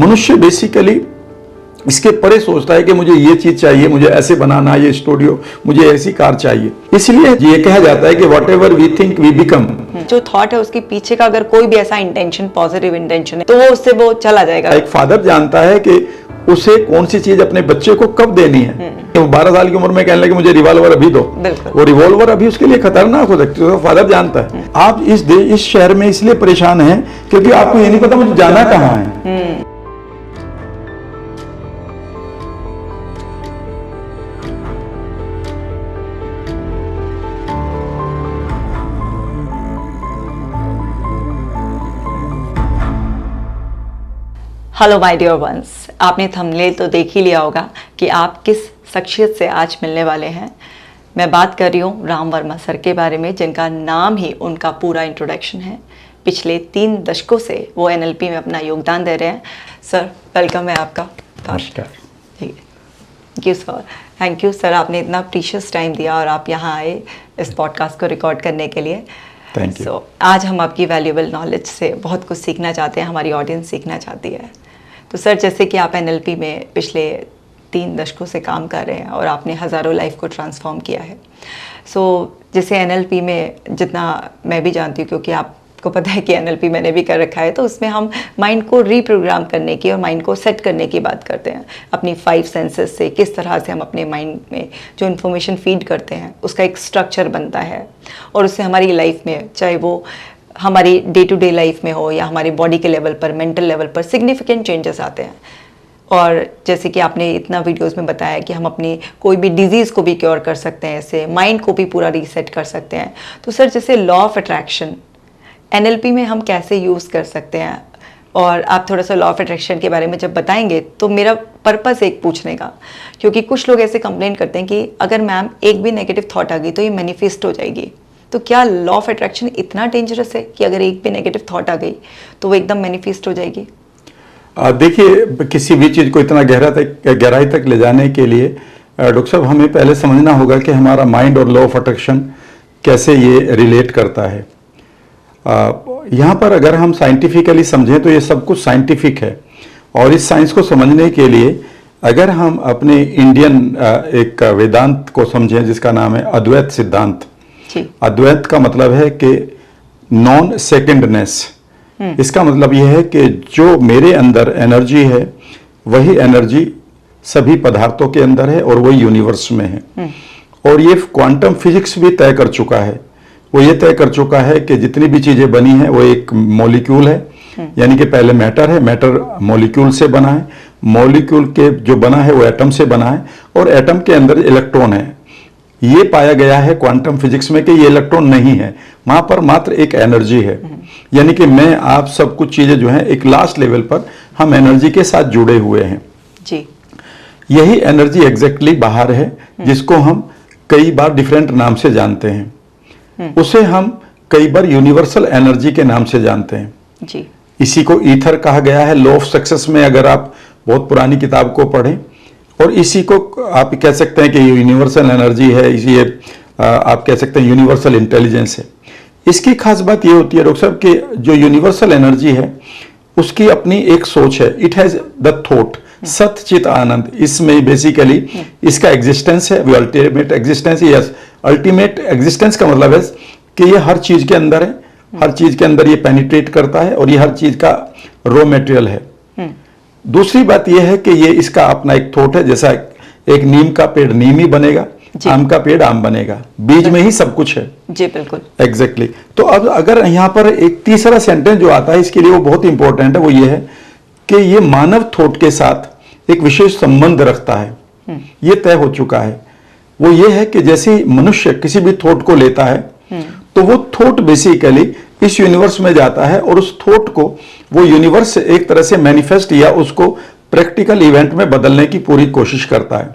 मनुष्य बेसिकली इसके परे सोचता है कि मुझे ये चीज चाहिए, मुझे ऐसे बनाना, ये स्टूडियो, मुझे ऐसी कार चाहिए। इसलिए ये कहा जाता है कि whatever we think we become. जो थॉट है उसके पीछे का अगर कोई भी ऐसा इंटेंशन, पॉजिटिव इंटेंशन है, तो वो उससे वो चला जाएगा। एक फादर जानता है कि उसे कौन सी चीज अपने बच्चे को कब देनी है। तो 12 साल की उम्र में कहने लगे मुझे रिवॉल्वर अभी दो, वो रिवॉल्वर अभी उसके लिए खतरनाक हो सकती है, तो फादर जानता है। आप इस शहर में इसलिए परेशान हैं क्योंकि आपको ये नहीं पता मुझे जाना कहाँ है। हेलो माय डियर वंस, आपने थंबनेल तो देख ही लिया होगा कि आप किस शख्सियत से आज मिलने वाले हैं। मैं बात कर रही हूँ राम वर्मा सर के बारे में, जिनका नाम ही उनका पूरा इंट्रोडक्शन है। पिछले 3 दशकों से वो एनएलपी में अपना योगदान दे रहे हैं। सर, वेलकम है आपका। नमस्कार। थैंक यू सर, आपने इतना प्रीशियस टाइम दिया और आप यहाँ आए इस पॉडकास्ट को रिकॉर्ड करने के लिए। Thank you. आज हम आपकी वैल्यूएबल नॉलेज से बहुत कुछ सीखना चाहते हैं, हमारी ऑडियंस सीखना चाहती है। तो सर, जैसे कि आप एनएलपी में पिछले 3 दशकों से काम कर रहे हैं और आपने हज़ारों लाइफ को ट्रांसफॉर्म किया है। जैसे एनएलपी में जितना मैं भी जानती हूँ, क्योंकि आपको पता है कि एनएलपी मैंने भी कर रखा है, तो उसमें हम माइंड को रीप्रोग्राम करने की और माइंड को सेट करने की बात करते हैं। अपनी 5 सेंसेस से किस तरह से हम अपने माइंड में जो इन्फॉर्मेशन फीड करते हैं उसका एक स्ट्रक्चर बनता है और उससे हमारी लाइफ में, चाहे वो हमारी डे टू डे लाइफ में हो या हमारी बॉडी के लेवल पर, मेंटल लेवल पर सिग्निफिकेंट चेंजेस आते हैं। और जैसे कि आपने इतना वीडियोस में बताया कि हम अपनी कोई भी डिजीज़ को भी क्योर कर सकते हैं, ऐसे माइंड को भी पूरा रीसेट कर सकते हैं। तो सर, जैसे लॉ ऑफ अट्रैक्शन एनएलपी में हम कैसे यूज़ कर सकते हैं, और आप थोड़ा सा लॉ ऑफ अट्रैक्शन के बारे में जब बताएंगे तो मेरा पर्पस एक पूछने का, क्योंकि कुछ लोग ऐसे कंप्लेंट करते हैं कि अगर मैम एक भी नेगेटिव थॉट आ गई तो ये मैनिफेस्ट हो जाएगी। तो क्या लॉ ऑफ अट्रैक्शन इतना डेंजरस है कि अगर एक भी नेगेटिव थॉट आ गई तो वो एकदम मैनिफेस्ट हो जाएगी? देखिए, किसी भी चीज़ को इतना गहराई तक ले जाने के लिए डॉक्टर साहब हमें पहले समझना होगा कि हमारा माइंड और लॉ ऑफ अट्रैक्शन कैसे ये रिलेट करता है। यहाँ पर अगर हम साइंटिफिकली समझें तो ये सब कुछ साइंटिफिक है, और इस साइंस को समझने के लिए अगर हम अपने इंडियन एक वेदांत को समझें जिसका नाम है अद्वैत सिद्धांत। अद्वैत का मतलब है कि नॉन सेकेंडनेस। इसका मतलब यह है कि जो मेरे अंदर एनर्जी है वही एनर्जी सभी पदार्थों के अंदर है और वही यूनिवर्स में है। और ये क्वांटम फिजिक्स भी तय कर चुका है। वो ये तय कर चुका है कि जितनी भी चीजें बनी हैं वो एक मॉलिक्यूल है, यानी कि पहले मैटर है, मैटर मॉलिक्यूल से बना है, मॉलिक्यूल के जो बना है वो एटम से बना है, और एटम के अंदर इलेक्ट्रॉन है। ये पाया गया है क्वांटम फिजिक्स में कि ये इलेक्ट्रॉन नहीं है, वहां पर मात्र एक एनर्जी है। यानी कि मैं, आप, सब कुछ चीजें जो हैं एक लास्ट लेवल पर हम एनर्जी के साथ जुड़े हुए हैं जी। यही एनर्जी एग्जैक्टली बाहर है, जिसको हम कई बार डिफरेंट नाम से जानते हैं। उसे हम कई बार यूनिवर्सल एनर्जी के नाम से जानते हैं जी। इसी को ईथर कहा गया है। लॉ ऑफ सक्सेस में अगर आप बहुत पुरानी किताब को पढ़ें, और इसी को आप कह सकते हैं कि यूनिवर्सल एनर्जी है, इसी आप कह सकते हैं यूनिवर्सल इंटेलिजेंस है। इसकी खास बात ये होती है डॉक्टर साहब कि जो यूनिवर्सल एनर्जी है उसकी अपनी एक सोच है। इट हैज द थॉट, सत चित आनंद। इसमें बेसिकली इसका एग्जिस्टेंस है, वो ultimate existence. Yes, ultimate existence का मतलब है कि ये हर चीज के अंदर है, हर चीज के अंदर ये पेनिट्रेट करता है और ये हर चीज का रॉ मटेरियल है। दूसरी बात यह है कि ये इसका अपना एक थॉट है। जैसा एक नीम का पेड़ नीम ही बनेगा, आम का पेड़ आम बनेगा, बीज में ही सब कुछ है जी। बिल्कुल, एग्जैक्टली। तो अब अगर यहाँ पर एक तीसरा सेंटेंस जो आता है इसके लिए वो बहुत इंपॉर्टेंट है। वो ये है कि ये मानव थॉट के साथ एक विशेष संबंध रखता है। ये तय हो चुका है। वो ये है कि जैसे मनुष्य किसी भी थॉट को लेता है तो वो थॉट बेसिकली इस यूनिवर्स में जाता है और उस थॉट को वो यूनिवर्स एक तरह से मैनिफेस्ट या उसको प्रैक्टिकल इवेंट में बदलने की पूरी कोशिश करता है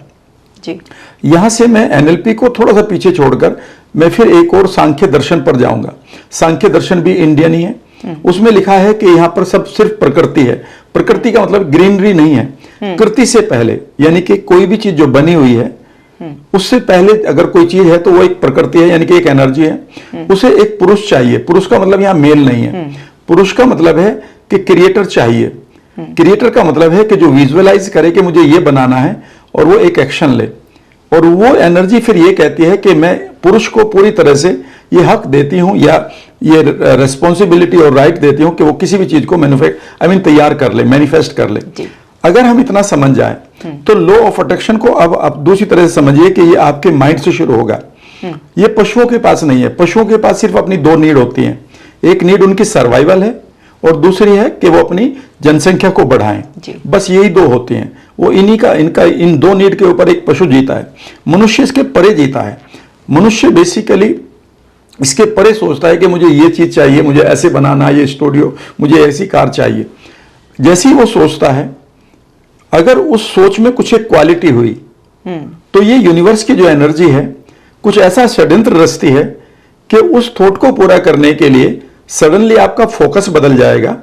जी। यहां से मैं एनएलपी को थोड़ा सा पीछे छोड़कर मैं फिर एक और सांख्य दर्शन पर जाऊंगा। सांख्य दर्शन भी इंडियन ही है। उसमें लिखा है कि यहाँ पर सब सिर्फ प्रकृति है। प्रकृति का मतलब ग्रीनरी नहीं है, कृति से पहले, यानी कि कोई भी चीज जो बनी हुई है उससे पहले अगर कोई चीज है तो वो एक प्रकृति है, यानी कि एक एनर्जी है। उसे एक पुरुष चाहिए। पुरुष का मतलब यहाँ मेल नहीं है, पुरुष का मतलब है कि क्रिएटर चाहिए। क्रिएटर का मतलब है कि जो विजुअलाइज करे कि मुझे ये बनाना है और वो एक एक्शन ले, और वो एनर्जी फिर ये कहती है कि मैं पुरुष को पूरी तरह से ये हक देती हूं या ये रेस्पॉन्सिबिलिटी और राइट देती हूं कि वो किसी भी चीज को तैयार कर ले, मैनिफेस्ट कर ले। अगर हम इतना समझ जाए तो लॉ ऑफ अट्रैक्शन को अब आप दूसरी तरह से समझिए कि ये आपके माइंड से शुरू होगा। ये पशुओं के पास नहीं है। पशुओं के पास सिर्फ अपनी दो नीड होती हैं, एक नीड उनकी सर्वाइवल है और दूसरी है कि वो अपनी जनसंख्या को बढ़ाएं। बस यही दो होती हैं। वो इन दो नीड के ऊपर एक पशु जीता है, मनुष्य इसके परे जीता है। मनुष्य बेसिकली इसके परे सोचता है कि मुझे ये चीज चाहिए, मुझे ऐसे बनाना, ये स्टूडियो, मुझे ऐसी कार चाहिए। जैसे ही वो सोचता है, अगर उस सोच में कुछ एक क्वालिटी हुई तो ये यूनिवर्स की जो एनर्जी है कुछ ऐसा षड्यंत्र रचती है कि उस थॉट को पूरा करने के लिए सडनली आपका फोकस बदल जाएगा।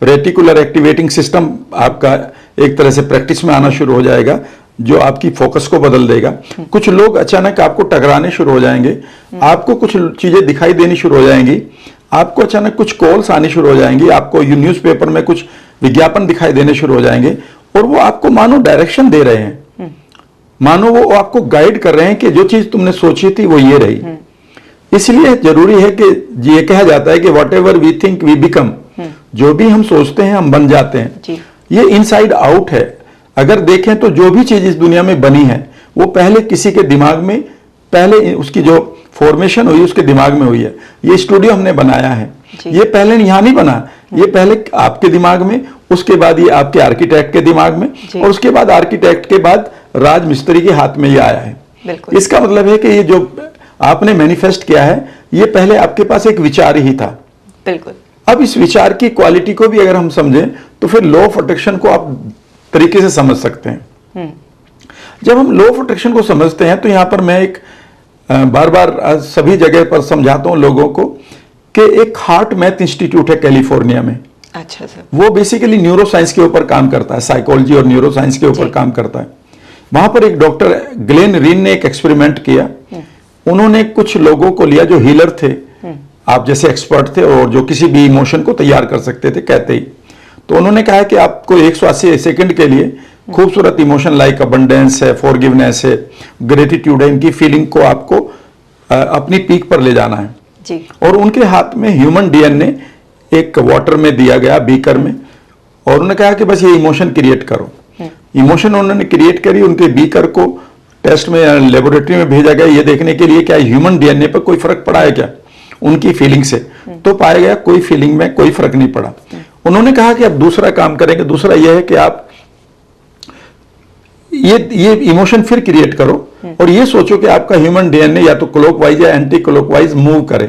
रेटिकुलर एक्टिवेटिंग सिस्टम आपका एक तरह से प्रैक्टिस में आना शुरू हो जाएगा, जो आपकी फोकस को बदल देगा। कुछ लोग अचानक आपको टकराने शुरू हो जाएंगे, आपको कुछ चीजें दिखाई देनी शुरू हो जाएंगी, आपको अचानक कुछ कॉल्स आनी शुरू हो जाएंगी, आपको न्यूज़पेपर में कुछ विज्ञापन दिखाई देने शुरू हो जाएंगे और वो आपको मानो डायरेक्शन दे रहे हैं, मानो वो आपको गाइड कर रहे हैं कि जो चीज तुमने सोची थी वो ये रही। इसलिए जरूरी है कि ये कहा जाता है कि whatever we think we become, जो भी हम सोचते हैं हम बन जाते हैं। ये इनसाइड आउट है। अगर देखें तो जो भी चीज इस दुनिया में बनी है वो पहले किसी के दिमाग में, पहले उसकी जो फॉर्मेशन हुई उसके दिमाग में हुई है। ये स्टूडियो हमने बनाया है, ये पहले यहां नहीं बना, ये पहले आपके दिमाग में, उसके बाद ये आपके आर्किटेक्ट के दिमाग में, और उसके बाद आर्किटेक्ट के बाद राज मिस्त्री के हाथ में ये आया है। इसका मतलब है कि ये जो आपने मैनिफेस्ट किया है ये पहले आपके पास एक विचार ही था। बिल्कुल। अब इस विचार की क्वालिटी को भी अगर हम समझें तो फिर लॉ ऑफ अट्रैक्शन को आप तरीके से समझ सकते हैं। जब हम लॉ ऑफ अट्रैक्शन को समझते हैं तो यहां पर मैं एक बार बार सभी जगह पर समझाता हूं लोगों को कि एक हार्ट मैथ इंस्टीट्यूट है कैलिफोर्निया में। अच्छा सर। वो बेसिकली न्यूरो साइंस के ऊपर काम करता है, साइकोलॉजी और न्यूरो साइंस के ऊपर काम करता है। वहां पर एक डॉक्टर ग्लेन रीन ने एक एक्सपेरिमेंट किया। उन्होंने कुछ लोगों को लिया जो हीलर थे, आप जैसे एक्सपर्ट थे और जो किसी भी इमोशन को तैयार कर सकते थे कहते ही। तो उन्होंने कहा कि आपको 180 सेकंड के लिए खूबसूरत इमोशन लाइक अबंडेंस है, फॉरगिवनेस है, ग्रेटिट्यूड है, इनकी फीलिंग को आपको अपनी पीक पर ले जाना है जी। और उनके हाथ में ह्यूमन डीएनए एक वाटर में दिया गया, बीकर में, और उन्होंने कहा कि बस ये इमोशन क्रिएट करो। इमोशन उन्होंने क्रिएट करी, उनके बीकर को टेस्ट में लेबोरेटरी में भेजा गया ये देखने के लिए क्या ह्यूमन डीएनए पर कोई फर्क पड़ा है क्या उनकी फीलिंग से। तो पाया गया कोई फीलिंग में कोई फर्क नहीं पड़ा। उन्होंने कहा कि अब दूसरा काम करेंगे। दूसरा यह है कि आप ये इमोशन फिर क्रिएट करो और ये सोचो कि आपका ह्यूमन डीएनए या तो क्लॉकवाइज या एंटी क्लॉकवाइज मूव करे।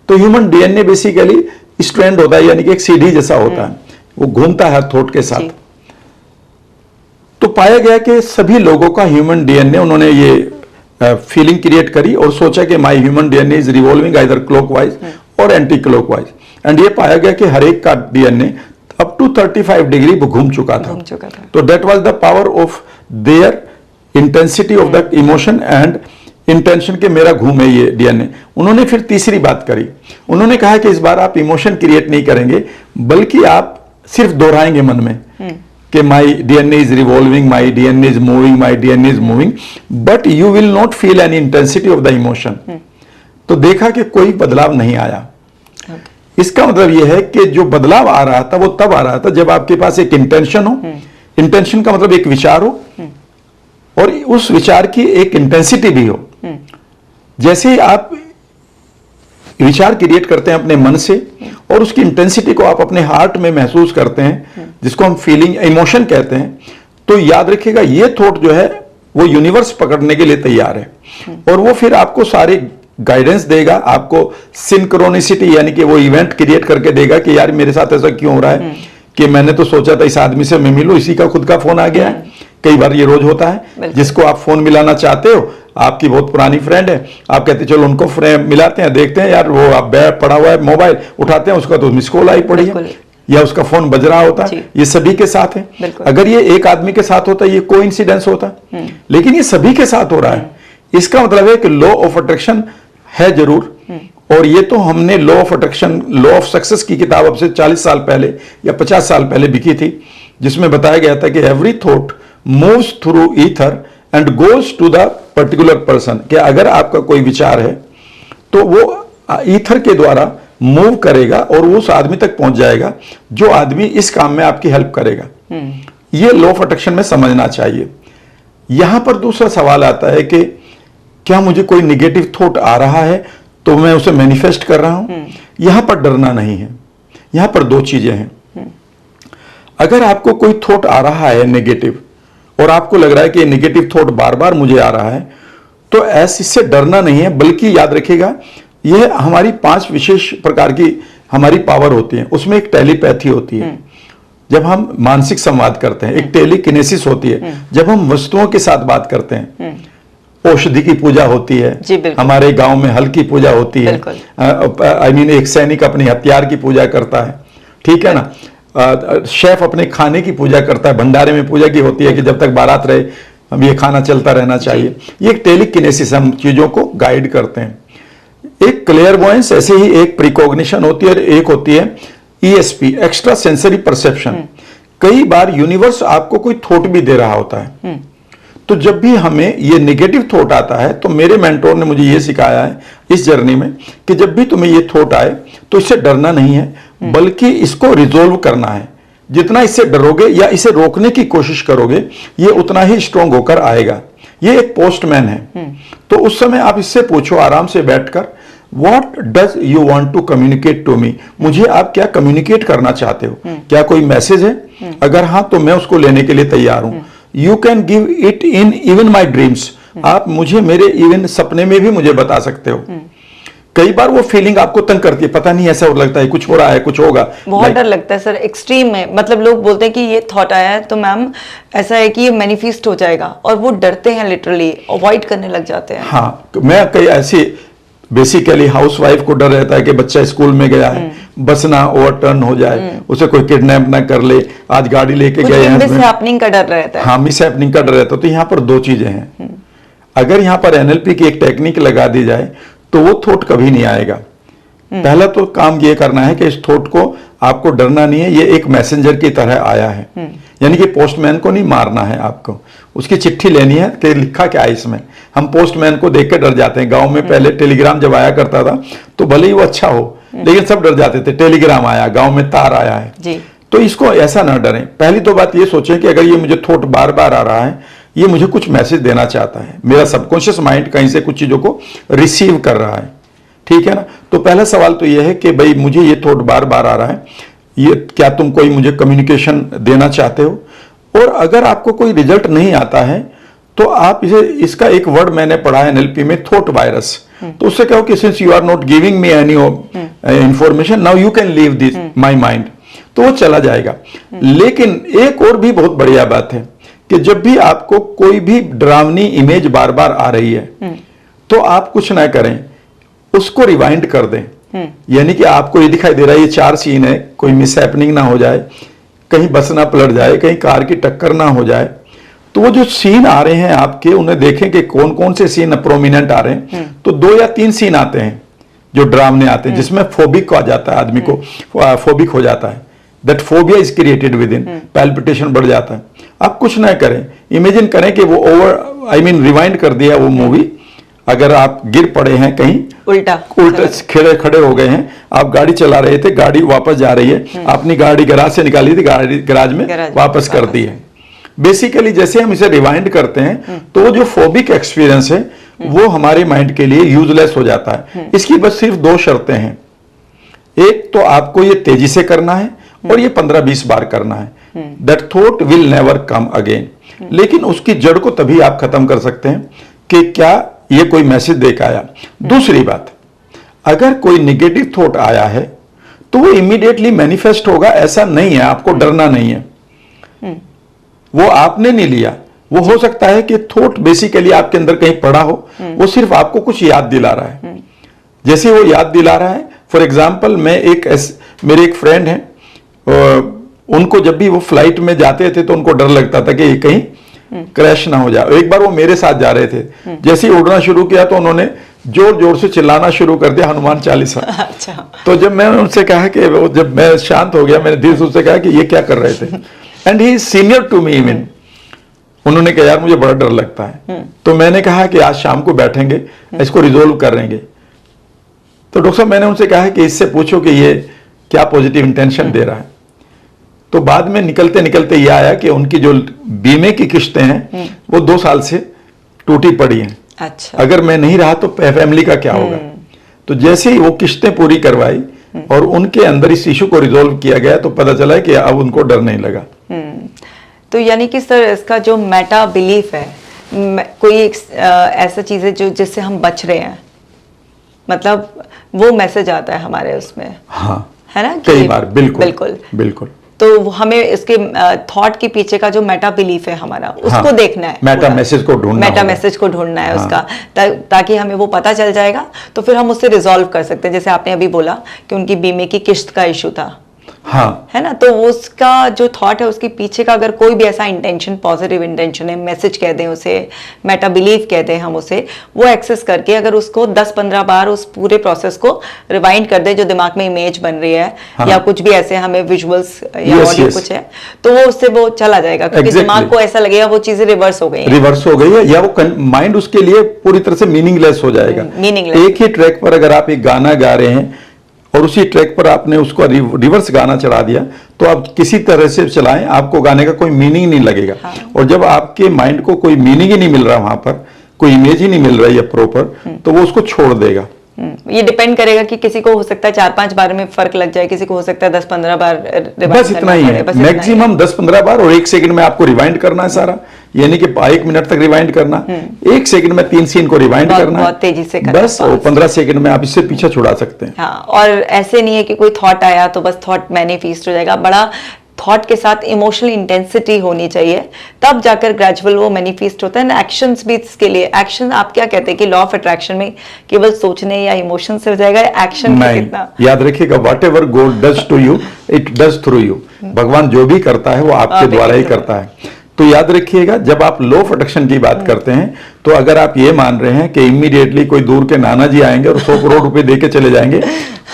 तो ह्यूमन डीएनए बेसिकली स्ट्रैंड होता है, यानी कि एक सीढ़ी जैसा होता है, वो घूमता है थॉट के साथ। तो पाया गया कि सभी लोगों का ह्यूमन डीएनए, उन्होंने ये फीलिंग क्रिएट करी और सोचा कि my human DNA is revolving either clockwise और एंटी क्लॉकवाइज, एंड ये पाया गया कि हर एक का डीएनए अप टू 35 डिग्री घूम चुका था। तो that was the power of their intensity of the emotion and intention के मेरा घूमे ये डीएनए। उन्होंने फिर तीसरी बात करी, उन्होंने कहा कि इस बार आप इमोशन क्रिएट नहीं करेंगे बल्कि आप सिर्फ दोहराएंगे मन में कि my DNA is revolving, my DNA is moving, my DNA is moving, but you will not feel any intensity of the emotion. तो देखा कि कोई बदलाव नहीं आया। इसका मतलब यह है कि जो बदलाव आ रहा था वो तब आ रहा था जब आपके पास एक इंटेंशन हो। इंटेंशन का मतलब एक विचार हो और उस विचार की एक इंटेंसिटी भी हो। जैसे ही आप विचार क्रिएट करते हैं अपने मन से और उसकी इंटेंसिटी को आप अपने हार्ट में महसूस करते हैं, जिसको हम फीलिंग इमोशन कहते हैं, तो याद रखिएगा ये थॉट जो है वो यूनिवर्स पकड़ने के लिए तैयार है और वो फिर आपको सारे गाइडेंस देगा, आपको सिंक्रोनिसिटी यानी कि वो इवेंट क्रिएट करके देगा कि यार मेरे साथ ऐसा क्यों हो रहा है कि मैंने तो सोचा था इस आदमी से मैं मिलूं, इसी का खुद का फोन आ गया है। कई बार ये रोज होता है, जिसको आप फोन मिलाना चाहते हो, आपकी बहुत पुरानी फ्रेंड है, आप कहते चलो उनको मिलाते हैं, देखते हैं यार वो आप पड़ा हुआ है मोबाइल, उठाते हैं उसका तो मिस कॉल आई पड़ी है या उसका फोन बज रहा होता है। ये सभी के साथ है। अगर ये एक आदमी के साथ होता ये कोइंसिडेंस होता, लेकिन ये सभी के साथ हो रहा है। इसका मतलब है कि लॉ ऑफ अट्रैक्शन है जरूर, और ये तो हमने law of attraction, law of success की किताब अब से 40 साल पहले या 50 साल पहले लिखी थी जिसमें बताया गया था कि every thought moves through ether and goes to the particular person, कि अगर आपका कोई विचार है तो वो ईथर के द्वारा मूव करेगा और उस आदमी तक पहुंच जाएगा जो आदमी इस काम में आपकी हेल्प करेगा। ये लॉ ऑफ अट्रैक्शन में समझना चाहिए। यहां पर दूसरा सवाल आता है कि क्या मुझे कोई निगेटिव थॉट आ रहा है तो मैं उसे मैनिफेस्ट कर रहा हूं? यहां पर डरना नहीं है। यहां पर दो चीजें हैं। अगर आपको कोई थॉट आ रहा है नेगेटिव और आपको लग रहा है कि नेगेटिव थॉट बार बार मुझे आ रहा है, तो ऐसे इससे डरना नहीं है, बल्कि याद रखिएगा यह हमारी 5 विशेष प्रकार की हमारी पावर होती है। उसमें एक टेलीपैथी होती है जब हम मानसिक संवाद करते हैं, एक टेलीकिनेसिस होती है जब हम वस्तुओं के साथ बात करते हैं, औषधि की पूजा होती है, हमारे गांव में हल की पूजा होती है, आई मीन एक सैनिक अपने हथियार की पूजा करता है, ठीक है ना, शेफ अपने खाने की पूजा करता है, भंडारे में पूजा की होती है कि जब तक बारात रहे हम ये खाना चलता रहना चाहिए। ये एक टेलीकिनेसिस, हम चीजों को गाइड करते हैं। एक क्लेयरवॉयंस, ऐसे ही एक प्रिकॉग्निशन होती है और एक होती है ईएसपी, एक्स्ट्रा सेंसरी परसेप्शन। कई बार यूनिवर्स आपको कोई थॉट भी दे रहा होता है, तो जब भी हमें ये नेगेटिव थॉट आता है, तो मेरे मेंटोर ने मुझे ये सिखाया है इस जर्नी में कि जब भी तुम्हें ये थॉट आए तो इससे डरना नहीं है, बल्कि इसको रिजोल्व करना है। जितना इससे डरोगे या इसे रोकने की कोशिश करोगे, ये उतना ही स्ट्रांग होकर आएगा। ये एक पोस्टमैन है, तो उस समय आप इससे पूछो आराम से बैठकर, What does you want to communicate to me? मुझे आप क्या कम्युनिकेट करना चाहते हो? क्या कोई मैसेज है? अगर हाँ तो मैं उसको लेने के लिए तैयार हूं। You can give it in even my dreams, आप मुझे मेरे इवन सपने में भी मुझे बता सकते हो। कई बार वो फीलिंग आपको तंग करती है, पता नहीं ऐसा लगता है कुछ हो रहा है, कुछ होगा, बहुत डर लगता है सर, एक्सट्रीम में। मतलब लोग बोलते हैं कि ये थॉट आया है तो मैम ऐसा है कि ये मैनिफेस्ट हो जाएगा, और वो डरते हैं, लिटरली अवॉइड करने लग जाते हैं। हाँ, मैं कई ऐसी बेसिकली हाउसवाइफ को डर रहता है कि बच्चा स्कूल में गया है, बस ना ओवरटर्न हो जाए, उसे कोई किडनैप ना कर ले, आज गाड़ी लेके गए हैं, मिसहैपनिंग का डर रहता है। हाँ, मिसहैपनिंग का डर रहता है। तो यहाँ पर दो चीजें हैं। अगर यहाँ पर एनएलपी की एक टेक्निक लगा दी जाए तो वो थॉट कभी नहीं आएगा। पहला तो काम ये करना है कि इस थॉट को आपको डरना नहीं है, ये एक मैसेंजर की तरह आया है, यानी कि पोस्टमैन को नहीं मारना है आपको, उसकी चिट्ठी लेनी है कि लिखा क्या है इसमें। हम पोस्टमैन को देख के डर जाते हैं। गांव में पहले टेलीग्राम जब आया करता था तो भले ही वो अच्छा हो, लेकिन सब डर जाते थे, टेलीग्राम आया, गांव में तार आया है जी। तो इसको ऐसा ना डरें। पहली तो बात ये सोचें कि अगर ये मुझे थॉट बार बार आ रहा है, ये मुझे कुछ मैसेज देना चाहता है, मेरा सबकॉन्शियस माइंड कहीं से कुछ चीजों को रिसीव कर रहा है, ठीक है ना। तो पहला सवाल तो यह है कि भाई मुझे ये थॉट बार बार आ रहा है, ये क्या तुम कोई मुझे कम्युनिकेशन देना चाहते हो? और अगर आपको कोई रिजल्ट नहीं आता है तो आप इसे, इसका एक वर्ड मैंने पढ़ा है एनएलपी में, थॉट वायरस। तो उससे कहो कि since you are not giving me any information, now you can leave this my mind, तो वो चला जाएगा। लेकिन एक और भी बहुत बढ़िया बात है कि जब भी आपको कोई भी डरावनी इमेज बार बार आ रही है तो आप कुछ ना करें, उसको रिवाइंड कर दें। यानी कि आपको ये दिखाई दे रहा है ये 4 सीन है, कोई मिसहैपनिंग ना हो जाए, कहीं बस ना पलट जाए, कहीं कार की टक्कर ना हो जाए, तो वो जो सीन आ रहे हैं आपके, उन्हें देखें कि कौन कौन से सीन प्रोमिनेंट आ रहे हैं। तो 2 या 3 सीन आते हैं जो डरावने आते हैं, जिसमें फोबिक आ जाता है, आदमी को फोबिक हो जाता है, that phobia is created with in, palpitation बढ़ जाता है। आप कुछ ना करें, इमेजिन करें कि वो ओवर, आई मीन रिवाइंड कर दिया वो मूवी। अगर आप गिर पड़े हैं कहीं, उल्टा खड़े हो गए हैं, आप गाड़ी चला रहे थे, गाड़ी वापस जा रही है, आपने गाड़ी गैराज से निकाली थी, गाड़ी गैराज में वापस कर दी है। बेसिकली जैसे हम इसे रिवाइंड करते हैं तो वो जो फोबिक एक्सपीरियंस है वो हमारे माइंड के लिए यूजलेस हो जाता है। इसकी बस सिर्फ 2 शर्तें हैं। एक तो आपको ये तेजी से करना है और ये 15-20 बार करना है। That thought will never come again. लेकिन उसकी जड़ को तभी आप खत्म कर सकते हैं कि क्या ये कोई मैसेज देकर आया। दूसरी बात, अगर कोई निगेटिव थॉट आया है तो वो इमीडिएटली मैनिफेस्ट होगा, ऐसा नहीं है, आपको डरना नहीं है। वो आपने नहीं लिया, वो हो सकता है कि थॉट बेसिकली आपके अंदर कहीं पड़ा हो, वो सिर्फ आपको कुछ याद दिला रहा है। जैसे वो याद दिला रहा है, फॉर एग्जाम्पल मेरे एक फ्रेंड हैं, उनको जब भी वो फ्लाइट में जाते थे तो उनको डर लगता था कि ये कहीं क्रैश ना हो जाए। एक बार वो मेरे साथ जा रहे थे, जैसे ही उड़ना शुरू किया तो उन्होंने जोर जोर से चिल्लाना शुरू कर दिया हनुमान चालीसा। अच्छा। तो जब मैंने उनसे कहा कि जब मैं शांत हो गया, मैंने धीरे से उससे कहा कि ये क्या कर रहे थे, and he is senior to me even. उन्होंने कहा यार मुझे बड़ा डर लगता है, तो मैंने कहा कि आज शाम को बैठेंगे, इसको रिजोल्व करेंगे। तो डॉक्टर साहब मैंने उनसे कहा कि इससे पूछो कि ये क्या पॉजिटिव इंटेंशन दे रहा है। तो बाद में निकलते निकलते ये आया कि उनकी जो बीमे की किस्तें हैं वो 2 साल से टूटी पड़ी हैं। अच्छा। अगर मैं नहीं रहा तो फैमिली का क्या होगा। तो जैसे ही वो किस्तें पूरी करवाई और उनके अंदर इस इशू को रिजोल्व किया गया तो पता चला कि अब उनको डर नहीं लगा। तो यानी कि सर इसका जो मेटा बिलीफ है, कोई ऐसा चीज है जो जिससे हम बच रहे हैं, मतलब वो मैसेज आता है हमारे उसमें। हाँ, है ना, कई बार। बिल्कुल बिल्कुल बिल्कुल। तो हमें इसके थॉट के पीछे का जो मेटा बिलीफ है हमारा, उसको हाँ, देखना है, मेटा मैसेज को ढूंढना मेटा होगा। मैसेज को ढूंढना है हाँ, उसका, ताकि हमें वो पता चल जाएगा तो फिर हम उससे रिजॉल्व कर सकते हैं। जैसे आपने अभी बोला कि उनकी बीमे की किस्त का इशू था, हाँ, है ना, तो उसका जो थॉट है उसके पीछे का अगर कोई भी ऐसा इंटेंशन, पॉजिटिव इंटेंशन है, मैसेज कह दें उसे, मेटा बिलीव कहते हैं हम उसे, वो एक्सेस करके अगर उसको 10-15 बार उस पूरे प्रोसेस को रिवाइंड कर दे, जो दिमाग में इमेज बन रही है, हाँ, या कुछ भी ऐसे हमें विजुअल्स या Yes, ऑडियो yes. कुछ है, तो वो उससे वो चला जाएगा, क्योंकि Exactly. दिमाग को ऐसा लगेगा वो चीजें रिवर्स हो गई हैं। रिवर्स हो गई है, या वो माइंड उसके लिए पूरी तरह से मीनिंगलेस हो जाएगा। meaningless। एक ही ट्रैक पर अगर आप एक गाना गा रहे हैं और उसी ट्रैक पर आपने उसको रिवर्स गाना चढ़ा दिया, तो आप किसी तरह से चलाएं, आपको गाने का कोई मीनिंग नहीं लगेगा। हाँ। और जब आपके माइंड को कोई मीनिंग ही नहीं मिल रहा, वहां पर कोई इमेज ही नहीं मिल रही है प्रॉपर, तो वो उसको छोड़ देगा। ये डिपेंड करेगा कि किसी को हो सकता है 4-5 बार में फर्क लग जाए, किसी को हो सकता है 10-15 बार रिवाइंड बस इतना ही है, मैक्सिमम 10-15 बार, और 1 सेकंड में आपको रिवाइंड करना है सारा, यानी कि 1 मिनट तक रिवाइंड करना, 1 सेकंड में 3 सीन को रिवाइंड करना, बहुत तेजी से करना, बस, और 15 सेकंड में आप इससे पीछे छुड़ा सकते हैं। हाँ, और ऐसे नहीं है कि कोई थॉट आया तो बस थॉट मैनिफेस्ट हो जाएगा, बड़ा थॉट के साथ इमोशनल इंटेंसिटी होनी चाहिए, तब जाकर ग्रेजुअल वो मैनिफेस्ट होता है। एक्शंस भी इसके लिए, एक्शन आप क्या कहते हैं कि लॉ ऑफ अट्रैक्शन में केवल सोचने या इमोशन से हो जाएगा, एक्शन कितना? याद रखिएगा, whatever God does to you it does through you. भगवान जो भी करता है वो आपके द्वारा ही करता है। तो याद रखिएगा, जब आप लॉ ऑफ अट्रैक्शन की बात करते हैं, तो अगर आप ये मान रहे हैं कि इमीडिएटली कोई दूर के नाना जी आएंगे और 100 करोड़ रुपए दे के चले जाएंगे,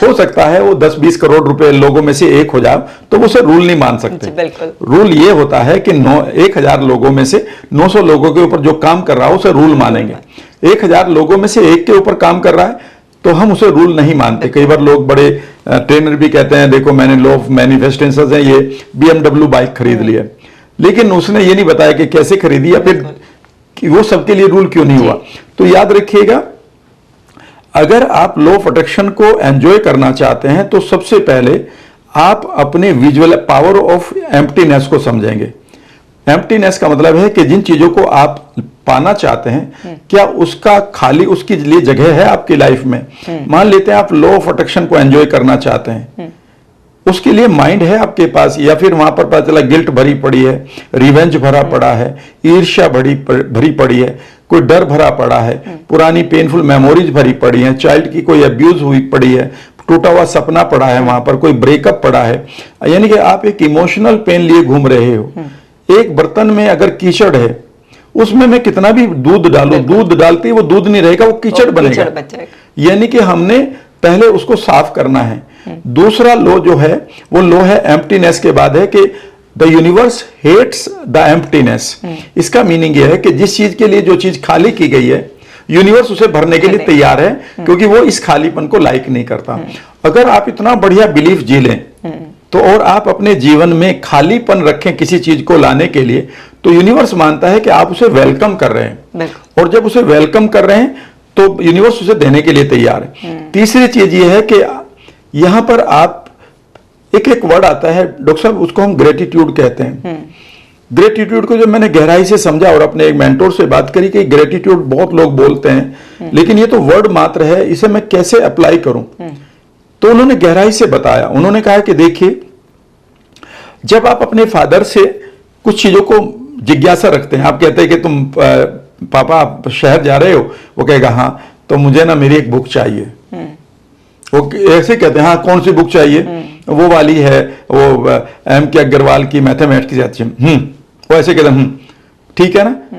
हो सकता है वो 10-20 करोड़ रुपए लोगों में से एक हो जाए, तो वो उसे रूल नहीं मान सकते। बिल्कुल। रूल ये होता है कि 1000 लोगों में से 900 लोगों के ऊपर जो काम कर रहा है उसे रूल मानेंगे। 1000 लोगों में से एक के ऊपर काम कर रहा है तो हम उसे रूल नहीं मानते। कई बार लोग बड़े ट्रेनर भी कहते हैं, देखो मैंने लॉ ऑफ मैनिफेस्टेशंस है, ये BMW बाइक खरीद ली है, लेकिन उसने ये नहीं बताया कि कैसे खरीदी या फिर कि वो सबके लिए रूल क्यों नहीं हुआ। तो याद रखिएगा, अगर आप लॉ ऑफ अट्रैक्शन को एंजॉय करना चाहते हैं तो सबसे पहले आप अपने विजुअल पावर ऑफ एम्प्टीनेस को समझेंगे। एम्प्टीनेस का मतलब है कि जिन चीजों को आप पाना चाहते हैं, क्या उसका खाली उसके लिए जगह है आपकी लाइफ में। मान लेते हैं आप लॉ ऑफ अट्रैक्शन को एंजॉय करना चाहते हैं, उसके लिए माइंड है आपके पास, या फिर वहां पर पता चला गिल्ट भरी पड़ी है, रिवेंज भरा पड़ा है, ईर्ष्या भरी पड़ी है, कोई डर भरा पड़ा है, पुरानी पेनफुल मेमोरीज भरी पड़ी है, चाइल्ड की कोई अब्यूज हुई पड़ी है, टूटा हुआ सपना पड़ा है, वहां पर कोई ब्रेकअप पड़ा है, यानी कि आप एक इमोशनल पेन लिए घूम रहे हो। एक बर्तन में अगर कीचड़ है, उसमें मैं कितना भी दूध डालूं, दूध डालते ही वो दूध नहीं रहेगा, वो कीचड़ बनेगा। यानी कि हमने पहले उसको साफ करना है। दूसरा लो जो है वो लो है एम्प्टीनेस के बाद है कि the universe hates the emptiness. इसका मीनिंग यह है कि जिस चीज के लिए जो चीज खाली की गई है, यूनिवर्स उसे भरने के लिए तैयार है, क्योंकि वो इस खालीपन को लाइक नहीं करता। अगर आप इतना बढ़िया बिलीफ जी लें तो, और आप अपने जीवन में खालीपन रखें किसी चीज को लाने के लिए, तो यूनिवर्स मानता है कि आप उसे वेलकम कर रहे हैं, और जब उसे वेलकम कर रहे हैं तो यूनिवर्स उसे देने के लिए तैयार है। तीसरी चीज यह है कि यहां पर आप एक वर्ड आता है डॉक्टर साहब, उसको हम ग्रेटिट्यूड कहते हैं। ग्रेटिट्यूड को जब मैंने गहराई से समझा और अपने एक मेंटोर से बात करी कि ग्रेटिट्यूड बहुत लोग बोलते हैं, लेकिन ये तो वर्ड मात्र है, इसे मैं कैसे अप्लाई करूं, तो उन्होंने गहराई से बताया। उन्होंने कहा कि देखिए, जब आप अपने फादर से कुछ चीजों को जिज्ञासा रखते हैं, आप कहते हैं कि तुम पापा आप शहर जा रहे हो, वो कहेगा हाँ, तो मुझे ना मेरी एक बुक चाहिए। वो ऐसे कहते हैं हाँ कौन सी बुक चाहिए, वो वाली है, वो M.K. अग्रवाल की मैथमेटिक्स की जाती है। वो ऐसे कहते हैं ठीक है ना,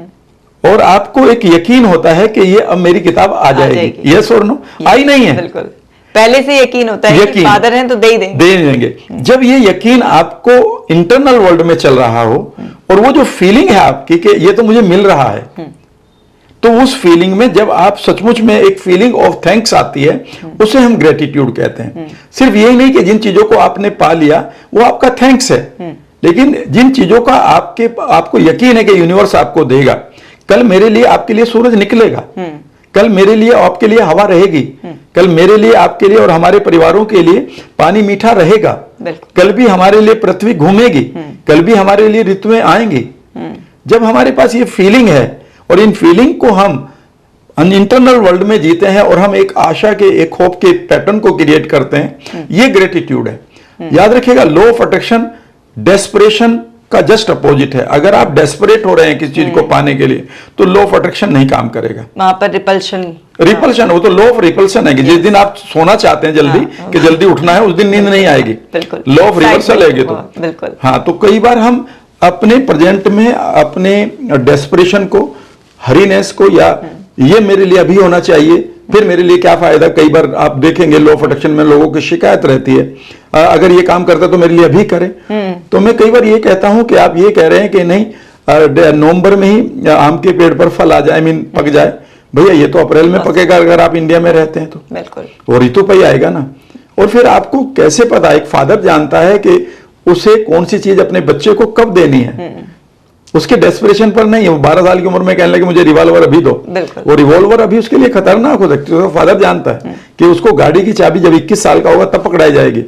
और आपको एक यकीन होता है कि ये अब मेरी किताब आ जाएगी। यस और नो? आई नहीं है, पहले से यकीन होता है कि फादर हैं तो दे देंगे। जब ये यकीन आपको इंटरनल वर्ल्ड में चल रहा हो और वो जो फीलिंग है आपकी कि ये तो मुझे मिल रहा है, तो उस फीलिंग में जब आप सचमुच में एक फीलिंग ऑफ थैंक्स आती है, उसे हम ग्रेटिट्यूड कहते हैं। सिर्फ यही नहीं कि जिन चीजों को आपने पा लिया वो आपका थैंक्स है, लेकिन जिन चीजों का आपको यकीन है कि यूनिवर्स आपको देगा, कल मेरे लिए आपके लिए सूरज निकलेगा, कल मेरे लिए आपके लिए हवा रहेगी, कल मेरे लिए आपके लिए और हमारे परिवारों के लिए पानी मीठा रहेगा, कल भी हमारे लिए पृथ्वी घूमेगी, कल भी हमारे लिए ऋतुएं आएंगी। जब हमारे पास ये फीलिंग है और इन फीलिंग को हम इंटरनल वर्ल्ड में जीते हैं और हम एक आशा के, एक होप के पैटर्न को क्रिएट करते हैं, ये ग्रेटिट्यूड है। याद रखिएगा, लॉ ऑफ अट्रैक्शन डेस्परेशन का जस्ट अपोजिट है। अगर आप डेस्परेट हो रहे हैं किसी चीज को पाने के लिए, तो लॉ ऑफ अट्रैक्शन नहीं काम करेगा। वहां पर रिपल्शन, वो तो लॉ ऑफ रिपल्शन है कि जिस दिन आप सोना चाहते हैं जल्दी कि जल्दी उठना है, उस दिन नींद नहीं आएगी। लॉ ऑफ रिवर्सल है तो बिल्कुल। हाँ, तो कई बार हम अपने प्रेजेंट में अपने डेस्परेशन को, हरीनेस को, या ये मेरे लिए अभी होना चाहिए, फिर मेरे लिए क्या फायदा, कई बार आप देखेंगे लॉ ऑफ अट्रैक्शन में लोगों की शिकायत रहती है, अगर ये काम करता तो मेरे लिए अभी करें। तो मैं कई बार ये कहता हूं कि आप ये कह रहे हैं कि नहीं, नवंबर में ही आम के पेड़ पर फल आ जाए, पक जाए, भैया ये तो अप्रैल में पकेगा अगर आप इंडिया में रहते हैं तो। बिल्कुल। वो ऋतु पे ही आएगा ना। और फिर आपको कैसे पता, एक फादर जानता है कि उसे कौन सी चीज अपने बच्चे को कब देनी है, उसके डेस्परेशन पर नहीं है। वो 12 साल की उम्र में कहने लगे मुझे रिवॉल्वर अभी दो, वो रिवॉल्वर अभी उसके लिए खतरनाक हो सकती है। तो फादर जानता है कि उसको गाड़ी की चाबी जब 21 साल का होगा तब पकड़ाई जाएगी,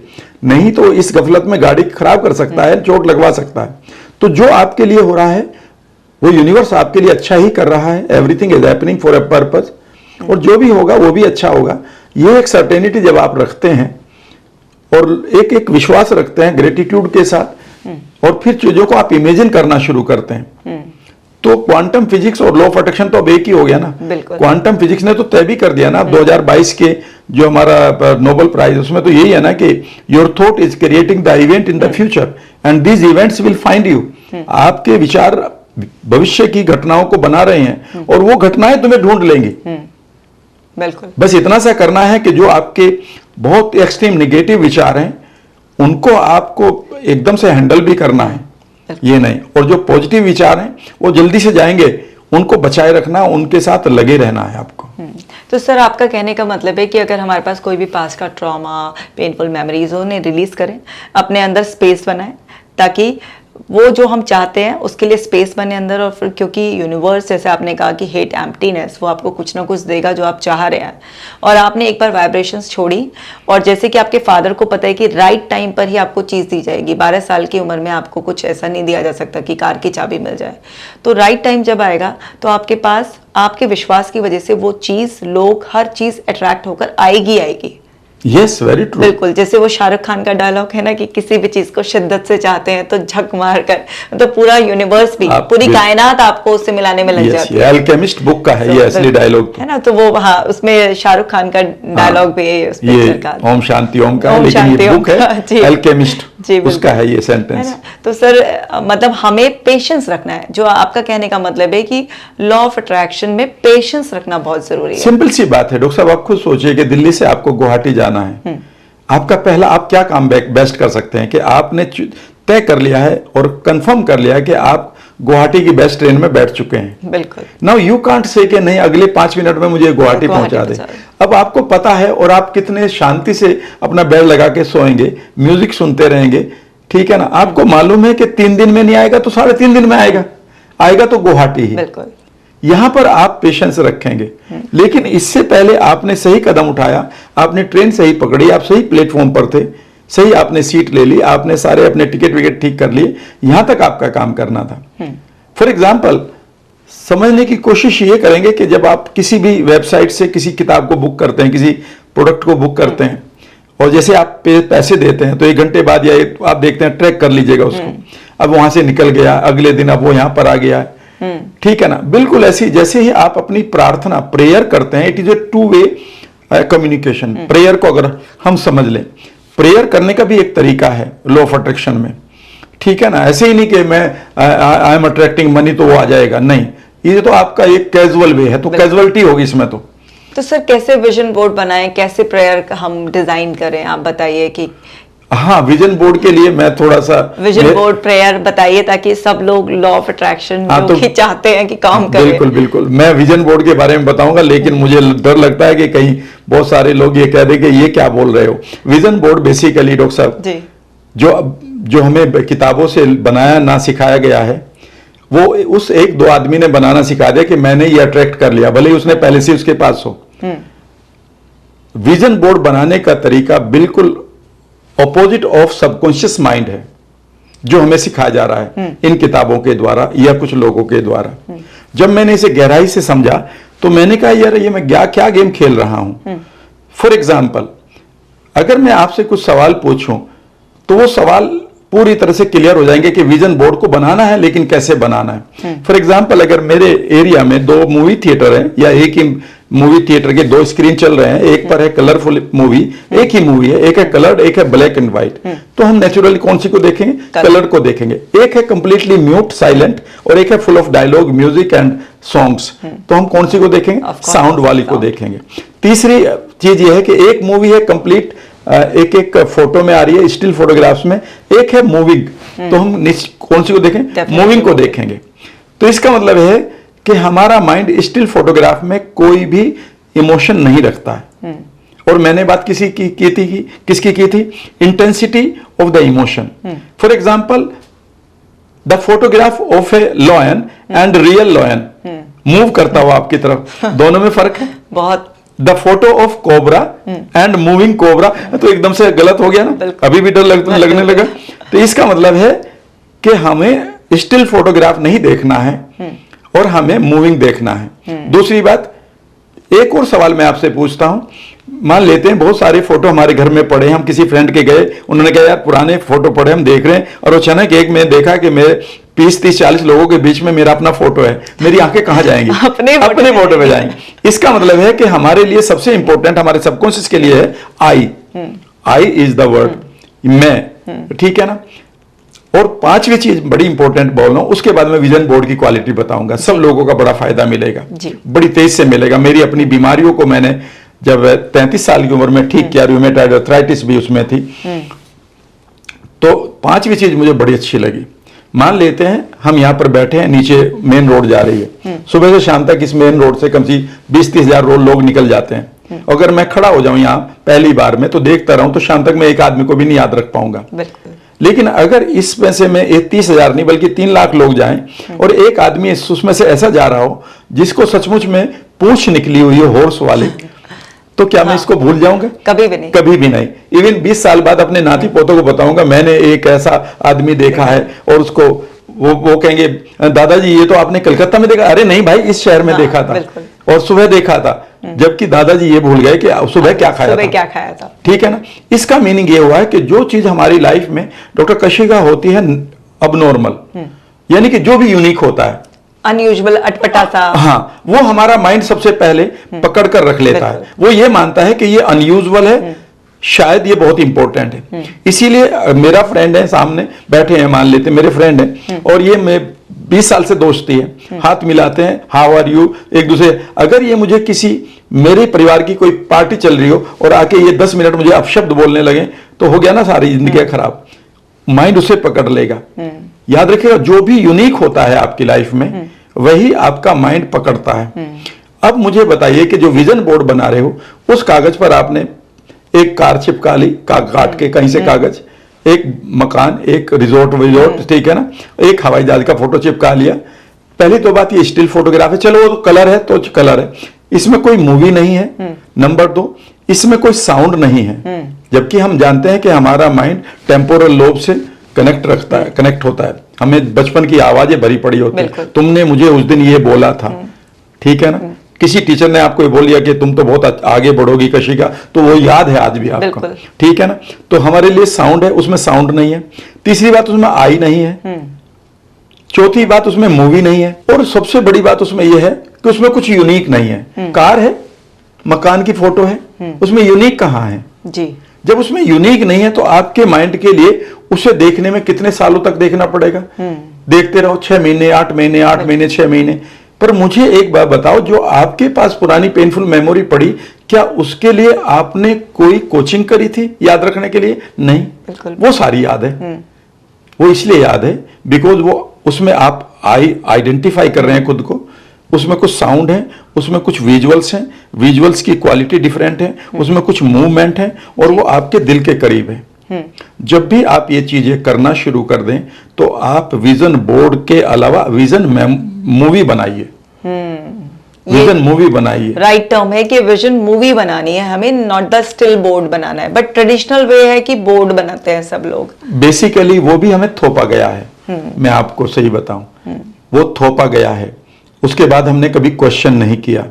नहीं तो इस गफलत में गाड़ी खराब कर सकता है, चोट लगवा सकता है। तो जो आपके लिए हो रहा है वो यूनिवर्स आपके लिए अच्छा ही कर रहा है। Everything is happening for a purpose, और जो भी होगा वो भी अच्छा होगा। ये एक सर्टेनिटी जब आप रखते हैं और एक विश्वास रखते हैं ग्रेटिट्यूड के साथ, और फिर चीजों को आप इमेजिन करना शुरू करते हैं, तो क्वांटम फिजिक्स और लॉ ऑफ अट्रैक्शन तो अब एक ही हो गया ना। क्वांटम फिजिक्स ने तो तय भी कर दिया ना, 2022 के जो हमारा नोबेल प्राइज, उसमें तो यही है ना कि your thought is creating the event in the future and these events will find you. आपके विचार भविष्य की घटनाओं को बना रहे हैं और वो घटनाएं तुम्हें ढूंढ लेंगी। बिल्कुल। बस इतना सा करना है कि जो आपके बहुत एक्सट्रीम नेगेटिव विचार हैं उनको आपको एकदम से हैंडल भी करना है, ये नहीं, और जो पॉजिटिव विचार हैं वो जल्दी से जाएंगे, उनको बचाए रखना, उनके साथ लगे रहना है आपको। तो सर, आपका कहने का मतलब है कि अगर हमारे पास कोई भी पास्ट का ट्रॉमा, पेनफुल मेमोरीज हो, उन्हें रिलीज करें, अपने अंदर स्पेस बनाएं, ताकि वो जो हम चाहते हैं उसके लिए स्पेस बने अंदर। और फिर क्योंकि यूनिवर्स, जैसे आपने कहा कि हेट एम्प्टीनेस, वो आपको कुछ ना कुछ देगा जो आप चाह रहे हैं, और आपने एक बार वाइब्रेशंस छोड़ी, और जैसे कि आपके फादर को पता है कि राइट टाइम पर ही आपको चीज़ दी जाएगी। 12 साल की उम्र में आपको कुछ ऐसा नहीं दिया जा सकता कि कार की चाबी मिल जाए, तो राइट टाइम जब आएगा तो आपके पास, आपके विश्वास की वजह से वो चीज़, लोग, हर चीज़ अट्रैक्ट होकर आएगी। Yes, very true. बिल्कुल, जैसे वो शाहरुख खान का डायलॉग है ना कि किसी भी चीज को शिद्दत से चाहते हैं तो झक मार कर, तो पूरा यूनिवर्स भी, पूरी कायनात आपको उससे मिलाने में लग जाती है। अल्केमिस्ट बुक का है ये असली डायलॉग है ना। तो वो, हाँ, उसमें शाहरुख खान का डायलॉग भी है उस पिक्चर का, ओम शांति ओम का, लेकिन ये बुक है अल्केमिस्ट, उसका है ये सेंटेंस। तो सर, मतलब हमें पेशेंस रखना है, जो आपका कहने का मतलब है कि लॉ ऑफ अट्रैक्शन में पेशेंस रखना बहुत जरूरी है। सिंपल सी बात है डॉक्टर साहब, आप खुद सोचिए कि दिल्ली से आपको गुवाहाटी जाना है, आपका पहला, आप क्या काम बेस्ट कर सकते हैं कि आपने तय कर लिया है और कंफर्म कर लिया है कि आप गुवाहाटी की बेस्ट ट्रेन में बैठ चुके हैं। बिल्कुल। नाउ यू कांट से कि नहीं अगले 5 मिनट में मुझे गुवाहाटी पहुंचा दे। अब आपको पता है और आप कितने शांति से अपना बेड लगा के सोएंगे, म्यूजिक सुनते रहेंगे, ठीक है ना। आपको मालूम है कि 3 दिन में नहीं आएगा तो 3.5 दिन में आएगा तो गुवाहाटी ही। बिल्कुल। यहां पर आप पेशेंस रखेंगे, लेकिन इससे पहले आपने सही कदम उठाया, आपने ट्रेन सही पकड़ी, आप सही प्लेटफॉर्म पर थे, सही आपने सीट ले ली, आपने सारे अपने टिकट विकेट ठीक कर लिए, यहां तक आपका काम करना था। फॉर एग्जाम्पल, समझने की कोशिश ये करेंगे कि जब आप किसी भी वेबसाइट से किसी किताब को बुक करते हैं, किसी प्रोडक्ट को बुक करते हैं, और जैसे आप पैसे देते हैं तो 1 घंटे बाद या आप देखते हैं, ट्रैक कर लीजिएगा उसको, अब वहां से निकल गया, अगले दिन अब वो यहां पर आ गया, ठीक है ना। बिल्कुल ऐसी, जैसे ही आप अपनी प्रार्थना, प्रेयर करते हैं, it is a 2 way communication. Prayer को अगर हम समझ लें, प्रेयर करने का भी एक तरीका है लॉ ऑफ अट्रैक्शन में, ठीक है ना। ऐसे ही नहीं कि मैं आई एम अट्रैक्टिंग मनी तो वो आ जाएगा, नहीं, ये तो आपका एक कैजुअल वे है, तो कैजुअलिटी होगी इसमें। तो तो सर कैसे विजन बोर्ड बनाएं, कैसे प्रेयर हम डिजाइन करें, आप बताइए कि हाँ, विजन बोर्ड के लिए मैं थोड़ा सा विजन बोर्ड प्रेयर बताइए ताकि सब लोग लॉ ऑफ अट्रैक्शन जो कि चाहते हैं कि काम करें। बिल्कुल बिल्कुल, मैं विजन बोर्ड के बारे में बताऊंगा, लेकिन मुझे डर लगता है कि कहीं बहुत सारे लोग ये कह दें कि ये क्या बोल रहे हो। विजन बोर्ड बेसिकली डॉक्टर साहब जी, जो हमें किताबों से बनाया ना सिखाया गया है, वो उस एक दो आदमी ने बनाना सिखा दिया कि मैंने ये अट्रैक्ट कर लिया, भले ही उसने पहले से उसके पास हो। विजन बोर्ड बनाने का तरीका बिल्कुल ऑपोजिट ऑफ सबकॉन्शियस माइंड है, जो हमें सिखाया जा रहा है इन किताबों के द्वारा या कुछ लोगों के द्वारा। जब मैंने इसे गहराई से समझा तो मैंने कहा यार ये मैं क्या गेम खेल रहा हूं। फॉर एग्जाम्पल, अगर मैं आपसे कुछ सवाल पूछूं तो वो सवाल पूरी तरह से क्लियर हो जाएंगे कि विजन बोर्ड को बनाना है, लेकिन कैसे बनाना है। फॉर एग्जाम्पल, अगर मेरे एरिया में 2 मूवी थिएटर है या एक ही मूवी थिएटर के 2 स्क्रीन चल रहे हैं, एक पर है कलरफुल मूवी, एक ही मूवी है, एक है कलर्ड, एक है ब्लैक एंड व्हाइट, तो हम नेचुरली कौन सी को देखेंगे? कलर्ड को देखेंगे। एक है कंप्लीटली म्यूट साइलेंट और एक है full of dialogue, music and songs, तो हम कौन सी को देखेंगे? साउंड वाली को देखेंगे। तीसरी चीज ये है कि एक मूवी है कंप्लीट, एक एक फोटो में आ रही है, स्टिल फोटोग्राफ्स में, एक है मूविंग, तो हम कौन सी को देखें? मूविंग को देखेंगे। तो इसका मतलब है कि हमारा माइंड स्टिल फोटोग्राफ में कोई भी इमोशन नहीं रखता है। और मैंने बात किसकी की थी? Intensity of the emotion. For example, the photograph of A lion and real lion move करता हुआ आपकी तरफ, दोनों में फर्क है बहुत। The photo of cobra and moving cobra, तो एकदम से गलत हो गया ना, अभी भी डर लगने लगा। तो इसका मतलब है कि हमें स्टिल फोटोग्राफ नहीं देखना है और हमें मूविंग देखना है। दूसरी बात, एक और सवाल मैं आपसे पूछता हूं, मान लेते हैं बहुत सारे फोटो हमारे घर में पड़े, हम किसी फ्रेंड के गए, उन्होंने कहा यार पुराने फोटो पड़े हम देख रहे हैं, और अचानक एक मैं देखा कि मेरे 20-30-40 लोगों के बीच में मेरा अपना फोटो है, मेरी आंखें कहां जाएंगी? अपने फोटो पे जाएंगी। इसका मतलब है कि हमारे लिए सबसे इंपॉर्टेंट, हमारे सबकॉन्शियस के लिए है आई इज द वर्ड, मैं, ठीक है ना। और 5वीं चीज बड़ी इंपॉर्टेंट बोल रहा हूं, उसके बाद मैं विजन बोर्ड की क्वालिटी बताऊंगा, सब लोगों का बड़ा फायदा मिलेगा, बड़ी तेज से मिलेगा। मेरी अपनी बीमारियों को मैंने जब 33 साल की उम्र में ठीक किया, रूमेटॉइड आर्थराइटिस भी उसमें थी। तो 5वीं चीज मुझे बड़ी अच्छी लगी। मान लेते हैं हम यहां पर बैठे हैं, नीचे मेन रोड जा रही है, सुबह से शाम तक इस मेन रोड से कम से 20-30 हजार लोग निकल जाते हैं। अगर मैं खड़ा हो जाऊं यहां पहली बार में तो देखता रहूं तो शाम तक मैं एक आदमी को भी नहीं याद रख पाऊंगा। लेकिन अगर इसमें से मैं 30 हजार नहीं बल्कि 3 लाख लोग जाएं और एक आदमी उसमें से ऐसा जा रहा हो जिसको सचमुच में पूंछ निकली हुई है हॉर्स वाली, तो क्या मैं इसको भूल जाऊंगा? कभी भी नहीं, कभी भी नहीं। इवन 20 साल बाद अपने नाती पोतों को बताऊंगा मैंने एक ऐसा आदमी देखा है, और उसको वो कहेंगे दादाजी ये तो आपने कलकत्ता में देखा? अरे नहीं भाई, इस शहर में देखा था और सुबह देखा था, जबकि दादाजी ये भूल गए कि सुबह क्या खाया था। ठीक है ना। इसका मीनिंग ये हुआ है कि जो चीज हमारी लाइफ में डॉक्टर कशिका होती है अबनॉर्मल, यानी कि जो भी यूनिक होता है, अनयूजुअल, अटपटा सा, हाँ, वो हमारा माइंड सबसे पहले पकड़ कर रख लेता है। वो ये मानता है कि ये अनयूजुअल है, शायद ये बहुत इंपॉर्टेंट है। इसीलिए मेरा फ्रेंड है, सामने बैठे हैं, मान लेते मेरे फ्रेंड हैं, और ये मैं 20 साल से दोस्ती है, हाथ मिलाते हैं, हाउ आर यू, एक दूसरे। अगर ये मुझे किसी मेरे परिवार की कोई पार्टी चल रही हो और आके ये 10 मिनट मुझे अपशब्द बोलने लगे तो हो गया ना सारी जिंदगी खराब। माइंड उसे पकड़ लेगा। याद रखिएगा, जो भी यूनिक होता है आपकी लाइफ में वही आपका माइंड पकड़ता है। अब मुझे बताइए कि जो विजन बोर्ड बना रहे हो, उस कागज पर आपने एक कार चिपका ली, काट के कहीं से कागज, एक मकान, एक रिजोर्ट, ठीक है ना, एक हवाई जहाज का फोटो चिपका लिया। पहली तो बात ये स्टिल फोटोग्राफ है, चलो वो कलर है तो कलर है, इसमें कोई मूवी नहीं है। नंबर 2, इसमें कोई साउंड नहीं है, जबकि हम जानते हैं कि हमारा माइंड टेम्पोरल लोब से कनेक्ट होता है। हमें बचपन की आवाजें भरी पड़ी होती है, तुमने मुझे उस दिन ये बोला था, ठीक है ना। किसी टीचर ने आपको ये बोल दिया कि तुम तो बहुत आगे बढ़ोगी कशिका, तो वो याद है आज भी आपको, ठीक है ना। तो हमारे लिए साउंड है, उसमें साउंड नहीं है। तीसरी बात, उसमें आई नहीं है। चौथी बात, उसमें मूवी नहीं है। और सबसे बड़ी बात उसमें यह है कि उसमें कुछ यूनिक नहीं है। कार है, मकान की फोटो है, उसमें यूनिक कहां है जी। जब उसमें यूनिक नहीं है तो आपके माइंड के लिए उसे देखने में कितने सालों तक देखना पड़ेगा? देखते रहो, 6 महीने, 8 महीने, 8 महीने, 6 महीने, पर मुझे एक बात बताओ, जो आपके पास पुरानी पेनफुल मेमोरी पड़ी, क्या उसके लिए आपने कोई कोचिंग करी थी याद रखने के लिए? नहीं, बिल्कुल। वो सारी याद है। वो इसलिए याद है बिकॉज वो उसमें आप आइडेंटिफाई कर रहे हैं खुद को, उसमें कुछ साउंड है, उसमें कुछ विजुअल्स हैं, विजुअल्स की क्वालिटी डिफरेंट है, उसमें कुछ मूवमेंट है और वो आपके दिल के करीब है। जब भी आप ये चीजें करना शुरू कर दें तो आप विजन बोर्ड के अलावा विजन मूवी बनाइए, विजन मूवी बनाइए। राइट टर्म है कि विजन मूवी बनानी है हमें, नॉट द स्टिल बोर्ड बनाना है। बट ट्रेडिशनल वे है कि बोर्ड बनाते हैं सब लोग। बेसिकली वो भी हमें थोपा गया है। मैं आपको सही बताऊं, वो थोपा गया है, उसके बाद हमने कभी क्वेश्चन नहीं किया।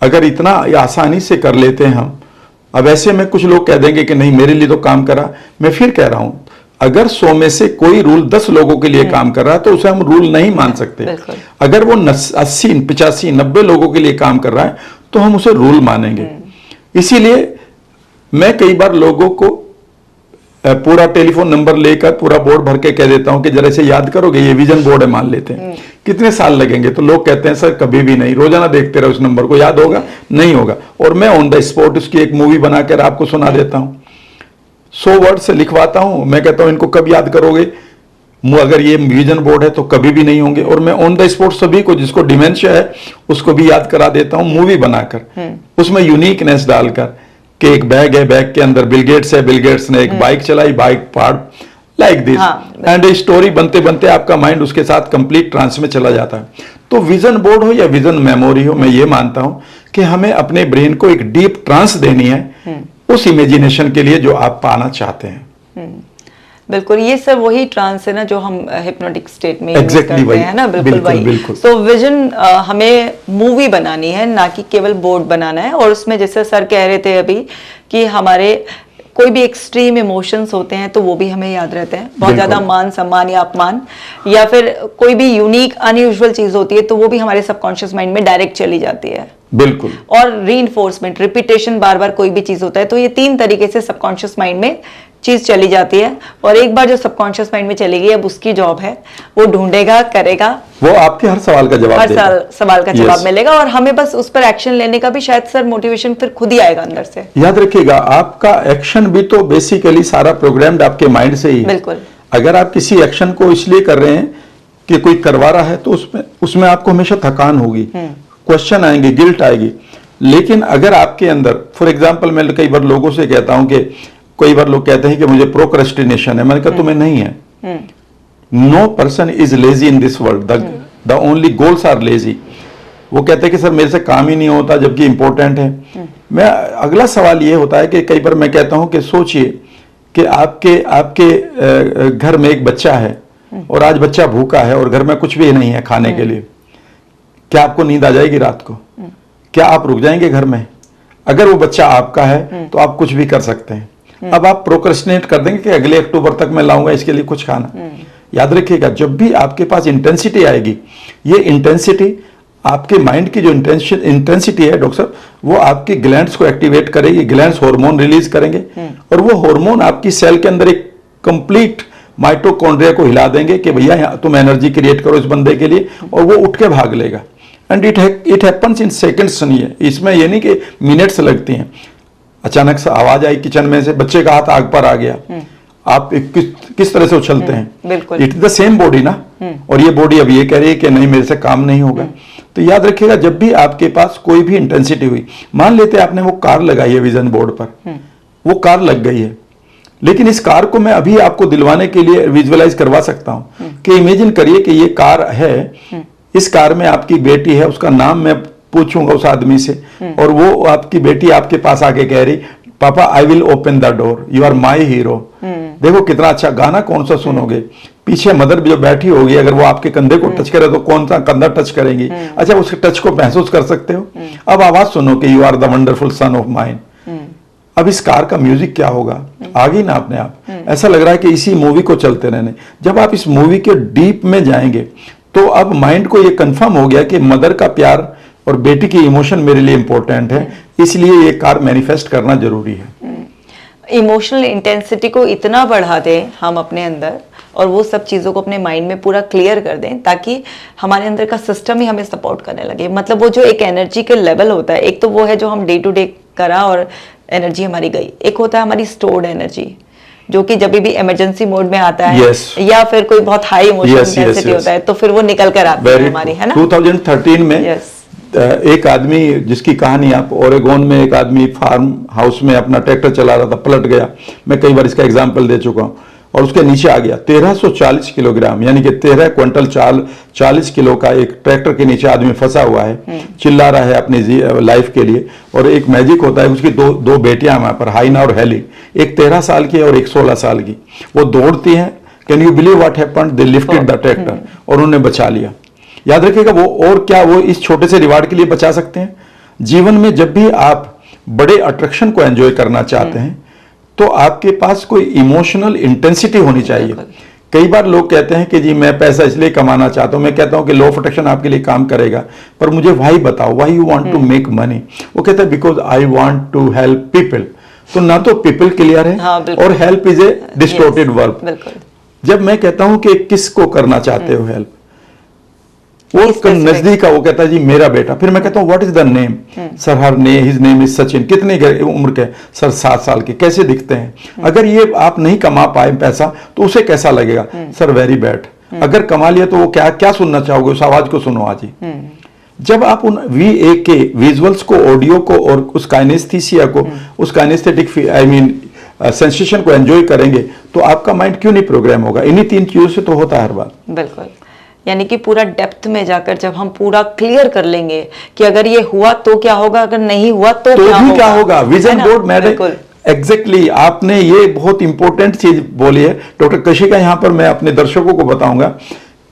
अगर इतना आसानी से कर लेते हैं हम, अब ऐसे में कुछ लोग कह देंगे कि नहीं मेरे लिए तो काम करा। मैं फिर कह रहा हूं, अगर 100 में से कोई रूल 10 लोगों के लिए काम कर रहा है तो उसे हम रूल नहीं मान सकते। अगर वो 80, 85, 90 लोगों के लिए काम कर रहा है तो हम उसे रूल मानेंगे। इसीलिए मैं कई बार लोगों को पूरा टेलीफोन नंबर लेकर पूरा बोर्ड भर के कह देता हूं कि जरा इसे याद करोगे, ये विजन बोर्ड है मान लेते हैं, कितने साल लगेंगे? तो लोग कहते हैं सर कभी भी नहीं, रोजाना देखते रहो, उस नंबर को याद होगा? नहीं होगा। और मैं ऑन द स्पॉट उसकी एक मूवी बनाकर आपको सुना देता हूं, 100 वर्ड से लिखवाता हूं। मैं कहता हूं इनको कब याद करोगे? अगर ये विजन बोर्ड है तो कभी भी नहीं होंगे। और मैं ऑन द स्पॉट सभी को, जिसको डिमेंशिया है उसको भी याद करा देता हूं मूवी बनाकर, उसमें यूनिकनेस डालकर कि एक बैग है, बैग के अंदर बिल गेट्स है, बिल गेट्स ने एक बाइक चलाई, bike part like this, and story बनते बनते आपका माइंड उसके साथ कंप्लीट ट्रांस में चला जाता है। तो विजन बोर्ड हो या विजन मेमोरी हो, मैं ये मानता हूं कि हमें अपने ब्रेन को एक डीप ट्रांस देनी है उस इमेजिनेशन के लिए जो आप पाना चाहते हैं। बिल्कुल, ये सब वही ट्रांस है ना जो हम हिप्नोटिक स्टेट में Exactly करते हैं ना। बिल्कुल वही। तो विजन हमें मूवी बनानी है, ना कि केवल बोर्ड बनाना है। और उसमें जैसे सर कह रहे थे अभी कि हमारे कोई भी एक्सट्रीम इमोशंस होते हैं तो वो भी हमें याद रहते हैं। बहुत ज्यादा मान सम्मान या अपमान, या फिर कोई भी यूनिक अनयूजुअल चीज होती है तो वो भी हमारे सबकॉन्शियस माइंड में डायरेक्ट चली जाती है। बिल्कुल। और रीइंफोर्समेंट, रिपीटेशन, बार बार कोई भी चीज होता है तो ये 3 तरीके से सबकॉन्शियस माइंड में चीज चली जाती है। और एक बार जो सबकॉन्शियस माइंड में चली गई, अब उसकी जॉब है वो ढूंढेगा, करेगा, वो आपके हर सवाल का जवाब देगा, हर सवाल का जवाब मिलेगा। और हमें बस उस पर एक्शन लेने का भी शायद सर मोटिवेशन फिर खुद ही आएगा अंदर से। याद रखिएगा, आपका एक्शन भी तो बेसिकली सारा प्रोग्राम्ड आपके माइंड से ही है। बिल्कुल। अगर आप किसी एक्शन को इसलिए कर रहे हैं कि कोई करवा रहा है तो उसमें आपको हमेशा थकान होगी, क्वेश्चन आएंगे, गिल्ट आएगी। लेकिन अगर आपके अंदर, फॉर एग्जाम्पल, मैं कई बार लोगों से कहता हूं कि कई बार लोग कहते हैं कि मुझे प्रोक्रेस्टिनेशन है। मैंने कहा तुम्हें नहीं है। No person is lazy in this world, the only goals are lazy. वो कहते हैं कि सर मेरे से काम ही नहीं होता जबकि इंपॉर्टेंट है। मैं अगला सवाल ये होता है कि कई बार मैं कहता हूं कि सोचिए कि आपके घर में एक बच्चा है और आज बच्चा भूखा है और घर में कुछ भी नहीं है खाने के लिए, क्या आपको नींद आ जाएगी रात को? क्या आप रुक जाएंगे घर में? अगर वो बच्चा आपका है तो आप कुछ भी कर सकते हैं। अब आप प्रोक्रेस्टिनेट कर देंगे कि अगले अक्टूबर तक मैं लाऊंगा इसके लिए कुछ खाना। याद रखिएगा, जब भी आपके पास इंटेंसिटी आएगी, ये इंटेंसिटी आपके माइंड की जो इंटेंसिटी है डॉक्टर साहब, वो आपकी ग्लैंड्स को एक्टिवेट करेगी, ग्लैंड्स हार्मोन रिलीज करेंगे और वो हार्मोन आपकी सेल के अंदर एक कंप्लीट माइटोकॉन्ड्रिया को हिला देंगे कि भैया तुम एनर्जी क्रिएट करो इस बंदे के लिए, और वो उठ के भाग लेगा। And it happens in seconds नहीं है, इसमें ये नहीं कि मिनट्स लगती हैं। अचानक से आवाज आई किचन में से, बच्चे का हाथ आग पर आ गया, आप किस तरह से उछलते हैं? It is the same body ना। और ये बॉडी अब ये कह रही है कि नहीं मेरे से काम नहीं होगा। तो याद रखिएगा, जब भी आपके पास कोई भी इंटेंसिटी हुई, मान लेते हैं आपने वो कार लगाई है विजन बोर्ड पर, वो कार लग गई है, लेकिन इस कार को मैं अभी आपको दिलवाने के लिए विजुअलाइज करवा सकता हूं कि इमेजिन करिए कि ये कार है, इस कार में आपकी बेटी है, उसका नाम मैं पूछूंगा उस आदमी से और वो आपकी बेटी आपके पास आके कह रही पापा I will open the door, you are my hero. देखो कितना अच्छा गाना, कौन सा सुनोगे? पीछे मदर जो बैठी होगी, अगर वो आपके कंधे को टच करे तो कौन सा कंधा टच करेंगी? अच्छा, उसके टच को महसूस कर सकते हो। अब आवाज सुनो कि you are the wonderful son of mine. अब इस कार का म्यूजिक क्या होगा? आ गई ना अपने आप। ऐसा लग रहा है कि इसी मूवी को चलते रहने। जब आप इस मूवी के डीप में जाएंगे तो अब माइंड को यह कंफर्म हो गया कि मदर का प्यार और बेटी की इमोशन मेरे लिए इंपॉर्टेंट है, इसलिए ये कार मैनिफेस्ट करना जरूरी है। इमोशनल इंटेंसिटी को इतना बढ़ा दें हम अपने अंदर और वो सब चीज़ों को अपने माइंड में पूरा क्लियर कर दें, ताकि हमारे अंदर का सिस्टम ही हमें सपोर्ट करने लगे। मतलब वो जो एक एनर्जी के लेवल होता है, एक तो वो है जो हम डे टू डे करा और एनर्जी हमारी गई, एक होता है हमारी स्टोर्ड एनर्जी जो कि जब भी इमरजेंसी मोड में आता है, Yes. या फिर कोई बहुत high emotional Yes, yes, intensity yes. होता है, तो फिर वो निकल कर आती है हमारी, है ना। 2013 में Yes. एक आदमी जिसकी कहानी आप, ओरेगोन में एक आदमी फार्म हाउस में अपना ट्रैक्टर चला रहा था, पलट गया। मैं कई बार इसका एग्जांपल दे चुका हूं, और उसके नीचे आ गया 1340 किलोग्राम, यानी कि 13 क्विंटल 40 किलो का एक ट्रैक्टर के नीचे आदमी फंसा हुआ है, चिल्ला रहा है अपनी लाइफ के लिए। और एक मैजिक होता है, उसकी दो बेटियां वहां पर, हाइना और हेली, एक 13 साल की और एक 16 साल की। वो दौड़ती हैं, can you believe what happened, they lifted the tractor और उन्होंने बचा लिया। याद रखिएगा, वो और क्या वो इस छोटे से रिवार्ड के लिए बचा सकते हैं। जीवन में जब भी आप बड़े अट्रैक्शन को एंजॉय करना चाहते हैं, तो आपके पास कोई इमोशनल इंटेंसिटी होनी चाहिए। कई बार लोग कहते हैं कि जी मैं पैसा इसलिए कमाना चाहता हूं। मैं कहता हूं कि लॉ ऑफ अट्रैक्शन आपके लिए काम करेगा, पर मुझे वाई बताओ, why you want to make money. वो कहता है because I want to help people. तो ना तो पीपल क्लियर है, हाँ, और help is a distorted verb. बिल्कुल। जब मैं कहता हूं कि किसको करना चाहते हो हेल्प, वो Specific. नजदीक का वो कहता है जी मेरा बेटा। फिर मैं कहता हूँ what is the name, sir her his name is Sachin. कितने उम्र के, सर 7 साल के। कैसे दिखते हैं? अगर ये आप नहीं कमा पाए पैसा तो उसे कैसा लगेगा? Sir very bad. अगर कमा लिया तो वो क्या क्या सुनना चाहोगे? उस आवाज को सुनो आज ही। जब आप उन VA के विजुअल्स को, ऑडियो को और उस काइनेस्थीसिया को, उस काइनेस्थेटिक आई मीन सेंसेशन को एंजॉय करेंगे, तो आपका माइंड क्यों नहीं प्रोग्राम होगा? इन्हीं 3 चीजों से तो होता है हर बार। बिल्कुल, यानी कि पूरा डेप्थ में जाकर जब हम पूरा क्लियर कर लेंगे कि अगर ये हुआ तो क्या होगा, अगर नहीं हुआ तो क्या होगा। विजन है ना? बोर्ड मैडम, बिल्कुल। एग्जैक्टली आपने ये बहुत इंपॉर्टेंट चीज बोली है डॉक्टर कशिका। यहां पर मैं अपने दर्शकों को बताऊंगा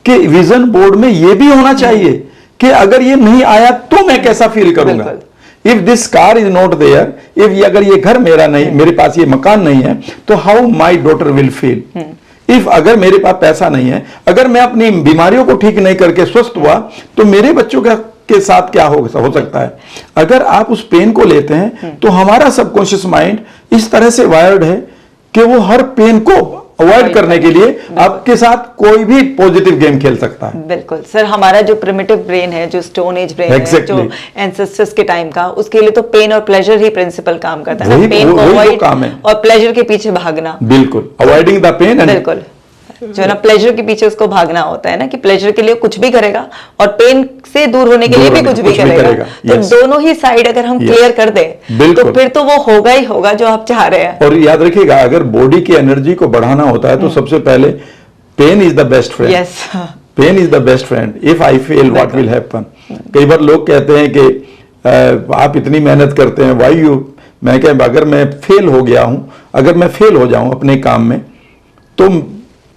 कि विजन बोर्ड में ये भी होना चाहिए कि अगर ये नहीं आया तो मैं कैसा फील करूंगा। If this car is not there, if अगर ये घर मेरा नहीं, मेरे पास ये मकान नहीं है, तो how my daughter will feel. If अगर मेरे पास पैसा नहीं है, अगर मैं अपनी बीमारियों को ठीक नहीं करके स्वस्थ हुआ, तो मेरे बच्चों के साथ क्या हो सकता है। अगर आप उस पेन को लेते हैं, तो हमारा सबकॉन्शियस माइंड इस तरह से वायर्ड है कि वो हर पेन को अवॉइड करने के लिए आपके साथ कोई भी पॉजिटिव गेम खेल सकता है। बिल्कुल सर, हमारा जो प्रिमिटिव ब्रेन है, जो स्टोन एज ब्रेन है, जो एंसेस्टर्स के टाइम का, उसके लिए तो पेन और प्लेजर ही प्रिंसिपल काम करता है। पेन को अवॉइड और प्लेजर के पीछे भागना। बिल्कुल, अवॉइडिंग द पेन। बिल्कुल, जो ना प्लेजर के पीछे उसको भागना होता है ना, कि प्लेजर के लिए कुछ भी करेगा और पेन से दूर होने के लिए भी कुछ भी करेगा। तो दोनों ही साइड अगर हम क्लियर कर दें, तो फिर तो वो होगा ही होगा जो आप चाह रहे हैं। और याद रखिएगा, अगर बॉडी की एनर्जी को बढ़ाना होता है, तो सबसे पहले pain is the best friend. Yes, pain is the best friend. If I fail what will happen. कई बार लोग कहते हैं कि आप इतनी मेहनत करते हैं, व्हाई यू। मैं कह, अगर मैं फेल हो गया हूं, अगर मैं फेल हो जाऊं अपने काम में, तो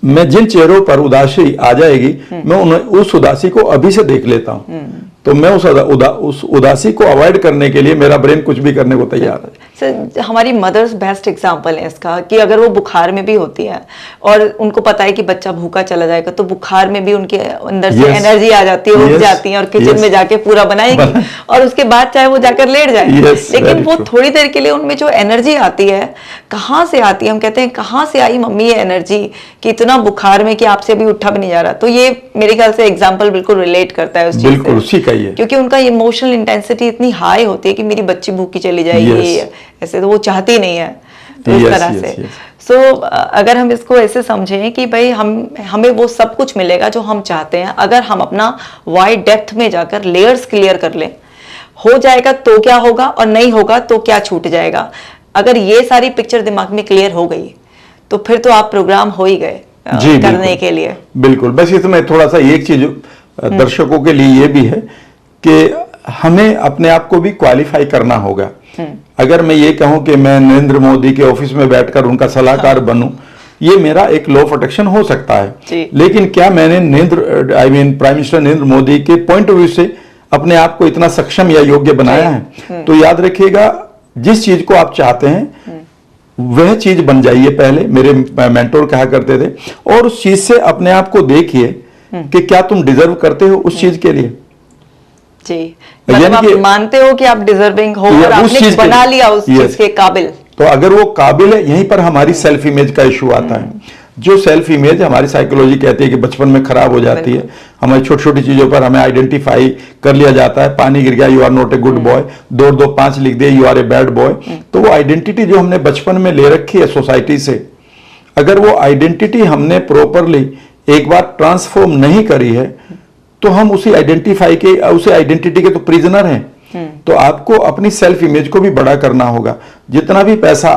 मैं जिन चेहरों पर उदासी आ जाएगी, मैं उस उदासी को अभी से देख लेता हूं। तो मैं उस उदासी को अवॉइड करने के लिए मेरा ब्रेन कुछ भी करने को तैयार है। सर, हमारी मदर्स बेस्ट एग्जांपल है इसका, कि अगर वो बुखार में भी होती है और उनको पता है कि बच्चा भूखा चला जाएगा, तो बुखार में भी उनके अंदर से एनर्जी आ जाती है, उठ जाती है और किचन में जाके पूरा बनाएगी, और उसके बाद चाहे वो जाकर लेट जाए। लेकिन वो थोड़ी देर के लिए उनमें जो एनर्जी आती है, कहाँ से आती है? हम कहते हैं कहाँ से आई मम्मी ये एनर्जी, कि इतना बुखार में कि आपसे भी उठा भी नहीं जा रहा। तो ये मेरे ख्याल से एग्जाम्पल बिल्कुल रिलेट करता है उस चीज से। बिल्कुल उसी का ही है, क्योंकि उनका इमोशनल इंटेंसिटी इतनी हाई होती है कि मेरी बच्ची भूखी चली जाएगी, ऐसे तो वो चाहती नहीं है। तो इस तरह से सो अगर हम इसको ऐसे समझें कि भाई हमें वो सब कुछ मिलेगा जो हम चाहते हैं, अगर हम अपना वाइड डेप्थ में जाकर लेयर्स क्लियर कर लें। हो जाएगा तो क्या होगा, और नहीं होगा तो क्या छूट जाएगा। अगर ये सारी पिक्चर दिमाग में क्लियर हो गई, तो फिर तो आप प्रोग्राम हो ही गए करने के लिए। बिल्कुल। बस इसमें थोड़ा सा एक चीज दर्शकों के लिए ये भी है कि हमें अपने आप को भी क्वालिफाई करना होगा। अगर मैं ये कहूं कि मैं नरेंद्र मोदी के ऑफिस में बैठकर उनका सलाहकार बनूं, ये मेरा एक लॉ ऑफ अट्रैक्शन हो सकता है। लेकिन क्या मैंने प्राइम मिनिस्टर नरेंद्र मोदी के पॉइंट ऑफ व्यू से अपने आप को इतना सक्षम या योग्य बनाया है? तो याद रखिएगा, जिस चीज को आप चाहते हैं वह चीज बन जाइए पहले। मेरे मेंटोर कहा करते थे, और उस चीज से अपने आप को देखिए कि क्या तुम डिजर्व करते हो उस चीज के लिए। जी, मतलब आप मानते हो कि आप डिजर्विंग हो और आपने बना लिया उस चीज के काबिल। तो अगर वो काबिल है, यहीं पर हमारी सेल्फ इमेज का इशू आता है। जो सेल्फ इमेज हमारी साइकोलॉजी कहती है कि बचपन में खराब हो जाती है, हमारी छोटी छोटी चीजों पर हमें आइडेंटिफाई कर लिया जाता है। पानी गिर गया, you are not a good boy, 2 2 5 लिख दिए, you are a bad boy. तो वो आइडेंटिटी जो हमने बचपन में ले रखी है सोसाइटी से, अगर वो आइडेंटिटी हमने प्रॉपरली एक बार ट्रांसफॉर्म नहीं करी है तो हम उसी आइडेंटिटी के तो प्रिजनर हैं। तो आपको अपनी सेल्फ इमेज को भी बड़ा करना होगा। जितना भी पैसा,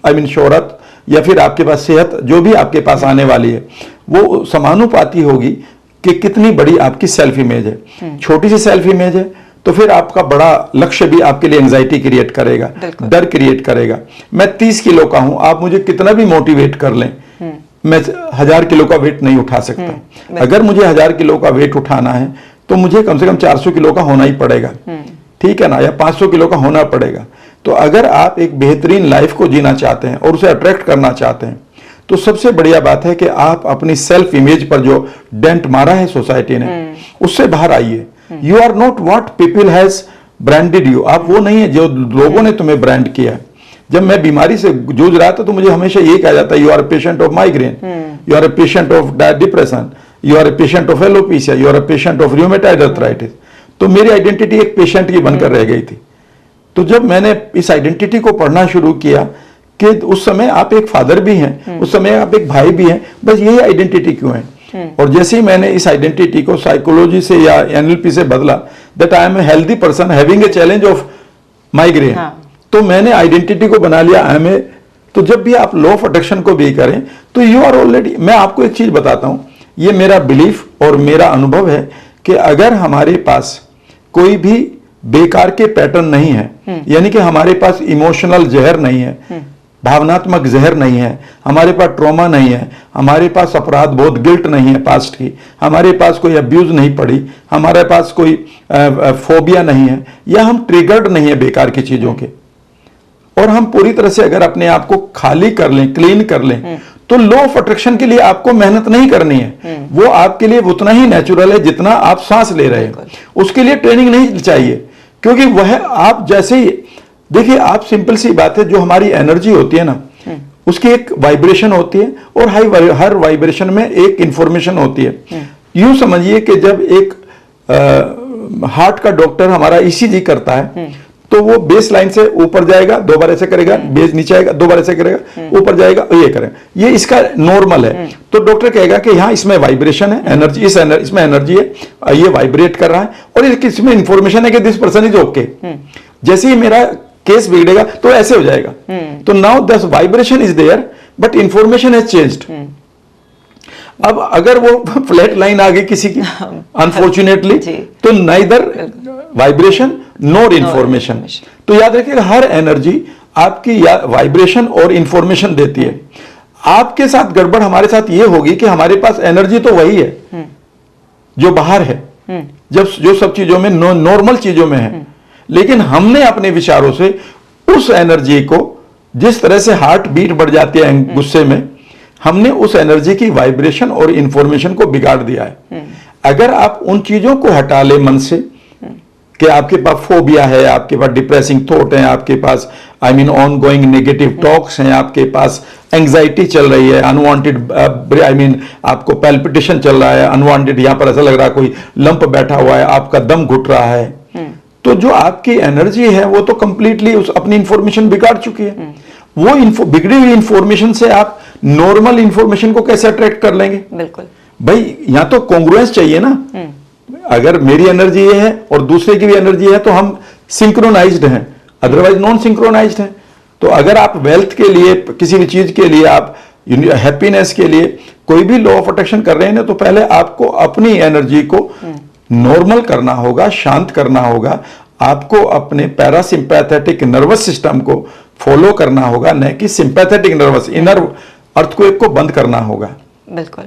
शोहरत या फिर आपके पास सेहत जो भी आपके पास आने वाली है, वो समानुपाती होगी कि कितनी बड़ी आपकी सेल्फ इमेज है। छोटी सी सेल्फ इमेज है तो फिर आपका बड़ा लक्ष्य भी आपके लिए एंजाइटी क्रिएट करेगा, डर क्रिएट करेगा। मैं 30 किलो का हूं, आप मुझे कितना भी मोटिवेट कर लें, मैं 1000 किलो का वेट नहीं उठा सकता। अगर मुझे 1000 किलो का वेट उठाना है तो मुझे कम से कम 400 किलो का होना ही पड़ेगा, ठीक है ना, या 500 किलो का होना पड़ेगा। तो अगर आप एक बेहतरीन लाइफ को जीना चाहते हैं और उसे अट्रैक्ट करना चाहते हैं तो सबसे बढ़िया बात है कि आप अपनी सेल्फ इमेज पर जो डेंट मारा है सोसाइटी ने, उससे बाहर आइए। You are not what people has branded you. आप वो नहीं है जो लोगों ने तुम्हें ब्रांड किया है। जब मैं बीमारी से जूझ रहा था तो मुझे हमेशा ये कहा जाता है, you are a patient of migraine, you are a patient of depression, you are a patient of alopecia, you are a patient of rheumatoid arthritis. तो मेरी आइडेंटिटी एक पेशेंट की बनकर रह गई थी। तो जब मैंने इस आइडेंटिटी को पढ़ना शुरू किया कि उस समय आप एक फादर भी हैं, उस समय आप एक भाई भी हैं, बस यही आइडेंटिटी क्यों है। और जैसे ही मैंने इस आइडेंटिटी को साइकोलॉजी से या एनएलपी से बदला, that I am a healthy person having a challenge of migraine, तो मैंने आइडेंटिटी को बना लिया आई एम ए। तो जब भी आप लॉ ऑफ अट्रैक्शन को भी करें तो यू आर ऑलरेडी, मैं आपको एक चीज बताता हूं, ये मेरा बिलीफ और मेरा अनुभव है कि अगर हमारे पास कोई भी बेकार के पैटर्न नहीं है, यानी कि हमारे पास इमोशनल जहर नहीं है, भावनात्मक जहर नहीं है, हमारे पास ट्रॉमा नहीं है, हमारे पास अपराध बोध गिल्ट नहीं है पास्ट की, हमारे पास कोई अब्यूज नहीं पड़ी, हमारे पास कोई फोबिया नहीं है, या हम ट्रिगर्ड नहीं है बेकार की चीजों के, और हम पूरी तरह से अगर अपने आप को खाली कर लें, क्लीन कर लें, तो लॉ ऑफ अट्रैक्शन के लिए आपको मेहनत नहीं करनी है। वो आपके लिए उतना ही नेचुरल है जितना आप सांस ले रहे हैं। उसके लिए ट्रेनिंग नहीं चाहिए, क्योंकि वह आप जैसे ही, देखिए आप, सिंपल सी बात है, जो हमारी एनर्जी होती है ना, उसकी एक वाइब्रेशन होती है और हर वाइब्रेशन में एक इंफॉर्मेशन होती है। यूं समझिए कि जब एक हार्ट का डॉक्टर हमारा ईसीजी करता है तो वो बेस लाइन से ऊपर जाएगा, 2 बार ऐसे करेगा, बेस नीचे आएगा, 2 बार ऐसे करेगा, ऊपर जाएगा, ये करेगा, ये इसका नॉर्मल है। तो डॉक्टर कहेगा कि यहाँ इसमें वाइब्रेशन है, एनर्जी, इसमें एनर्जी है, ये वाइब्रेट कर रहा है, और इसमें इंफॉर्मेशन है कि दिस पर्सन इज ओके। जैसे ही मेरा केस बिगड़ेगा तो ऐसे हो जाएगा। तो now this vibration is there but information has changed. अब अगर वो फ्लैट लाइन आ गई किसी की अनफॉर्चुनेटली, तो नाइदर वाइब्रेशन नोर इंफॉर्मेशन। तो याद रखिएगा, हर एनर्जी आपकी वाइब्रेशन और इंफॉर्मेशन देती है। आपके साथ गड़बड़ हमारे साथ ये होगी कि हमारे पास एनर्जी तो वही है जो बाहर है, जब जो सब चीजों में नॉर्मल चीजों में है, लेकिन हमने अपने विचारों से उस एनर्जी को, जिस तरह से हार्ट बीट बढ़ जाती है गुस्से में, हमने उस एनर्जी की वाइब्रेशन और इंफॉर्मेशन को बिगाड़ दिया है। अगर आप उन चीजों को हटा ले मन से, कि आपके पास फोबिया है, आपके पास डिप्रेसिंग थॉट है, आपके pass on going negative talks हैं, आपके पास एंग्जाइटी चल रही है, अनवांटेड आपको पैल्पिटेशन चल रहा है, अनवांटेड यहां पर ऐसा लग रहा है कोई लंप बैठा हुआ है, आपका दम घुट रहा है, तो जो आपकी एनर्जी है वो तो कंप्लीटली उस अपनी इंफॉर्मेशन बिगाड़ चुकी है। वो बिगड़ी हुई इंफॉर्मेशन से आप नॉर्मल इंफॉर्मेशन को कैसे अट्रैक्ट कर लेंगे? बिल्कुल भाई, यहां तो कॉन्ग्रुएंस चाहिए ना। अगर मेरी एनर्जी ये है और दूसरे की भी एनर्जी है तो हम सिंक्रोनाइज्ड हैं, अदरवाइज नॉन सिंक्रोनाइज्ड हैं। तो अगर आप वेल्थ के लिए, किसी भी चीज के लिए, आप हैप्पीनेस के लिए कोई भी लॉ ऑफ अट्रैक्शन कर रहे हैं ना, तो पहले आपको अपनी एनर्जी को नॉर्मल करना होगा, शांत करना होगा। आपको अपने पैरासिम्पैथेटिक नर्वस सिस्टम को फॉलो करना होगा, न कि सिंपैथेटिक नर्वस इनर अर्थक्वेक को बंद करना होगा। बिल्कुल।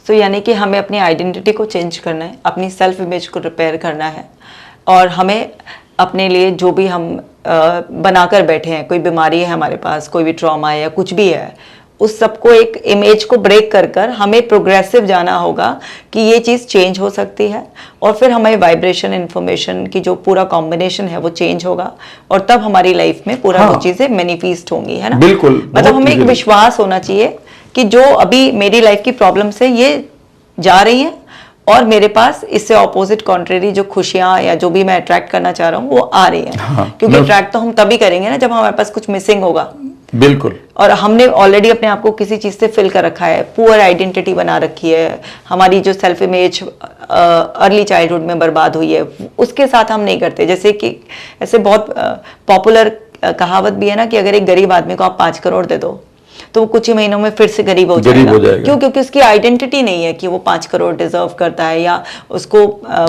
तो यानी कि हमें अपनी आइडेंटिटी को चेंज करना है, अपनी सेल्फ इमेज को रिपेयर करना है, और हमें अपने लिए जो भी हम बनाकर बैठे हैं, कोई बीमारी है हमारे पास, कोई भी ट्रॉमा है या कुछ भी है, उस सबको एक इमेज को ब्रेक कर कर हमें प्रोग्रेसिव जाना होगा कि ये चीज़ चेंज हो सकती है, और फिर हमें वाइब्रेशन इन्फॉर्मेशन की जो पूरा कॉम्बिनेशन है वो चेंज होगा, और तब हमारी लाइफ में पूरा वो चीज़ें मैनिफेस्ट होंगी, है ना। बिल्कुल। मतलब हमें एक विश्वास होना चाहिए कि जो अभी मेरी लाइफ की प्रॉब्लम से ये जा रही हैं और मेरे पास इससे ऑपोजिट कॉन्ट्रेरी जो खुशियां या जो भी मैं अट्रैक्ट करना चाह रहा हूँ वो आ रही हैं। हाँ, क्योंकि अट्रैक्ट तो हम तभी करेंगे ना जब हमारे पास कुछ मिसिंग होगा। बिल्कुल। और हमने ऑलरेडी अपने आप को किसी चीज से फिल कर रखा है, पुअर आइडेंटिटी बना रखी है, हमारी जो सेल्फ इमेज अर्ली चाइल्डहुड में बर्बाद हुई है, उसके साथ हम नहीं करते। जैसे कि ऐसे बहुत पॉपुलर कहावत भी है ना कि अगर एक गरीब आदमी को आप 5 करोड़ दे दो तो वो कुछ ही महीनों में फिर से गरीब हो जाएगा। क्यों? क्योंकि उसकी आइडेंटिटी नहीं है कि वो 5 करोड़ डिजर्व करता है, या उसको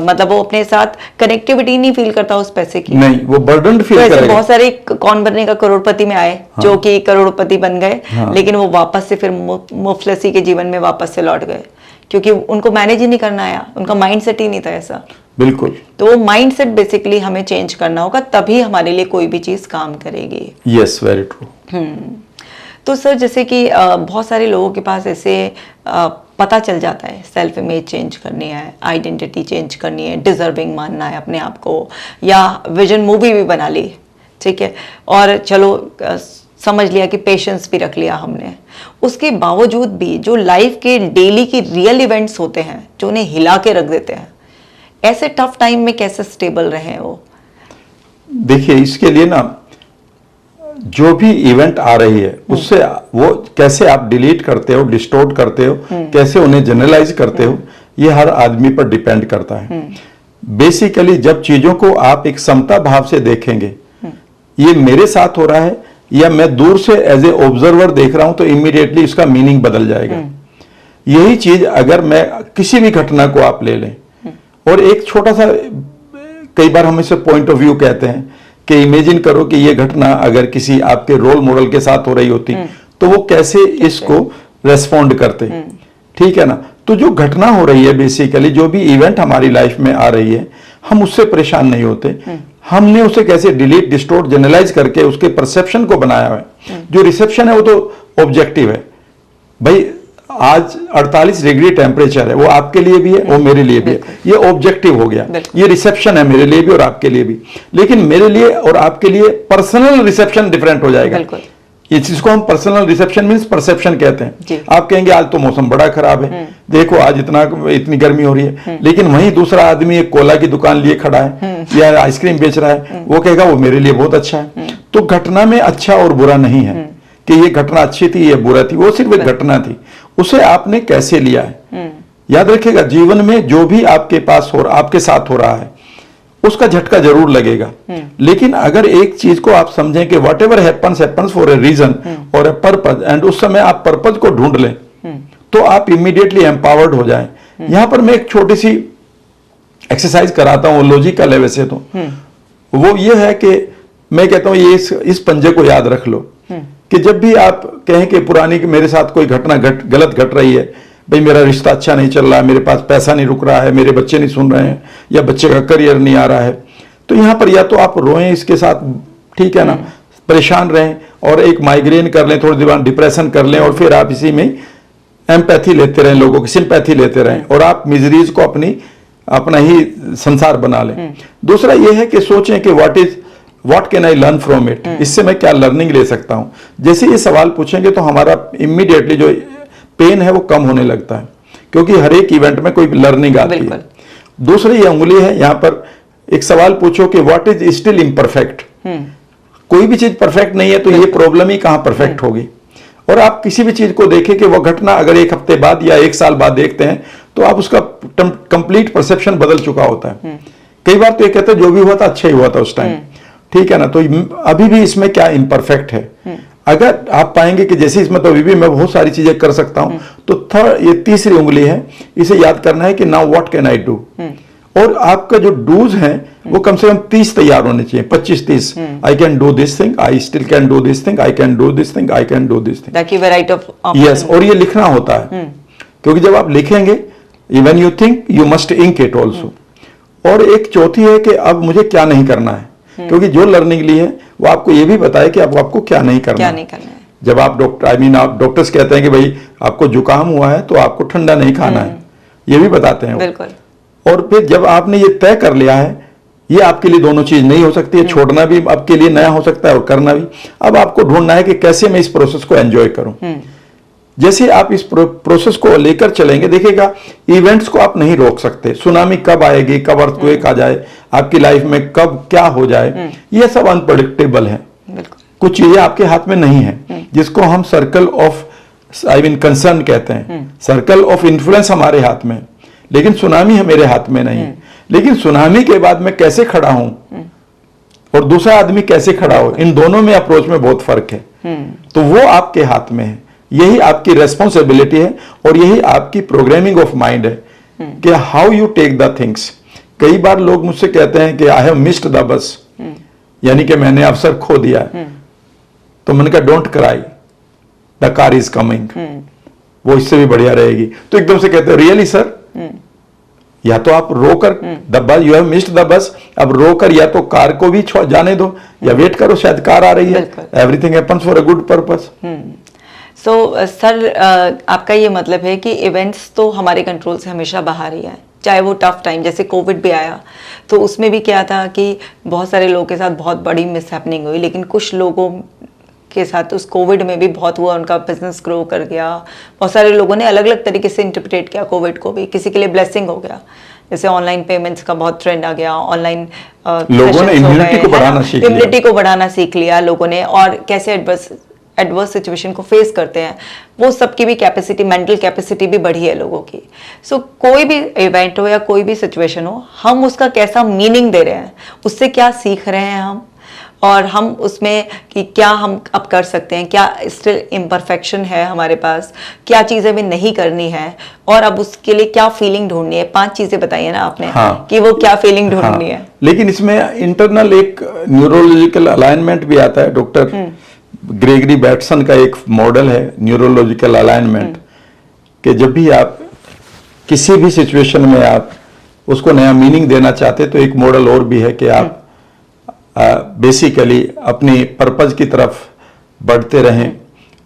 मतलब वो अपने साथ कनेक्टिविटी नहीं फील करता उस पैसे की। नहीं, वो बर्डन फील तो करेगा। बहुत सारे कौन बनने का करोड़पति में आए, हाँ, जो कि करोड़पति बन गए, हाँ, लेकिन वो वापस से फिर मुफलसी के जीवन में वापस से लौट गए, क्योंकि उनको मैनेज ही नहीं करना आया, उनका माइंड सेट ही नहीं था ऐसा। बिल्कुल। तो वो माइंड सेट बेसिकली हमें चेंज करना होगा, तभी हमारे लिए कोई भी चीज काम करेगी। Yes, very true. तो सर जैसे कि बहुत सारे लोगों के पास ऐसे पता चल जाता है सेल्फ इमेज चेंज करनी है, आइडेंटिटी चेंज करनी है, डिजर्विंग मानना है अपने आप को, या विजन मूवी भी बना ली, ठीक है, और चलो समझ लिया कि पेशेंस भी रख लिया हमने, उसके बावजूद भी जो लाइफ के डेली की रियल इवेंट्स होते हैं जो उन्हें हिला के रख देते हैं, ऐसे टफ टाइम में कैसे स्टेबल रहे वो? देखिए, इसके लिए ना जो भी इवेंट आ रही है उससे वो कैसे आप डिलीट करते हो, डिस्टोर्ट करते हो, कैसे उन्हें जनरलाइज करते हो, ये हर आदमी पर डिपेंड करता है। बेसिकली जब चीजों को आप एक समता भाव से देखेंगे, ये मेरे साथ हो रहा है या मैं दूर से एज ए ऑब्जर्वर देख रहा हूं, तो इमीडिएटली इसका मीनिंग बदल जाएगा। यही चीज अगर मैं किसी भी घटना को आप ले लें, और एक छोटा सा, कई बार हम इसे पॉइंट ऑफ व्यू कहते हैं कि इमेजिन करो कि ये घटना अगर किसी आपके रोल मॉडल के साथ हो रही होती तो वो कैसे इसको रेस्पॉन्ड करते, ठीक है ना। तो जो घटना हो रही है, बेसिकली जो भी इवेंट हमारी लाइफ में आ रही है, हम उससे परेशान नहीं होते, हमने उसे कैसे डिलीट, डिस्टोर्ट, जनरलाइज करके उसके परसेप्शन को बनाया है। जो रिसेप्शन है वो तो ऑब्जेक्टिव है भाई। आज 48 डिग्री टेम्परेचर है, वो आपके लिए भी है, वो मेरे लिए भी है, ये ऑब्जेक्टिव हो गया। ये रिसेप्शन है मेरे लिए भी और आपके लिए भी, लेकिन मेरे लिए और आपके लिए पर्सनल रिसेप्शन डिफरेंट हो जाएगा। ये चीज को हम पर्सनल रिसेप्शन मींस परसेप्शन कहते हैं। आप कहेंगे आज तो मौसम बड़ा खराब है, देखो आज इतनी गर्मी हो रही है, लेकिन वहीं दूसरा आदमी एक कोला की दुकान लिए खड़ा है या आइसक्रीम बेच रहा है, वो कहेगा वो मेरे लिए बहुत अच्छा है। तो घटना में अच्छा और बुरा नहीं है कि ये घटना अच्छी थी, ये बुरा थी, वो सिर्फ एक घटना थी, उसे आपने कैसे लिया है। याद रखिएगा, जीवन में जो भी आपके पास हो, आपके साथ हो रहा है, उसका झटका जरूर लगेगा, लेकिन अगर एक चीज को आप समझें कि whatever happens happens for a reason और ए पर्पज, एंड उस समय आप पर्पज को ढूंढ लें, तो आप इमीडिएटली एम्पावर्ड हो जाएं। यहां पर मैं एक छोटी सी एक्सरसाइज कराता हूं, लॉजिकल है वैसे तो, वो ये है कि मैं कहता हूं ये इस पंजे को याद रख लो कि जब भी आप कहें कि पुरानी कि मेरे साथ कोई घटना गलत घट रही है, भाई मेरा रिश्ता अच्छा नहीं चल रहा है, मेरे पास पैसा नहीं रुक रहा है, मेरे बच्चे नहीं सुन रहे हैं, या बच्चे का करियर नहीं आ रहा है, तो यहां पर या तो आप रोएं इसके साथ, ठीक है ना, परेशान रहें और एक माइग्रेन कर लें, थोड़ी देर डिप्रेशन कर लें, और फिर आप इसी में एम्पैथी लेते रहें, लोगों की सिंपैथी लेते रहें, और आप मिजरीज को अपना ही संसार बना लें। दूसरा यह है कि सोचें कि what can I learn from it, इससे मैं क्या लर्निंग ले सकता हूं। जैसे ये सवाल पूछेंगे तो हमारा इमीडिएटली जो पेन है वो कम होने लगता है, क्योंकि हर एक इवेंट में कोई लर्निंग आती है। दूसरी ये उंगली है, यहां पर एक सवाल पूछो कि व्हाट इज स्टिल इम्परफेक्ट। कोई भी चीज परफेक्ट नहीं है तो ये प्रॉब्लम ही कहां परफेक्ट होगी। और आप किसी भी चीज को देखें कि वो घटना अगर 1 हफ्ते बाद या 1 साल बाद देखते हैं तो आप उसका कंप्लीट परसेप्शन बदल चुका होता है। कई बार तो ये कहते हैं जो भी हुआ था अच्छा ही हुआ था उस टाइम, ठीक है ना। तो अभी भी इसमें क्या इम्परफेक्ट है, अगर आप पाएंगे कि जैसे इसमें तो अभी भी मैं बहुत सारी चीजें कर सकता हूं, तो ये तीसरी उंगली है, इसे याद करना है कि now what can I do. और आपका जो डूज है वो कम से कम 30 तैयार होने चाहिए, 25-30। I can do this thing, I still can do this thing, I can do this thing, I can do this thing. Yes, और ये लिखना होता है, क्योंकि जब आप लिखेंगे, when you think you must ink it also. और एक चौथी है कि अब मुझे क्या नहीं करना है, क्योंकि जो लर्निंग ली है वो आपको ये भी बताए कि आपको क्या नहीं करना है। जब आप आप डॉक्टर्स कहते हैं कि भाई आपको जुकाम हुआ है तो आपको ठंडा नहीं खाना है, ये भी बताते हैं बिल्कुल। और फिर जब आपने ये तय कर लिया है, ये आपके लिए दोनों चीज नहीं हो सकती है, छोड़ना भी आपके लिए नया हो सकता है और करना भी। अब आपको ढूंढना है कि कैसे मैं इस प्रोसेस को एंजॉय करूं। जैसे आप इस प्रोसेस को लेकर चलेंगे, देखिएगा इवेंट्स को आप नहीं रोक सकते। सुनामी कब आएगी, कब अर्थक्वेक आ जाए, आपकी लाइफ में कब क्या हो जाए, ये सब अनप्रेडिक्टेबल है। कुछ चीजें आपके हाथ में नहीं है, जिसको हम सर्कल ऑफ कंसर्न कहते हैं। सर्कल ऑफ इन्फ्लुएंस हमारे हाथ में, लेकिन सुनामी मेरे हाथ में नहीं है। लेकिन सुनामी के बाद मैं कैसे खड़ा हूं और दूसरा आदमी कैसे खड़ा हो, इन दोनों में अप्रोच में बहुत फर्क है। तो वो आपके हाथ में है, यही आपकी रेस्पॉन्सिबिलिटी है और यही आपकी प्रोग्रामिंग ऑफ माइंड है कि how you take the things. कई बार लोग मुझसे कहते हैं कि आई हैव मिस्ड द बस, यानी कि मैंने अवसर खो दिया। तो मैंने कहा don't cry, the car is coming, वो इससे भी बढ़िया रहेगी। तो एकदम से कहते हैं रियली सर, या तो आप रोकर the bus, you have missed the bus, अब रोकर या तो कार को भी जाने दो या वेट करो, शायद कार आ रही है। Everything happens for a good purpose. So sir, आपका ये मतलब है कि इवेंट्स तो हमारे कंट्रोल से हमेशा बाहर ही है, चाहे वो टफ टाइम जैसे कोविड भी आया, तो उसमें भी क्या था कि बहुत सारे लोगों के साथ बहुत बड़ी मिसहैपनिंग हुई, लेकिन कुछ लोगों के साथ उस कोविड में भी बहुत हुआ, उनका बिजनेस ग्रो कर गया। बहुत सारे लोगों ने अलग अलग तरीके से इंटरप्रेट किया कोविड को भी, किसी के लिए ब्लेसिंग हो गया, जैसे ऑनलाइन पेमेंट्स का बहुत ट्रेंड आ गया, ऑनलाइन लोगों ने इम्यूनिटी को बढ़ाना सीख लिया, इम्यूनिटी को बढ़ाना सीख लिया लोगों ने, और कैसे एडवर्स सिचुएशन को फेस करते हैं, वो सबकी भी कैपेसिटी, मेंटल कैपेसिटी भी बढ़ी है लोगों की। सो कोई भी इवेंट हो या कोई भी सिचुएशन हो, हम उसका कैसा मीनिंग दे रहे हैं, उससे क्या सीख रहे हैं हम, और हम उसमें कि क्या हम अब कर सकते हैं, क्या स्टिल इम्परफेक्शन है हमारे पास, क्या चीज़ें भी नहीं करनी है, और अब उसके लिए क्या फीलिंग ढूंढनी है। 5 चीज़ें बताइए ना आपने। हाँ, कि वो क्या फीलिंग ढूंढनी है। लेकिन इसमें इंटरनल एक न्यूरोलॉजिकल अलाइनमेंट भी आता है। डॉक्टर ग्रेगरी बैटसन का एक मॉडल है न्यूरोलॉजिकल अलाइनमेंट, कि जब भी आप किसी भी सिचुएशन में आप उसको नया मीनिंग देना चाहते, तो एक मॉडल और भी है कि आप बेसिकली अपनी पर्पज की तरफ बढ़ते रहें,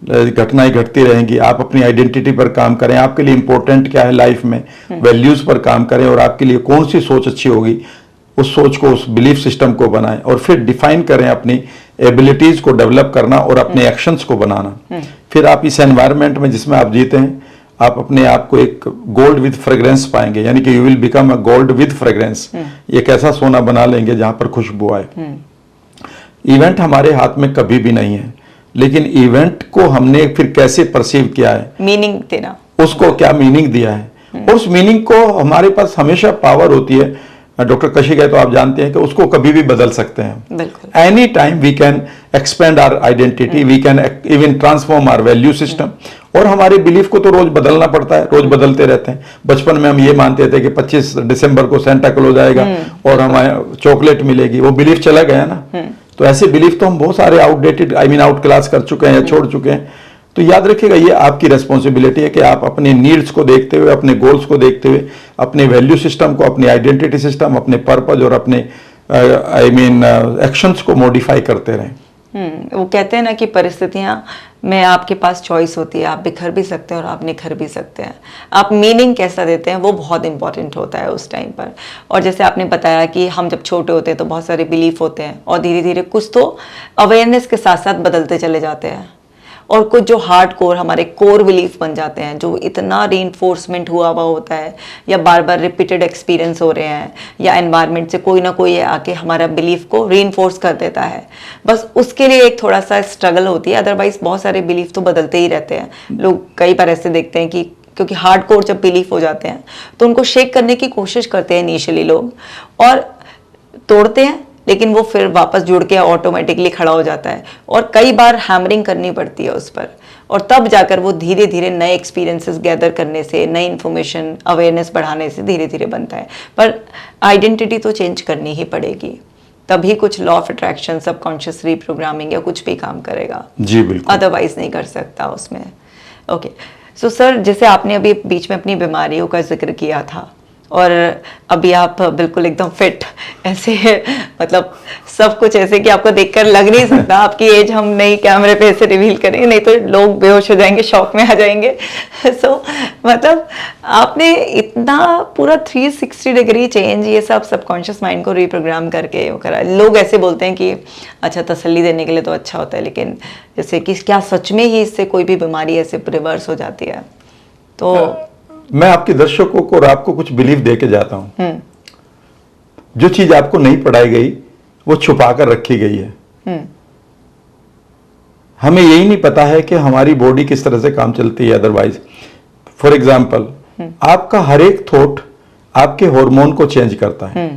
घटनाएं घटती रहेंगी, आप अपनी आइडेंटिटी पर काम करें, आपके लिए इंपॉर्टेंट क्या है लाइफ में, वैल्यूज पर काम करें, और आपके लिए कौन सी सोच अच्छी होगी, उस सोच को, उस बिलीफ सिस्टम को बनाएं, और फिर डिफाइन करें अपनी एबिलिटीज को डेवलप करना और अपने एक्शंस को बनाना। फिर आप इस एनवायरनमेंट में जिसमें आप जीते हैं, आप अपने आप को एक गोल्ड विद फ्रेग्रेंस पाएंगे, यानी कि you will become a gold with fragrance. एक ऐसा सोना बना लेंगे जहां पर खुशबू आए। इवेंट हमारे हाथ में कभी भी नहीं है, लेकिन इवेंट को हमने फिर कैसे परसीव किया है, मीनिंग देना, उसको क्या मीनिंग दिया है, और उस मीनिंग को हमारे पास हमेशा पावर होती है। डॉक्टर कशिक है तो आप जानते हैं कि उसको कभी भी बदल सकते हैं। Any time we can expand our identity, we can even transform our value system. और हमारे बिलीफ को तो रोज बदलना पड़ता है, रोज बदलते रहते हैं। बचपन में हम ये मानते थे कि 25 दिसंबर को सेंटा क्लॉज आएगा और हमें चॉकलेट मिलेगी, वो बिलीफ चला गया ना। तो ऐसे बिलीफ तो हम बहुत सारे आउटडेटेड, आउट क्लास कर चुके हैं या छोड़ चुके हैं। तो याद रखिएगा, ये आपकी रेस्पॉन्सिबिलिटी है कि आप अपने नीड्स को देखते हुए, अपने गोल्स को देखते हुए, अपने वैल्यू सिस्टम को, अपनी आइडेंटिटी सिस्टम, अपने पर्पज और अपने एक्शंस को मॉडिफाई करते रहें। वो कहते हैं ना कि परिस्थितियां में आपके पास चॉइस होती है, आप बिखर भी सकते हैं और आप निखर भी सकते हैं। आप मीनिंग कैसा देते हैं वो बहुत इंपॉर्टेंट होता है उस टाइम पर। और जैसे आपने बताया कि हम जब छोटे होते हैं तो बहुत सारे बिलीफ होते हैं, और धीरे धीरे कुछ तो अवेयरनेस के साथ साथ बदलते चले जाते हैं, और कुछ जो हार्ड कोर हमारे कोर बिलीफ बन जाते हैं, जो इतना रीइंफोर्समेंट हुआ हुआ होता है, या बार बार रिपीटेड एक्सपीरियंस हो रहे हैं, या एनवायरनमेंट से कोई ना कोई आके हमारा बिलीफ को रीइंफोर्स कर देता है। बस उसके लिए एक थोड़ा सा स्ट्रगल होती है, अदरवाइज बहुत सारे बिलीफ तो बदलते ही रहते हैं। लोग कई बार ऐसे देखते हैं कि क्योंकि हार्ड कोर जब बिलीफ हो जाते हैं तो उनको शेक करने की कोशिश करते हैं इनिशियली लोग, और तोड़ते हैं, लेकिन वो फिर वापस जुड़ के ऑटोमेटिकली खड़ा हो जाता है, और कई बार हैमरिंग करनी पड़ती है उस पर, और तब जाकर वो धीरे धीरे नए एक्सपीरियंसेस गैदर करने से, नई इन्फॉर्मेशन, अवेयरनेस बढ़ाने से धीरे धीरे बनता है। पर आइडेंटिटी तो चेंज करनी ही पड़ेगी, तभी कुछ law of attraction, subconscious reprogramming या कुछ भी काम करेगा। जी बिल्कुल, अदरवाइज नहीं कर सकता उसमें। ओके, सो सर, जैसे आपने अभी बीच में अपनी बीमारियों का जिक्र किया था, और अभी आप बिल्कुल एकदम फिट, ऐसे मतलब सब कुछ ऐसे कि आपको देखकर लग नहीं सकता आपकी एज हम नहीं कैमरे पे ऐसे रिवील करेंगे, नहीं तो लोग बेहोश हो जाएंगे, शॉक में आ जाएंगे। सो मतलब आपने इतना पूरा 360 डिग्री चेंज, ये सब सबकॉन्शियस माइंड को रीप्रोग्राम करके वो करा। लोग ऐसे बोलते हैं कि अच्छा तसल्ली देने के लिए तो अच्छा होता है, लेकिन जैसे कि क्या सच में ही इससे कोई भी बीमारी ऐसे रिवर्स हो जाती है? तो मैं आपके दर्शकों को और आपको कुछ बिलीव दे के जाता हूं। जो चीज आपको नहीं पढ़ाई गई वो छुपा कर रखी गई है। हमें यही नहीं पता है कि हमारी बॉडी किस तरह से काम चलती है। अदरवाइज फॉर एग्जाम्पल आपका हर एक थॉट आपके हार्मोन को चेंज करता है।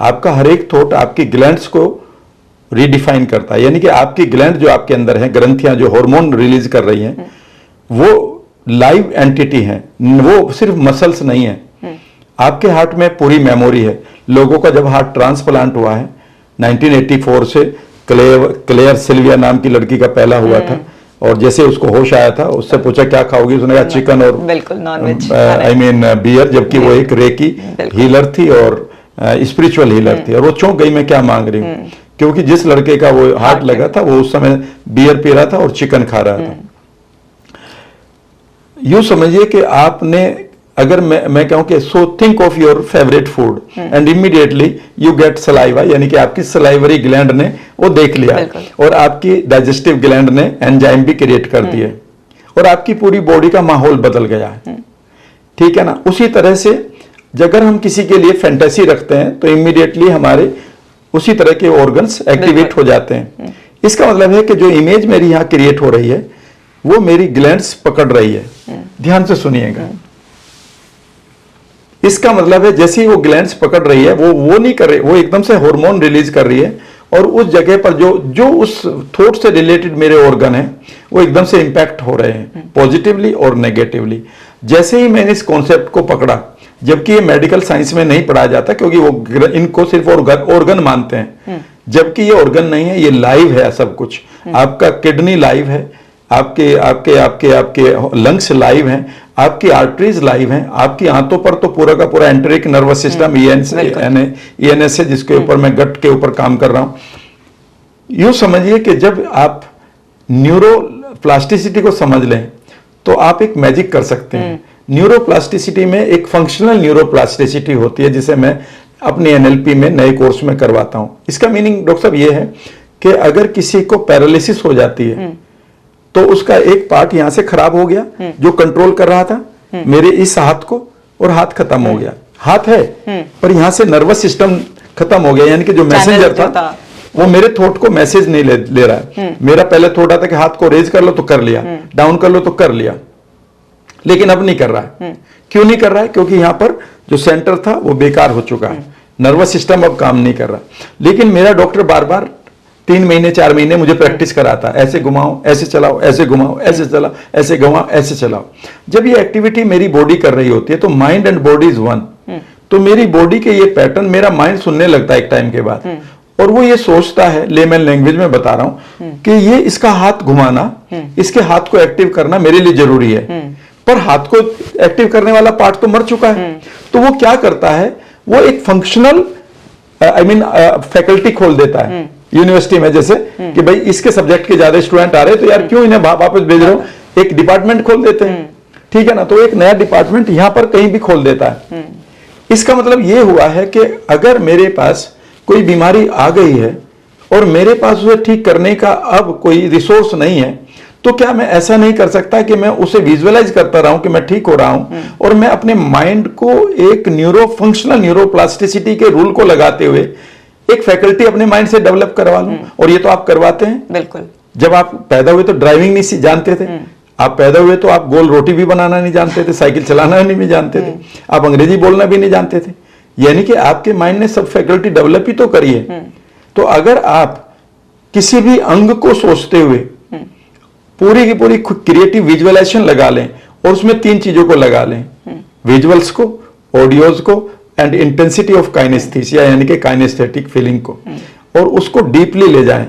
आपका हर एक थॉट आपकी ग्लैंड्स को रीडिफाइन करता है, यानी कि आपकी ग्लैंड जो आपके अंदर है, ग्रंथियां जो हार्मोन रिलीज कर रही हैं, वो लाइव एंटिटी है, वो सिर्फ मसल्स नहीं है। आपके हार्ट में पूरी मेमोरी है। लोगों का जब हार्ट ट्रांसप्लांट हुआ है 1984 से, क्लेयर सिल्विया नाम की लड़की का पहला हुआ था, और जैसे उसको होश आया था उससे पूछा क्या खाओगी, उसने कहा चिकन और बिल्कुल नॉनवेज, आई मीन बियर, जबकि वो एक रेकी हीलर थी और स्पिरिचुअल हीलर थी। और वो चौंक गई, मैं क्या मांग रही हूँ, क्योंकि जिस लड़के का वो हार्ट लगा था वो उस समय बियर पी रहा था और चिकन खा रहा था। यूं समझिए कि आपने, अगर मैं कहूं कि so think of your favourite food and immediately you get saliva, यानी कि आपकी सलाइवरी ग्लैंड ने वो देख लिया और आपकी डाइजेस्टिव ग्लैंड ने एंजाइम भी क्रिएट कर दिए और आपकी पूरी बॉडी का माहौल बदल गया है। ठीक है ना? उसी तरह से अगर हम किसी के लिए फैंटेसी रखते हैं तो इमीडिएटली हमारे उसी तरह के ऑर्गन्स एक्टिवेट हो जाते हैं। इसका मतलब है कि जो इमेज मेरी यहां क्रिएट हो रही है वो मेरी ग्लैंड्स पकड़ रही है। ध्यान से सुनिएगा। इसका मतलब है जैसे ही वो ग्लैंड्स पकड़ रही है, वो नहीं कर रही, वो एकदम से हार्मोन रिलीज कर रही है और उस जगह पर जो उस थॉट से रिलेटेड मेरे ऑर्गन है वो एकदम से इंपैक्ट हो रहे हैं, पॉजिटिवली और नेगेटिवली। जैसे ही मैंने इस कॉन्सेप्ट को पकड़ा, जबकि ये मेडिकल साइंस में नहीं पढ़ाया जाता क्योंकि वो इनको सिर्फ ऑर्गन मानते हैं, जबकि ये ऑर्गन नहीं है, ये लाइव है सब कुछ। आपका किडनी लाइव है, आपके आपके आपके आपके लंग्स लाइव हैं, आपकी आर्टरीज लाइव हैं, आपकी आंतों पर तो पूरा का पूरा एंटेरिक नर्वस सिस्टम ईएनएस है, जिसके ऊपर मैं गट के ऊपर काम कर रहा हूं। यूं समझिए कि जब आप न्यूरोप्लास्टिसिटी को समझ लें तो आप एक मैजिक कर सकते हैं। न्यूरोप्लास्टिसिटी में एक फंक्शनल न्यूरोप्लास्टिसिटी होती है, जिसे मैं अपनी एनएलपी में नए कोर्स में करवाता हूं। इसका मीनिंग डॉक्टर साहब ये है कि अगर किसी को पैरालिसिस हो जाती है तो उसका एक पार्ट यहां से खराब हो गया जो कंट्रोल कर रहा था मेरे इस हाथ को, और हाथ खत्म हो गया। हाथ है पर यहां से नर्वस सिस्टम खत्म हो गया, यानी कि जो मैसेंजर था वो मेरे थॉट को मैसेज नहीं ले रहा है। मेरा पहले थॉट आता कि हाथ को रेज कर लो तो कर लिया, डाउन कर लो तो कर लिया, लेकिन अब नहीं कर रहा है। क्यों नहीं कर रहा है? क्योंकि यहां पर जो सेंटर था वो बेकार हो चुका है, नर्वस सिस्टम अब काम नहीं कर रहा। लेकिन मेरा डॉक्टर बार बार 3 महीने 4 महीने मुझे प्रैक्टिस कराता, ऐसे घुमाओ, ऐसे चलाओ, ऐसे घुमाओ, ऐसे चलाओ, ऐसे घुमाओ, ऐसे चलाओ। जब ये एक्टिविटी मेरी बॉडी कर रही होती है तो mind and body is one. तो मेरी बॉडी के ये पैटर्न मेरा माइंड सुनने लगता है एक टाइम के बाद, और वो ये सोचता है, लेमन लैंग्वेज में बता रहा हूं, कि ये इसका हाथ घुमाना, इसके हाथ को एक्टिव करना मेरे लिए जरूरी है। पर हाथ को एक्टिव करने वाला पार्ट तो मर चुका है। तो वो क्या करता है, वो एक फंक्शनल फैकल्टी खोल देता है यूनिवर्सिटी में, जैसे कि भाई इसके सब्जेक्ट के ज्यादा स्टूडेंट आ रहे तो यार क्यों इन्हें वापस भेज रहे हो, एक डिपार्टमेंट खोल देते हैं। ठीक है ना? तो एक नया डिपार्टमेंट यहां पर कहीं भी खोल देता है। इसका मतलब यह हुआ है कि अगर मेरे पास कोई बीमारी आ गई है और मेरे पास उसे ठीक करने का अब कोई रिसोर्स नहीं है, तो क्या मैं ऐसा नहीं कर सकता कि मैं उसे विजुअलाइज करता रहूं कि मैं ठीक हो रहा हूं, और मैं अपने माइंड को एक फंक्शनल न्यूरोप्लास्टिसिटी के रूल को लगाते हुए एक फैकल्टी अपने माइंड से डेवलप करवा लूं। और ये तो आप करवाते हैं। बिल्कुल। जब आप पैदा हुए तो ड्राइविंग नहीं जानते थे, आप पैदा हुए तो आप गोल रोटी भी बनाना नहीं जानते थे, साइकिल चलाना नहीं जानते थे, आप अंग्रेजी बोलना भी नहीं जानते थे, यानी कि आपके माइंड ने सब फैकल्टी डेवलप ही तो करी है। तो अगर आप किसी भी अंग को सोचते हुए पूरी की पूरी क्रिएटिव विजुअलाइजेशन लगा लें और उसमें 3 चीजों को लगा लें, विजुअल्स को, ऑडियोज को एंड इंटेंसिटी ऑफ काइनेस्थेसिया, यानी कि काइनेस्थेटिक फीलिंग को, और उसको डीपली ले जाएं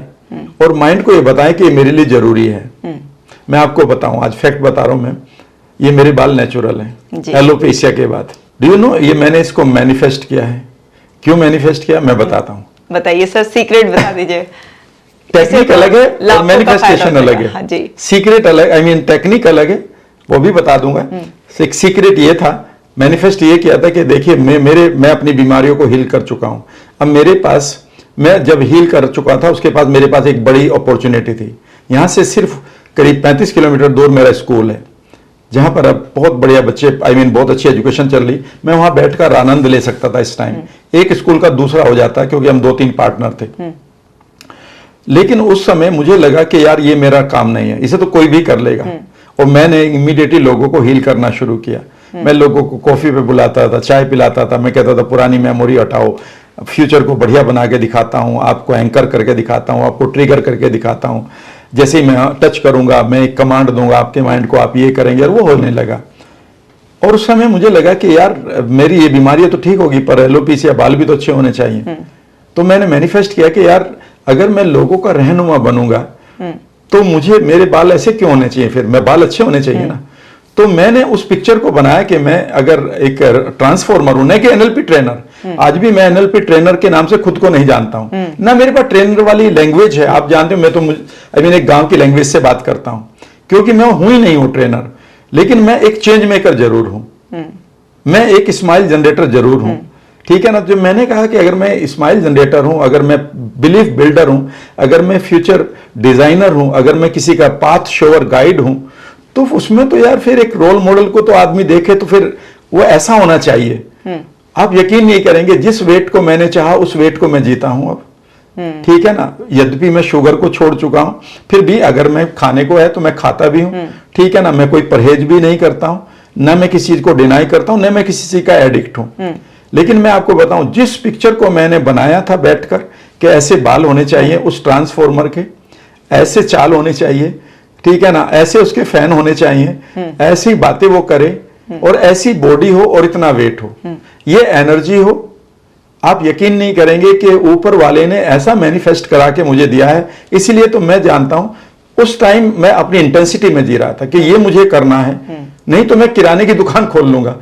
और माइंड को ये बताएं कि ये मेरे लिए जरूरी है। मैं आपको बताऊं, आज फैक्ट बता रहा हूं मैं, ये मेरे बाल नेचुरल हैं एलोपेशिया के बाद। डू यू नो, ये मैंने इसको मैनिफेस्ट किया है। क्यों मैनिफेस्ट किया मैं बताता हूँ। बताइए सर, सीक्रेट बता दीजिए। टेक्निक अलग है और मैनिफेस्टेशन अलग है। हाँ जी। सीक्रेट अलग, आई मीन टेक्निक अलग है, वो भी बता दूंगा। एक सीक्रेट ये था, मैनिफेस्ट ये किया था कि देखिए मैं अपनी बीमारियों को हील कर चुका हूं। अब मेरे पास, मैं जब हील कर चुका था उसके बाद मेरे पास एक बड़ी अपॉर्चुनिटी थी। यहां से सिर्फ करीब 35 किलोमीटर दूर मेरा स्कूल है, जहां पर अब बहुत बढ़िया बच्चे, आई मीन बहुत अच्छी एजुकेशन चल रही। मैं वहां बैठकर आनंद ले सकता था इस टाइम। एक स्कूल का दूसरा हो जाता क्योंकि हम 2-3 पार्टनर थे। लेकिन उस समय मुझे लगा कि यार ये मेरा काम नहीं है, इसे तो कोई भी कर लेगा। और मैंने इमीडिएटली लोगों को हील करना शुरू किया। मैं लोगों को कॉफी पे बुलाता था, चाय पिलाता था, मैं कहता था पुरानी मेमोरी हटाओ, फ्यूचर को बढ़िया बना के दिखाता हूं, आपको एंकर करके दिखाता हूं, आपको ट्रिगर करके दिखाता हूं। जैसे ही मैं टच करूंगा, मैं एक कमांड दूंगा आपके माइंड को, आप ये करेंगे, और वो होने लगा। और उस समय मुझे लगा कि यार मेरी ये बीमारी तो ठीक होगी, पर एलोपीसिया या बाल भी तो अच्छे होने चाहिए। तो मैंने मैनिफेस्ट किया कि यार अगर मैं लोगों का रहनुमा बनूंगा तो मुझे मेरे बाल ऐसे क्यों होने चाहिए, फिर मैं बाल अच्छे होने चाहिए ना। तो मैंने उस पिक्चर को बनाया कि मैं अगर एक ट्रांसफॉर्मर हूं, नहीं कि एनएलपी ट्रेनर। आज भी मैं एनएलपी ट्रेनर के नाम से खुद को नहीं जानता हूं ना, मेरे पास ट्रेनर वाली लैंग्वेज है। आप जानते हो मैं तो आई मीन एक गांव की लैंग्वेज से बात करता हूं, क्योंकि मैं हूं ही नहीं हूं ट्रेनर। लेकिन मैं एक चेंज मेकर जरूर हूं, मैं एक स्माइल जनरेटर जरूर हूं। ठीक है ना। जो मैंने कहा कि अगर मैं स्माइल जनरेटर हूं, अगर मैं बिलीफ बिल्डर हूं, अगर मैं फ्यूचर डिजाइनर हूं, अगर मैं किसी का पाथ शोअर गाइड हूं, तो उसमें तो यार फिर एक रोल मॉडल को तो आदमी देखे तो फिर वो ऐसा होना चाहिए। आप यकीन नहीं करेंगे, जिस वेट को मैंने चाहा उस वेट को मैं जीता हूं अब। ठीक है ना। यद्यपि मैं शुगर को छोड़ चुका हूं, फिर भी अगर मैं खाने को है तो मैं खाता भी हूं। ठीक है ना। मैं कोई परहेज भी नहीं करता हूं, ना मैं किसी चीज को डिनाई करता हूं, ना मैं किसी चीज का एडिक्ट हूं। लेकिन मैं आपको बताऊं, जिस पिक्चर को मैंने बनाया था बैठकर कि ऐसे बाल होने चाहिए उस ट्रांसफॉर्मर के, ऐसे चाल होने चाहिए, ठीक है ना, ऐसे उसके फैन होने चाहिए, ऐसी बातें वो करे, और ऐसी बॉडी हो और इतना वेट हो, ये एनर्जी हो। आप यकीन नहीं करेंगे कि ऊपर वाले ने ऐसा मैनिफेस्ट करा के मुझे दिया है। इसलिए तो मैं जानता हूं उस टाइम मैं अपनी इंटेंसिटी में जी रहा था कि ये मुझे करना है, नहीं तो मैं किराने की दुकान खोल लूंगा।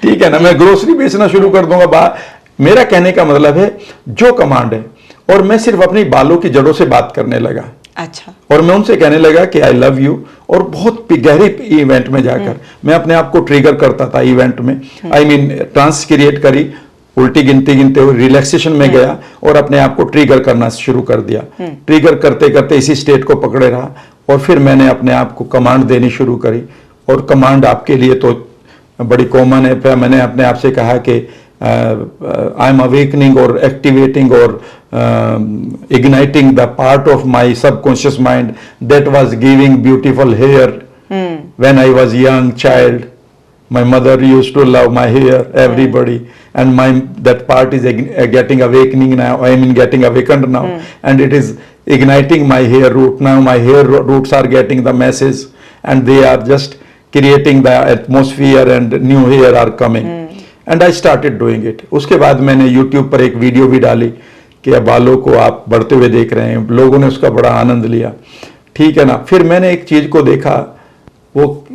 ठीक है ना। मैं ग्रोसरी बेचना शुरू कर दूंगा। मेरा कहने का मतलब है जो कमांड है, और मैं सिर्फ अपनी बालों की जड़ों से बात करने लगा। अच्छा। और मैं उनसे कहने लगा कि आई लव यू, और बहुत गहरे इवेंट में जाकर मैं अपने आप को ट्रिगर करता था इवेंट में। आई मीन ट्रांस क्रिएट करी, उल्टी गिनते गिनते हुए रिलैक्सेशन में गया और अपने आप को ट्रिगर करना शुरू कर दिया। ट्रिगर करते करते इसी स्टेट को पकड़े रहा, और फिर मैंने अपने आप को कमांड देनी शुरू करी। और कमांड आपके लिए तो बड़ी कॉमन है। फिर मैंने अपने आप से कहा कि आई एम अवेकनिंग और एक्टिवेटिंग और igniting the part of my subconscious mind that was giving beautiful hair when I was young child. My mother used to love my hair, everybody, and that part is getting awakening now. I mean getting awakened now, and it is igniting my hair root. Now my hair roots are getting the message, and they are just creating the atmosphere, and new hair are coming. And I started doing it. उसके बाद मैंने YouTube पर एक video भी डाली कि बालों को आप बढ़ते हुए देख रहे हैं। लोगों ने उसका बड़ा आनंद लिया। ठीक है ना। फिर मैंने एक चीज को देखा, वो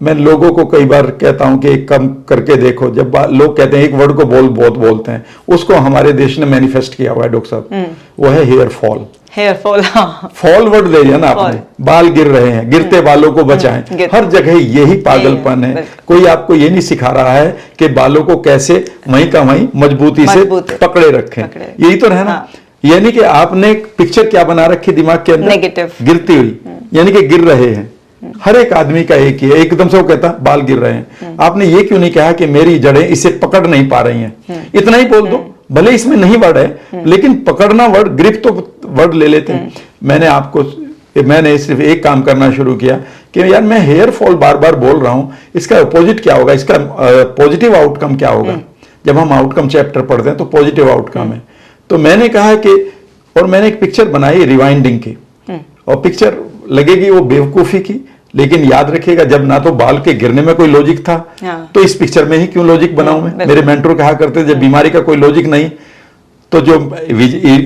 मैं लोगों को कई बार कहता हूं कि एक कम करके देखो। जब लोग कहते हैं एक वर्ड को बहुत बोलते हैं, उसको हमारे देश ने मैनिफेस्ट किया हुआ है डॉक्टर साहब, वो है हेयर फॉल। हेयर फॉल, हाँ। फॉल वर्ड दे दिया ना आपने, बाल गिर रहे हैं, गिरते बालों को बचाएं। हर जगह यही पागलपन है। कोई आपको ये नहीं सिखा रहा है कि बालों को कैसे वहीं का वहीं मजबूती से पकड़े रखें। यही तो है ना। यानी कि आपने एक पिक्चर क्या बना रखी दिमाग के अंदर, नेगेटिव, गिरती हुई, यानी कि गिर रहे हैं। हर एक आदमी का एक ही है। एकदम से वो कहता बाल गिर रहे हैं। आपने ये क्यों नहीं कहा कि मेरी जड़ें इसे पकड़ नहीं पा रही हैं? इतना ही बोल दो, भले इसमें नहीं वर्ड है, लेकिन पकड़ना वर्ड, ग्रिप तो वर्ड ले लेते हैं। मैंने सिर्फ एक काम करना शुरू किया कि यार मैं हेयर फॉल बार बार बोल रहा हूं, इसका अपोजिट क्या होगा, इसका पॉजिटिव आउटकम क्या होगा। जब हम आउटकम चैप्टर पढ़ते हैं तो पॉजिटिव आउटकम है। तो मैंने कहा कि, और मैंने एक पिक्चर बनाई रिवाइंडिंग की, और पिक्चर लगेगी वो बेवकूफी की, लेकिन याद रखिएगा जब ना तो बाल के गिरने में कोई लॉजिक था, तो इस पिक्चर में ही क्यों लॉजिक बनाऊं मैं। मेरे मेंटर कहा करते जब बीमारी का कोई लॉजिक नहीं तो जो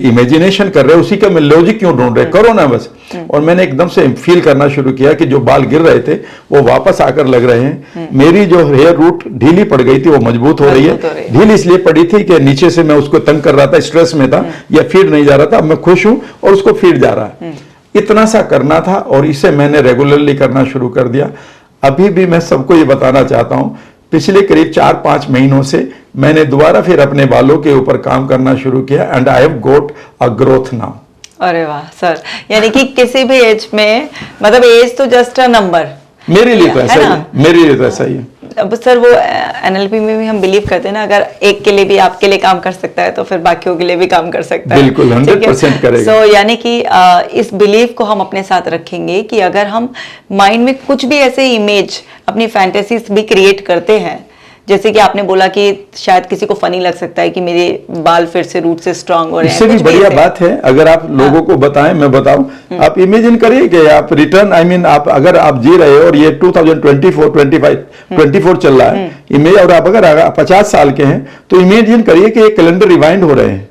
इमेजिनेशन कर रहे हैं उसी का मैं लॉजिक क्यों ढूंढ रहे, करो ना बस। और मैंने एकदम से फील करना शुरू किया कि जो बाल गिर रहे थे वो वापस आकर लग रहे हैं, मेरी जो हेयर रूट ढीली पड़ गई थी वो मजबूत हो रही है। ढीली इसलिए पड़ी थी कि नीचे से मैं उसको तंग कर रहा था, स्ट्रेस में था, या फीड नहीं जा रहा था। अब मैं खुश हूं और उसको फीड जा रहा है। इतना सा करना था और इसे मैंने रेगुलरली करना शुरू कर दिया। अभी भी मैं सबको ये बताना चाहता हूं, पिछले करीब 4-5 महीनों से मैंने दोबारा फिर अपने बालों के ऊपर काम करना शुरू किया and I have got a growth now. अरे वाह सर, यानी कि किसी भी एज में, मतलब एज तो जस्ट अ नंबर, मेरे लिए तो ऐसा ही है, मेरे लिए तो ऐसा ही है। अब सर वो एनएलपी में भी हम बिलीव करते हैं ना, अगर एक के लिए भी आपके लिए काम कर सकता है तो फिर बाकियों के लिए भी काम कर सकता है। बिल्कुल 100% करेगा। सो यानी कि इस बिलीव को हम अपने साथ रखेंगे कि अगर हम माइंड में कुछ भी ऐसे इमेज, अपनी फैंटेसीज भी क्रिएट करते हैं, जैसे कि आपने बोला कि शायद किसी को फनी लग सकता है कि मेरे बाल फिर से रूट से स्ट्रांग हो रहे हैं, इससे भी बढ़िया बात है अगर आप लोगों को बताएं, मैं बताऊं, आप इमेजिन करिए कि आप रिटर्न, आई मीन आप अगर आप जी रहे हो और ये 2024, 25, 24 चल रहा है इमेज, और आप अगर 50 साल के हैं तो इमेजिन करिए कि ये कैलेंडर रिवाइंड हो रहे हैं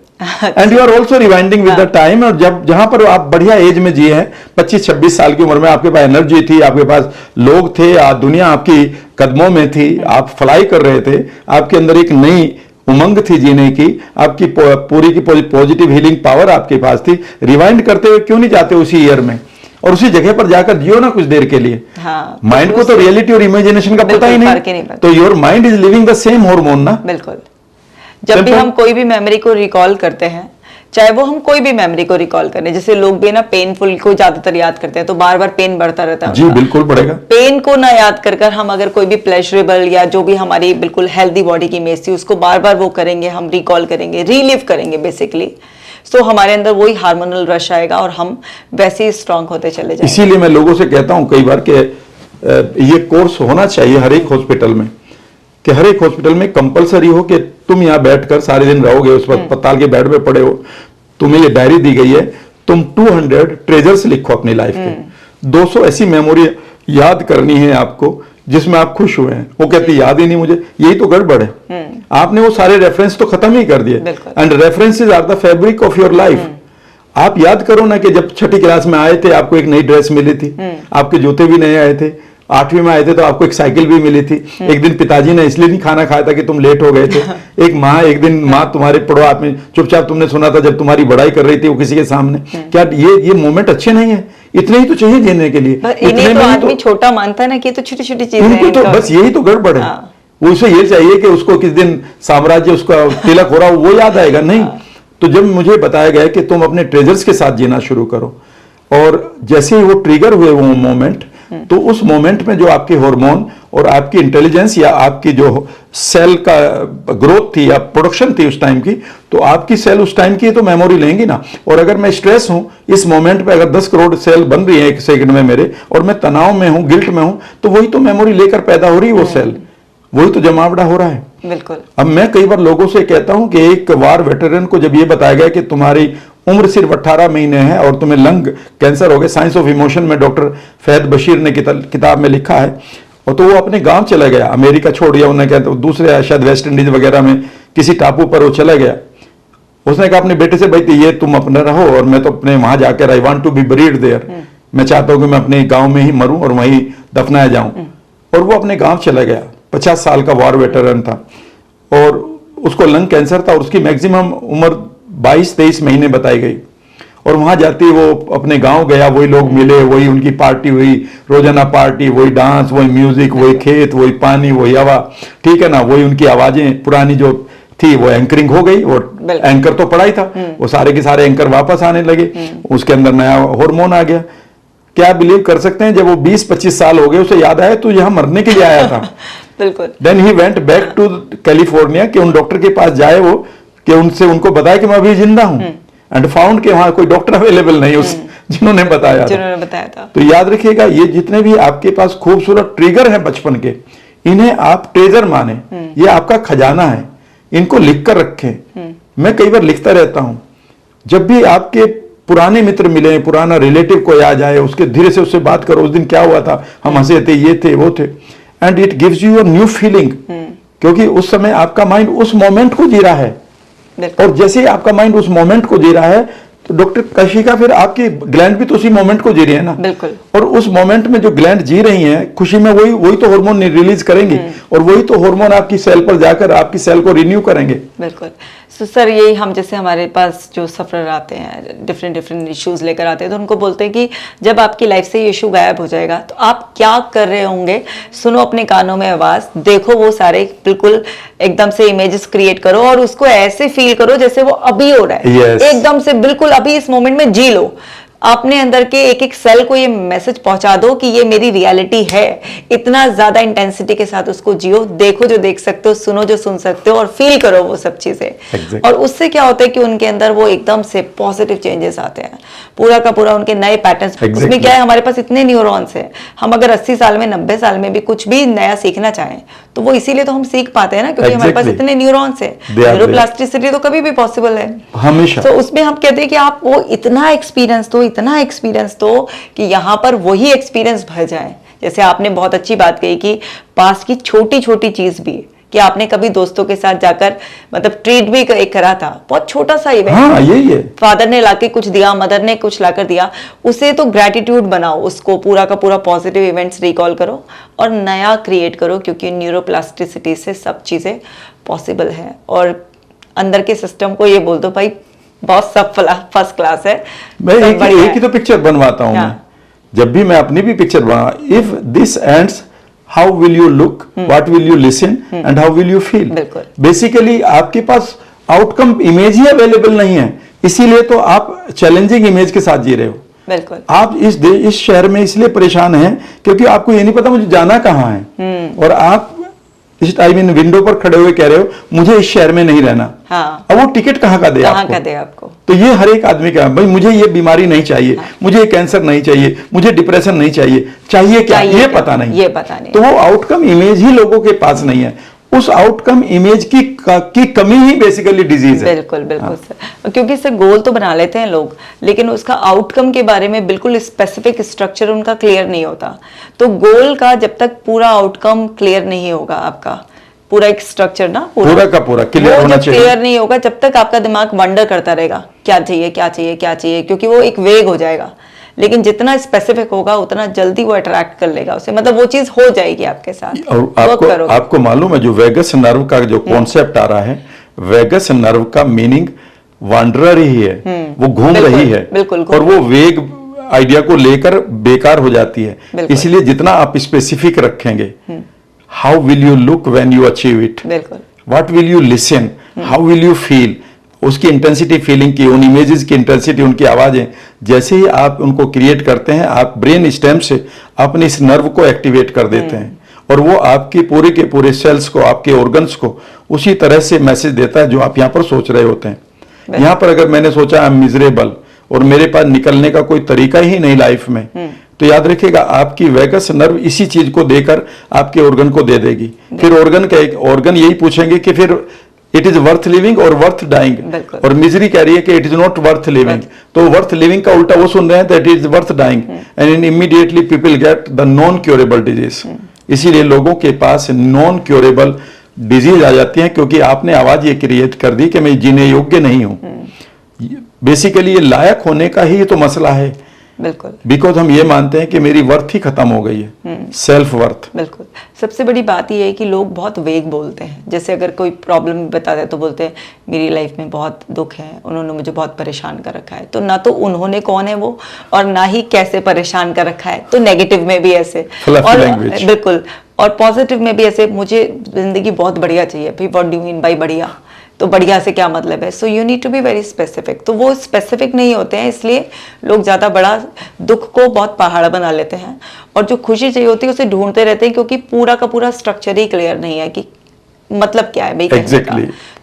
and you are also rewinding with the time. और जब जहां पर आप बढ़िया एज में जिए हैं, 25-26 साल की उम्र में, आपके पास एनर्जी थी, आपके पास लोग थे, दुनिया आपकी कदमों में थी, आप फ्लाई कर रहे थे, आपके अंदर एक नई उमंग थी जीने की, आपकी पूरी की पॉजिटिव हीलिंग पावर आपके पास थी। रिवाइंड करते हुए क्यों नहीं जाते उसी ईयर में और उसी जगह पर जाकर जियो ना कुछ देर के लिए। हाँ, माइंड को तो रियलिटी और इमेजिनेशन का पता ही नहीं, तो your mind is living the same hormone ना। बिल्कुल। जब भी हम कोई भी मेमोरी को रिकॉल करते हैं, चाहे वो हम कोई भी मेमोरी को रिकॉल करें, जैसे लोग भी ना पेनफुल को ज्यादातर याद करते हैं तो बार बार पेन बढ़ता रहता है। जी बिल्कुल बढ़ेगा। पेन को ना याद कर हम अगर कोई भी प्लेजरेबल या जो भी हमारी बिल्कुल हेल्दी बॉडी की इमेज थी उसको बार बार वो करेंगे, हम रिकॉल करेंगे, रीलिव करेंगे बेसिकली, तो हमारे अंदर वही हार्मोनल रश आएगा और हम वैसे ही स्ट्रांग होते चले जाएंगे। इसीलिए मैं लोगों से कहता हूं कई बार कि ये कोर्स होना चाहिए हर एक हॉस्पिटल में, कि हर एक हॉस्पिटल में कंपलसरी हो कि तुम यहाँ बैठकर सारे दिन रहोगे, उस वक्त अस्पताल के बेड पे पड़े हो, तुम्हें ये डायरी दी गई है, तुम 200 ट्रेजर्स लिखो अपनी लाइफ के, 200 ऐसी मेमोरी याद करनी है आपको जिसमें आप खुश हुए हैं। वो कहती याद ही नहीं मुझे, यही तो गड़बड़ है। आपने वो सारे रेफरेंस तो खत्म ही कर दिए, and references are the fabric of your life. आप याद करो ना कि जब छठी क्लास में आए थे आपको एक नई ड्रेस मिली थी, आपके जूते भी नए आए थे, 8वीं में आए थे तो आपको एक साइकिल भी मिली थी, एक दिन पिताजी ने इसलिए नहीं खाना खाया था कि तुम लेट हो गए थे, एक दिन माँ तुम्हारे पड़ोस में चुपचाप तुमने सुना था जब तुम्हारी बड़ाई कर रही थी वो किसी के सामने। क्या ये मोमेंट अच्छे नहीं है? इतने ही तो चाहिए जीने के लिए, इतने तो आदमी छोटा मानता है ना कि तो छोटी छोटी चीजें हैं, तो बस यही तो गड़बड़ है। वो उसे ये चाहिए कि उसको किस दिन साम्राज्य उसका तिलक हो रहा हो वो याद आएगा, नहीं। तो जब मुझे बताया गया कि तुम अपने ट्रेजर्स के साथ जीना शुरू करो, और जैसे ही वो ट्रिगर हुए वो मोमेंट, तो उस मोमेंट में जो आपके हार्मोन और आपकी इंटेलिजेंस या आपकी जो सेल का ग्रोथ थी या प्रोडक्शन थी उस टाइम की, तो आपकी सेल उस टाइम की तो मेमोरी लेंगी ना। और अगर मैं स्ट्रेस हूं इस मोमेंट पे, अगर 10 करोड़ सेल बन रही है 1 सेकंड में मेरे, और मैं तनाव में हूं, गिल्ट में हूं, तो वही तो मेमोरी लेकर पैदा हो रही है वो सेल, वही तो जमावड़ा हो रहा है। बिल्कुल। अब मैं कई बार लोगों से कहता हूं कि एक वार वेटरन को जब ये बताया गया कि तुम्हारी उम्र सिर्फ 18 महीने है और तुम्हें लंग कैंसर हो गया, साइंस ऑफ इमोशन में डॉक्टर फैद बशीर ने किताब में लिखा है, और तो वो अपने गांव चला गया, अमेरिका छोड़ दिया, उन्होंने कहते तो दूसरे शायद वेस्ट इंडीज वगैरह में किसी टापू पर वो चला गया। उसने कहा अपने बेटे से, भाई ये तुम अपना रहो और मैं तो अपने वहां जाकर, I want to be buried there, मैं चाहता हूं कि मैं अपने गांव में ही मरूं और वहीं दफनाया जाऊं। और वो अपने गांव चला गया, 50 साल का वॉर वेटरन था और उसको लंग कैंसर था और उसकी मैक्सिमम उम्र 22-23 महीने बताई गई। और वहां जाती वो अपने गांव गया, वही लोग मिले, वही उनकी पार्टी हुई, रोजाना पार्टी, वही डांस, वही म्यूजिक, वही खेत, वही पानी, वही हवा, ठीक है ना, वही उनकी आवाजें पुरानी जो थी वो एंकरिंग हो गई, वो एंकर तो पड़ा ही था, वो सारे के सारे एंकर वापस आने लगे, उसके अंदर नया हार्मोन आ गया। क्या बिलीव कर सकते हैं, जब वो 20-25 साल हो गए उसे याद आया तो यहाँ मरने के लिए आया था। बिल्कुल। Then he went back to California कि उन डॉक्टर के पास जाए वो, कि उनसे उनको बताया कि मैं अभी जिंदा हूं, एंड फाउंड कि वहां कोई डॉक्टर अवेलेबल नहीं उस जिन्होंने बताया था। तो याद रखिएगा, ये जितने भी आपके पास खूबसूरत ट्रिगर हैं बचपन के, इन्हें आप ट्रेजर माने, ये आपका खजाना है, इनको लिख कर रखें। मैं कई बार लिखता रहता हूं, जब भी आपके पुराने मित्र मिले, पुराना रिलेटिव कोई आ जाए, उसके धीरे से उससे बात करो, उस दिन क्या हुआ था, हम हंसे थे, ये थे, वो थे, and it gives you a new feeling, क्योंकि उस समय आपका माइंड उस मोमेंट को जी रहा है। बिल्कुल। और जैसे ही आपका माइंड उस मोमेंट को जी रहा है, तो डॉक्टर कशिका फिर आपकी ग्लैंड भी तो उसी मोमेंट को जी रही है ना। बिल्कुल। और उस मोमेंट में जो ग्लैंड जी रही हैं खुशी में, वही तो हार्मोन रिलीज करेंगे, और वही तो हार्मोन आपकी सेल पर जाकर आपकी सेल को रिन्यू करेंगे। बिल्कुल। सो सर, यही हम जैसे हमारे पास जो सफरर आते हैं, डिफरेंट इश्यूज लेकर आते हैं, तो उनको बोलते हैं कि जब आपकी लाइफ से ये इशू गायब हो जाएगा तो आप क्या कर रहे होंगे, सुनो अपने कानों में आवाज, देखो वो सारे बिल्कुल एकदम से इमेजेस क्रिएट करो और उसको ऐसे फील करो जैसे वो अभी हो रहा है। Yes. एकदम से बिल्कुल अभी इस मोमेंट में जी लो। अपने अंदर के एक एक सेल को ये मैसेज पहुंचा दो कि ये मेरी रियलिटी है। इतना ज्यादा इंटेंसिटी के साथ उसको जियो, देखो जो देख सकते हो, सुनो जो सुन सकते हो, और फील करो वो सब चीजें। Exactly. और उससे क्या होता है कि उनके अंदर वो एकदम से पॉजिटिव चेंजेस आते हैं, पूरा का पूरा उनके नए पैटर्न्स। Exactly. उसमें क्या है, हमारे पास इतने न्यूरॉन्स हैं, हम अगर 80 साल में 90 साल में भी कुछ भी नया सीखना चाहें तो वो इसीलिए तो हम सीख पाते हैं ना, क्योंकि हमारे पास Exactly. इतने न्यूरॉन्स हैं। न्यूरोप्लास्टिसिटी तो कभी भी पॉसिबल है हमेशा। तो उसमें हम कहते हैं कि आप वो इतना एक्सपीरियंस दो कि यहाँ पर वही एक्सपीरियंस भर जाए। जैसे आपने बहुत अच्छी बात कही कि पास की छोटी छोटी चीज भी, कि आपने कभी दोस्तों के साथ जाकर मतलब ट्रीट भी एक करा था, बहुत छोटा सा इवेंट। हाँ, यही है। फादर ने लाके कुछ दिया, मदर ने कुछ लाकर दिया, उसे तो ग्रेटिट्यूड बनाओ, उसको पूरा का पूरा पॉजिटिव इवेंट्स रिकॉल करो और नया क्रिएट करो, क्योंकि न्यूरोप्लास्टिसिटी से सब चीजें पॉसिबल है। और अंदर के सिस्टम को ये बोल दो भाई बहुत सब फर्स्ट क्लास है। मैं सब बढ़िया एक है। ही तो पिक्चर बनवाता हूं। हाँ। मैं जब भी मैं अपनी भी पिक्चर बना, if this ends how will you look, what will you listen and how will you feel. बिल्कुल। बेसिकली आपके पास आउटकम इमेज ही अवेलेबल नहीं है, इसीलिए तो आप चैलेंजिंग इमेज के साथ जी रहे हो। बिल्कुल। आप इस शहर में इसलिए परेशान हैं क्योंकि आपको ये नहीं पता मुझे जाना कहाँ है, और आप इस टाइम इन विंडो पर खड़े हुए कह रहे हो मुझे इस शहर में नहीं रहना। हाँ। अब वो टिकट कहाँ का दे आपको? तो ये हर एक आदमी का, भाई मुझे ये बीमारी नहीं चाहिए, हाँ। मुझे ये कैंसर नहीं चाहिए, मुझे डिप्रेशन नहीं चाहिए, चाहिए क्या ये पता नहीं। तो वो आउटकम इमेज ही लोगों के पास नहीं है। उस आउटकम इमेज की कमी ही बेसिकली डिजीज है। बिल्कुल बिल्कुल सर, क्योंकि इससे गोल तो बना लेते हैं लोग, लेकिन उसका आउटकम के बारे में बिल्कुल स्पेसिफिक स्ट्रक्चर उनका क्लियर नहीं होता। तो गोल का जब तक पूरा आउटकम क्लियर नहीं होगा, आपका पूरा एक स्ट्रक्चर ना पूरा का पूरा क्लियर होना चाहिए। क्लियर नहीं होगा जब तक आपका दिमाग वंडर करता रहेगा क्या चाहिए क्या चाहिए क्या चाहिए, क्योंकि वो एक वेग हो जाएगा। लेकिन जितना स्पेसिफिक होगा उतना जल्दी वो अट्रैक्ट कर लेगा उसे, मतलब वो चीज हो जाएगी आपके साथ। और आपको मालूम है जो वेगस नर्व का जो कॉन्सेप्ट आ रहा है, वेगस नर्व का मीनिंग वांडरर ही है, वो घूम रही है। बिल्कुल। और वो वेग आइडिया को लेकर बेकार हो जाती है। इसलिए जितना आप स्पेसिफिक रखेंगे, how will you look when you achieve it, what will you listen, how will you feel, उसकी इंटेंसिटी फीलिंग की, उन इमेजेस की इंटेंसिटी, उनकी आवाजें जैसे ही आप उनको क्रिएट करते हैं, आप ब्रेन स्टेम से अपने इस नर्व को एक्टिवेट कर देते हैं, और वो आपकी पूरे के पूरे सेल्स को, आपके ऑर्गन्स को उसी तरह से मैसेज देता है जो आप यहाँ पर सोच रहे होते हैं। यहाँ पर अगर मैंने सोचा आई एम मिजरेबल और मेरे पास निकलने का कोई तरीका ही नहीं लाइफ में, तो याद रखिएगा आपकी वेगस नर्व इसी चीज को देकर आपके ऑर्गन को दे देगी। फिर ऑर्गन यही पूछेंगे कि फिर इट इज वर्थ लिविंग और वर्थ डाइंग, और मिजरी कह रही है कि it is not worth living. तो वर्थ लिविंग का उल्टा वो सुन रहे हैं that is worth dying, and immediately people get the non curable disease. इसीलिए लोगों के पास नॉन क्योरेबल डिजीज आ जाती है, क्योंकि आपने आवाज ये क्रिएट कर दी कि मैं जीने योग्य नहीं हूं। बेसिकली ये लायक होने का ही तो मसला है। बिल्कुल। बिकॉज हम ये मानते हैं कि मेरी वर्थ ही खत्म हो गई है, सेल्फ वर्थ। बिल्कुल। सबसे बड़ी बात ये है कि लोग बहुत वेग बोलते हैं। जैसे अगर कोई प्रॉब्लम बता दे तो बोलते हैं मेरी लाइफ में बहुत दुख है, उन्होंने मुझे बहुत परेशान कर रखा है। तो ना तो उन्होंने कौन है वो, और ना ही कैसे परेशान कर रखा है। तो नेगेटिव में भी ऐसे, और बिल्कुल, और पॉजिटिव में भी ऐसे, मुझे जिंदगी बहुत बढ़िया चाहिए। भाई what do you mean by बढ़िया? तो बढ़िया से क्या मतलब है? So you need to be very specific. तो वो स्पेसिफिक नहीं होते हैं, इसलिए लोग ज़्यादा बड़ा दुख को बहुत पहाड़ बना लेते हैं, और जो खुशी चाहिए होती है उसे ढूंढते रहते हैं, क्योंकि पूरा का पूरा स्ट्रक्चर ही क्लियर नहीं है कि मतलब क्या है भाई कहने का।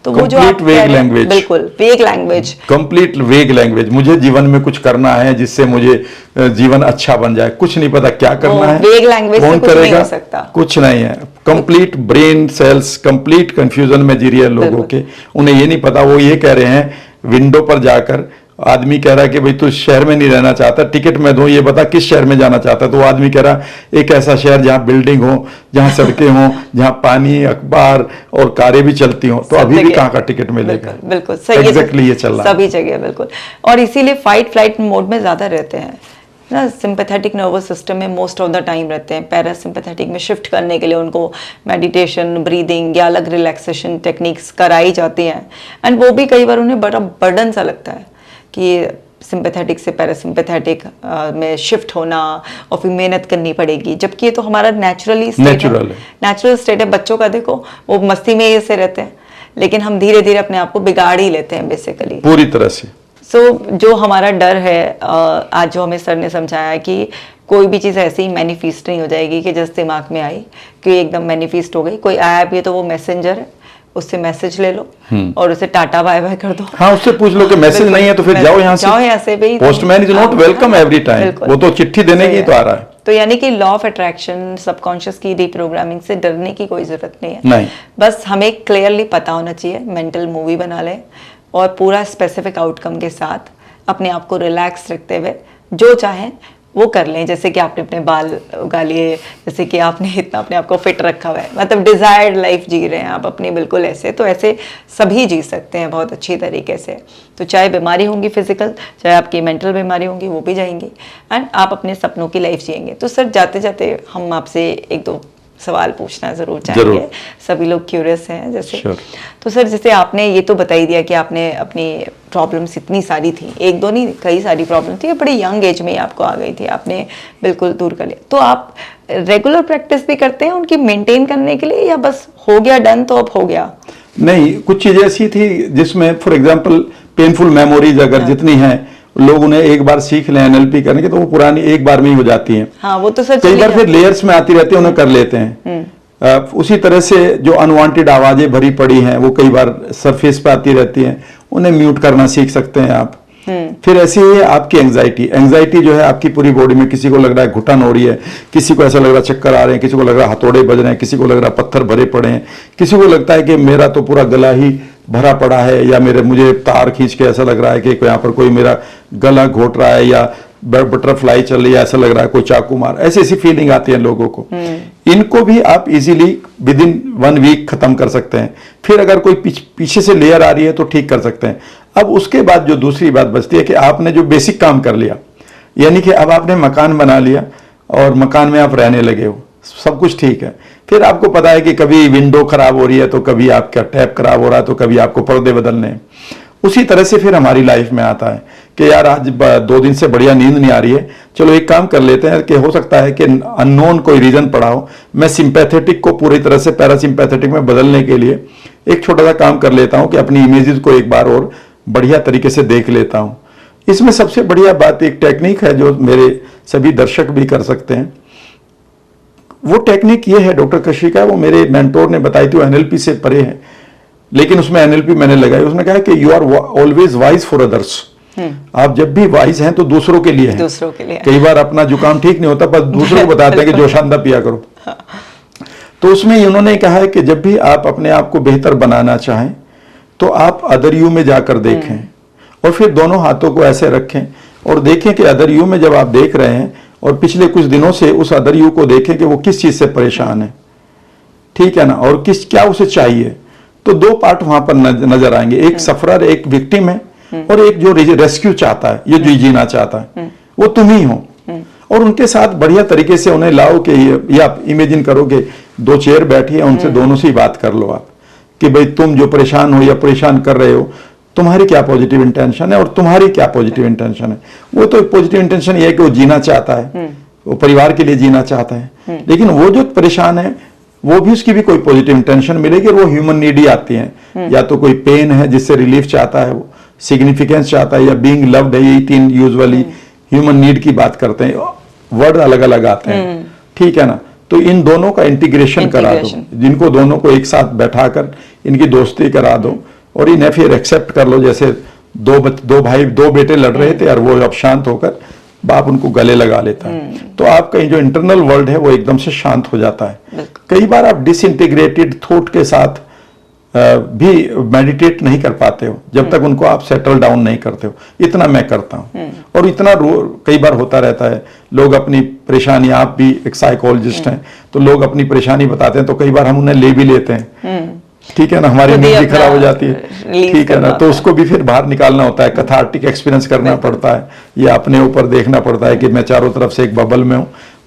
तो वो जो आप वेग लैंग्वेज, बिल्कुल वेग लैंग्वेज, कंप्लीट वेग लैंग्वेज। मुझे जीवन में कुछ करना है जिससे मुझे जीवन अच्छा बन जाए, कुछ नहीं पता क्या करना है, वेग लैंग्वेज से कुछ नहीं हो सकता, कुछ नहीं है। Complete brain cells complete confusion में जी रही है लोगों के, उन्हें ये नहीं पता। वो ये कह रहे हैं विंडो पर जाकर आदमी कह रहा है कि भाई तू शहर में नहीं रहना चाहता, टिकट मैं दूं, ये बता किस शहर में जाना चाहता है। तो वो आदमी कह रहा एक ऐसा शहर जहां बिल्डिंग हो, जहां सड़कें हो, जहां पानी, अखबार और कारें भी चलती हो। तो अभी भी कहाँ का टिकट मिलेगा? बिल्कुल सही, एग्जैक्टली ये चल रहा है सभी जगह बिल्कुल। और इसीलिए फाइट फ्लाइट मोड में ज्यादा रहते हैं ना, सिंपैथेटिक नर्वस सिस्टम में मोस्ट ऑफ द टाइम रहते हैं। पैरासिम्पैथेटिक में शिफ्ट करने के लिए उनको मेडिटेशन, ब्रीदिंग या अलग रिलैक्सेशन टेक्निक्स कराई जाती हैं। एंड वो भी कई बार उन्हें बड़ा बर्डन सा लगता है कि सिंपैथेटिक से पैरासिम्पैथेटिक में शिफ्ट होना और फिर मेहनत करनी पड़ेगी, जबकि ये तो हमारा नेचुरल स्टेट है। बच्चों का देखो, वो मस्ती में ऐसे रहते हैं, लेकिन हम धीरे धीरे अपने आप को बिगाड़ ही लेते हैं बेसिकली पूरी तरह से। जो हमारा डर है, आज जो हमें सर ने समझाया कि कोई भी चीज़ ऐसे ही मैनिफेस्ट नहीं हो जाएगी कि जैसे दिमाग में आई कि एकदम मैनिफेस्ट हो गई। कोई आया भी है तो वो मैसेंजर है, उससे मैसेज ले लो और उसे टाटा बाय बाय कर दो। हाँ, उससे पूछ लो कि मैसेज नहीं है तो फिर जाओ यहाँ से भी। Postman is not welcome every time, वो तो चिट्ठी देने की तो आ रहा है। तो यानी कि लॉ ऑफ अट्रैक्शन, सबकॉन्शियस की रिप्रोग्रामिंग से डरने की कोई जरूरत नहीं है। नहीं, बस हमें क्लियरली पता होना चाहिए, मेंटल मूवी बना लें और पूरा स्पेसिफिक आउटकम के साथ अपने आप को रिलैक्स रखते हुए जो चाहें वो कर लें। जैसे कि आपने अपने बाल उगा लिए, जैसे कि आपने इतना अपने आप को फिट रखा हुआ है, मतलब डिजायर्ड लाइफ जी रहे हैं आप अपनी, बिल्कुल ऐसे। तो ऐसे सभी जी सकते हैं बहुत अच्छी तरीके से। तो चाहे बीमारी होंगी फिजिकल, चाहे आपकी मेंटल बीमारी होंगी, वो भी जाएंगी एंड आप अपने सपनों की लाइफ जिएंगे। तो सर जाते जाते हम आपसे एक दो सवाल पूछना जरूर चाहेंगे, सभी लोग क्यूरियस हैं जैसे। तो सर जैसे आपने ये तो बता ही दिया कि आपने अपनी प्रॉब्लम्स इतनी सारी थी, एक दो नहीं कई सारी प्रॉब्लम थी, बड़ी यंग एज में ही आपको आ गई थी, आपने बिल्कुल दूर कर लिया। तो आप रेगुलर प्रैक्टिस भी करते हैं उनकी मेंटेन करने के लिए, या बस हो गया डन तो अब हो गया? नहीं, कुछ चीजें ऐसी थी जिसमें फॉर एग्जांपल पेनफुल मेमोरीज अगर जितनी हैं, लोग उन्हें एक बार सीख लें एनएलपी करने की तो वो पुरानी एक बार में ही हो जाती हैं। हाँ, वो तो सर कई बार फिर लेयर्स में आती रहती है, उन्हें कर लेते हैं। उसी तरह से जो अनवांटेड आवाजें भरी पड़ी हैं वो कई बार सरफेस पे आती रहती हैं, उन्हें म्यूट करना सीख सकते हैं आप। फिर ऐसी है आपकी एंजाइटी जो है आपकी पूरी बॉडी में, किसी को लग रहा है घुटन हो रही है, किसी को ऐसा लग रहा है चक्कर आ रहे हैं, किसी को लग रहा है हथौड़े बज रहे हैं, किसी को लग रहा है पत्थर भरे पड़े हैं, किसी को लगता है कि मेरा तो पूरा गला ही भरा पड़ा है, या मुझे तार खींच के ऐसा लग रहा है कि यहाँ पर कोई मेरा गला घोट रहा है, या बटरफ्लाई चल रही है, ऐसा लग रहा है कोई चाकू मार, ऐसी फीलिंग आती है लोगों को। इनको भी आप इजीली विद इन 1 वीक खत्म कर सकते हैं। फिर अगर कोई पीछे से लेयर आ रही है तो ठीक कर सकते हैं। अब उसके बाद जो दूसरी बात बचती है कि आपने जो बेसिक काम कर लिया, यानी कि अब आपने मकान बना लिया और मकान में आप रहने लगे हो, सब कुछ ठीक है। फिर आपको पता है कि कभी विंडो खराब हो रही है, तो कभी आपका टैप खराब हो रहा है, तो कभी आपको पर्दे बदलने हैं। उसी तरह से फिर हमारी लाइफ में आता है कि यार आज 2 दिन से बढ़िया नींद नहीं आ रही है, चलो एक काम कर लेते हैं कि हो सकता है कि अननोन कोई रीजन पड़ा हो, मैं सिंपैथेटिक को पूरी तरह से पैरासिम्पैथेटिक में बदलने के लिए एक छोटा सा काम कर लेता हूं कि अपनी इमेजेस को एक बार और बढ़िया तरीके से देख लेता हूं। इसमें सबसे बढ़िया बात एक टेक्निक है जो मेरे सभी दर्शक भी कर सकते हैं। वो टेक्निक ये है डॉक्टर कशिका, वो मेरे मेंटोर ने बताई थी, वो एनएलपी से परे है, लेकिन उसमें एनएलपी मैंने लगाई। उसने कहा कि you are always wise for others. आप जब भी वाइज हैं तो दूसरों के लिए हैं। दूसरों के लिए। कई बार अपना जुकाम ठीक नहीं होता, पर दूसरों को बताते हैं कि जोशांदा पिया करो। तो उसमें उन्होंने कहा है कि जब भी आप अपने आप को बेहतर बनाना चाहें तो आप अदर यू में जाकर देखें और फिर दोनों हाथों को ऐसे रखें और देखें कि अदर यू में जब आप देख रहे हैं और पिछले कुछ दिनों से उस अदर यू को देखें कि वो किस चीज से परेशान है, ठीक है ना, और क्या उसे चाहिए। तो 2 पार्ट वहां पर नजर आएंगे, एक सफरर, एक विक्टिम है, और एक जो रेस्क्यू चाहता है, ये जो जीना चाहता है, वो तुम ही हो। और उनके साथ बढ़िया तरीके से उन्हें लाओ कि या इमेजिन करो कि 2 चेयर बैठी है, उनसे दोनों से ही बात कर लो आप कि भाई तुम जो परेशान हो या परेशान कर रहे हो, तुम्हारी क्या पॉजिटिव इंटेंशन है और तुम्हारी क्या पॉजिटिव इंटेंशन है। वो तो पॉजिटिव इंटेंशन ये है कि वो जीना चाहता है, वो परिवार के लिए जीना चाहता है, लेकिन वो जो परेशान है वो भी उसकी भी कोई पॉजिटिव इंटेंशन मिलेगी और वो ह्यूमन नीड ही आती है। या तो कोई पेन है जिससे रिलीफ चाहता है, वो सिग्निफिकेंस चाहता है, या बीइंग लव्ड है, यही 3 यूजुअली ह्यूमन नीड की बात करते हैं। वर्ड अलग अलग आते हैं, ठीक है ना। तो इन दोनों का इंटीग्रेशन करा दो, जिनको दोनों को एक साथ बैठाकर इनकी दोस्ती करा दो और इन्हें फिर एक्सेप्ट कर लो। जैसे 2 बेटे लड़ रहे थे और वो अब शांत होकर बाप उनको गले लगा लेता है, तो आपका जो इंटरनल वर्ल्ड है वो एकदम से शांत हो जाता है। कई बार आप डिसइंटीग्रेटेड थॉट के साथ भी मेडिटेट नहीं कर पाते हो जब तक उनको आप सेटल डाउन नहीं करते हो। इतना मैं करता हूँ और इतना कई बार होता रहता है, लोग अपनी परेशानी, आप भी एक साइकोलॉजिस्ट हैं तो लोग अपनी परेशानी बताते हैं तो कई बार हम उन्हें ले भी लेते हैं, ठीक है ना, हमारी नींद भी खराब हो जाती है, ठीक है ना, तो उसको भी फिर बाहर निकालना होता है, कैथार्टिक एक्सपीरियंस करना पड़ता है, ये अपने ऊपर देखना पड़ता है कि मैं चारों तरफ से एक बबल में हूँ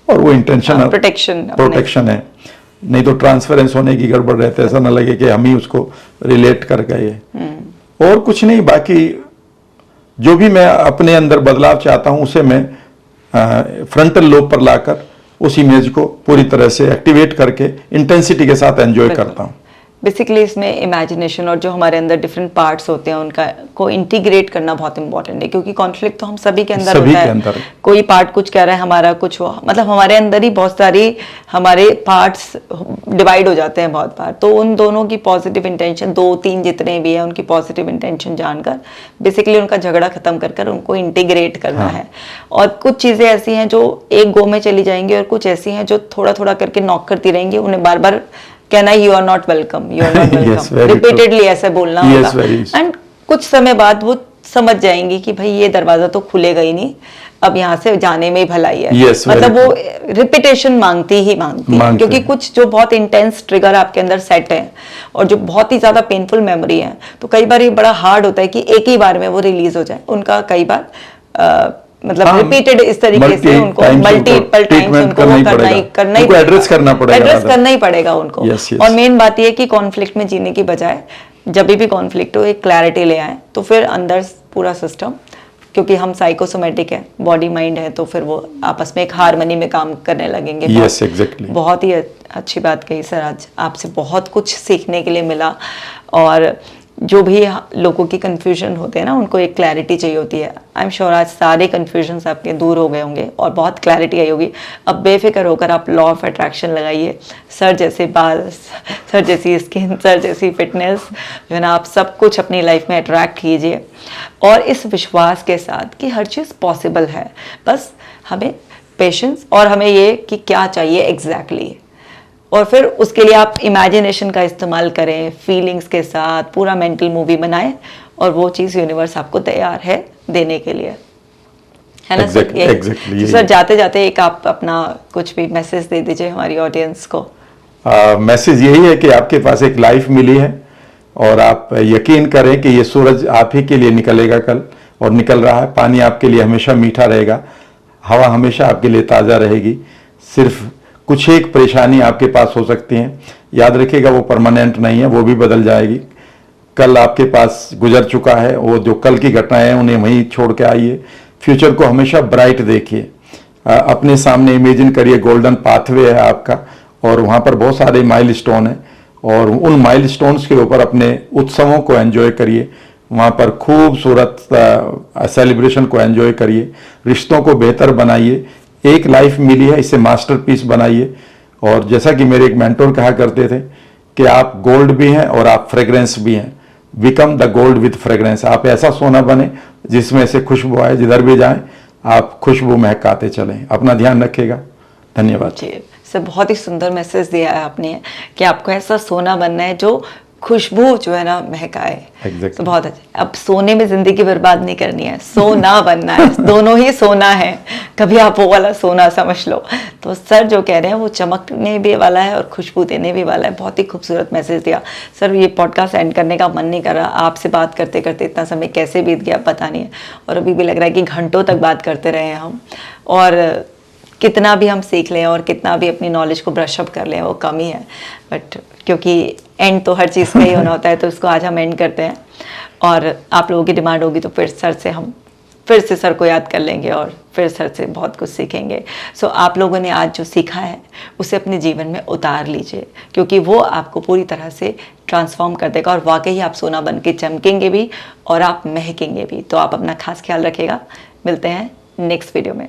और वो इंटेंशन प्रोटेक्शन है, नहीं तो ट्रांसफरेंस होने की गड़बड़ रहते, ऐसा ना लगे कि हम ही उसको रिलेट कर गए। और कुछ नहीं, बाकी जो भी मैं अपने अंदर बदलाव चाहता हूं उसे मैं फ्रंटल लोब पर लाकर उस इमेज को पूरी तरह से एक्टिवेट करके इंटेंसिटी के साथ एंजॉय करता हूं। बेसिकली इसमें इमेजिनेशन और जो हमारे अंदर डिफरेंट पार्ट्स होते हैं उनका को इंटीग्रेट करना बहुत इंपॉर्टेंट है, क्योंकि कॉन्फ्लिक्ट तो हम सभी के अंदर होता है। कोई पार्ट कुछ कह रहा है, हमारा कुछ मतलब हमारे अंदर ही बहुत सारी हमारे पार्ट्स डिवाइड हो जाते हैं बहुत बार। तो उन दोनों की पॉजिटिव इंटेंशन, 2-3 जितने भी है उनकी पॉजिटिव इंटेंशन जानकर बेसिकली उनका झगड़ा खत्म कर उनको इंटीग्रेट करना है। और कुछ चीज़ें ऐसी हैं जो एक गो में चली जाएंगी और कुछ ऐसी हैं जो थोड़ा थोड़ा करके नॉक करती रहेंगी, उन्हें बार बार कहना you are not welcome, you are not welcome, repeatedly ऐसे बोलना होगा। एंड कुछ समय बाद वो समझ जाएंगी कि भाई ये दरवाजा तो खुलेगा ही नहीं, अब यहाँ से जाने में ही भलाई है। मतलब वो रिपीटेशन मांगती है, क्योंकि कुछ जो बहुत इंटेंस ट्रिगर आपके अंदर सेट है और जो बहुत ही ज्यादा पेनफुल मेमोरी है, तो कई बार ये बड़ा हार्ड होता है कि एक ही बार में वो रिलीज हो जाए। उनका कई बार मतलब रिपीटेड इस तरीके से उनको मल्टीपल टाइम्स उनको वो एड्रेस करना ही पड़ेगा उनको। और मेन बात ये है कि कॉन्फ्लिक्ट में जीने की बजाय जब भी कॉन्फ्लिक्ट हो एक क्लैरिटी ले आए, तो फिर अंदर पूरा सिस्टम, क्योंकि हम साइकोसोमेटिक है, बॉडी माइंड है, तो फिर वो आपस में एक हार्मनी में काम करने लगेंगे। exactly. बहुत ही अच्छी बात कही सर, आज आपसे बहुत कुछ सीखने के लिए मिला। और जो भी लोगों की कंफ्यूजन होते हैं ना, उनको एक क्लैरिटी चाहिए होती है। आई एम श्योर आज सारे कंफ्यूजन्स आपके दूर हो गए होंगे और बहुत क्लैरिटी आई होगी। अब बेफिक्र होकर आप लॉ ऑफ अट्रैक्शन लगाइए, सर जैसे बाल, सर जैसी स्किन, सर जैसी फिटनेस, जो है ना, आप सब कुछ अपनी लाइफ में अट्रैक्ट कीजिए और इस विश्वास के साथ कि हर चीज़ पॉसिबल है। बस हमें पेशेंस और हमें ये कि क्या चाहिए एग्जैक्टली, और फिर उसके लिए आप इमेजिनेशन का इस्तेमाल करें, फीलिंग्स के साथ पूरा मेंटल मूवी बनाएं और वो चीज़ यूनिवर्स आपको तैयार है देने के लिए, है ना सर? exactly, सर जाते जाते एक आप अपना कुछ भी मैसेज दे दीजिए हमारी ऑडियंस को। मैसेज यही है कि आपके पास एक लाइफ मिली है और आप यकीन करें कि ये सूरज आप ही के लिए निकलेगा कल, और निकल रहा है। पानी आपके लिए हमेशा मीठा रहेगा, हवा हमेशा आपके लिए ताज़ा रहेगी। सिर्फ कुछ एक परेशानी आपके पास हो सकती हैं, याद रखिएगा वो परमानेंट नहीं है, वो भी बदल जाएगी। कल आपके पास गुजर चुका है, वो जो कल की घटनाएं हैं उन्हें वहीं छोड़ के आइए। फ्यूचर को हमेशा ब्राइट देखिए, अपने सामने इमेजिन करिए गोल्डन पाथवे है आपका, और वहाँ पर बहुत सारे माइलस्टोन हैं, और उन माइलस्टोन्स के ऊपर अपने उत्सवों को एंजॉय करिए, वहाँ पर खूबसूरत सेलिब्रेशन को एंजॉय करिए, रिश्तों को बेहतर बनाइए। एक लाइफ मिली है, इसे मास्टरपीस बनाइए। और जैसा कि मेरे एक मेंटोर कहा करते थे कि आप गोल्ड भी हैं और आप फ्रेग्रेंस भी हैं, become the gold with fragrance. आप ऐसा सोना बने जिसमें से खुशबू आए, जिधर भी जाएं आप खुशबू महकाते चलें। अपना ध्यान रखिएगा, धन्यवाद। जी सर, बहुत ही सुंदर मैसेज दिया है आपने कि आपको ऐसा सोना बनना है जो खुशबू जो है ना महकाए। exactly. तो बहुत अच्छा। अब सोने में जिंदगी बर्बाद नहीं करनी है, सोना बनना है। दोनों ही सोना है, कभी आप वो वाला सोना समझ लो। तो सर जो कह रहे हैं वो चमकने भी वाला है और खुशबू देने भी वाला है। बहुत ही खूबसूरत मैसेज दिया सर। ये पॉडकास्ट एंड करने का मन नहीं कर रहा, आपसे बात करते करते इतना समय कैसे बीत गया पता नहीं है, और अभी भी लग रहा है कि घंटों तक बात करते रहे हम, और कितना भी हम सीख लें और कितना भी अपनी नॉलेज को ब्रश अप कर लें वो कम ही है। बट क्योंकि एंड तो हर चीज़ का ही होना होता है, तो इसको आज हम एंड करते हैं। और आप लोगों की डिमांड होगी तो फिर सर से हम फिर से सर को याद कर लेंगे और फिर सर से बहुत कुछ सीखेंगे। सो आप लोगों ने आज जो सीखा है उसे अपने जीवन में उतार लीजिए, क्योंकि वो आपको पूरी तरह से ट्रांसफॉर्म कर देगा और वाकई आप सोना बन के चमकेंगे भी और आप महकेंगे भी। तो आप अपना खास ख्याल रखिएगा। मिलते हैं नेक्स्ट वीडियो में।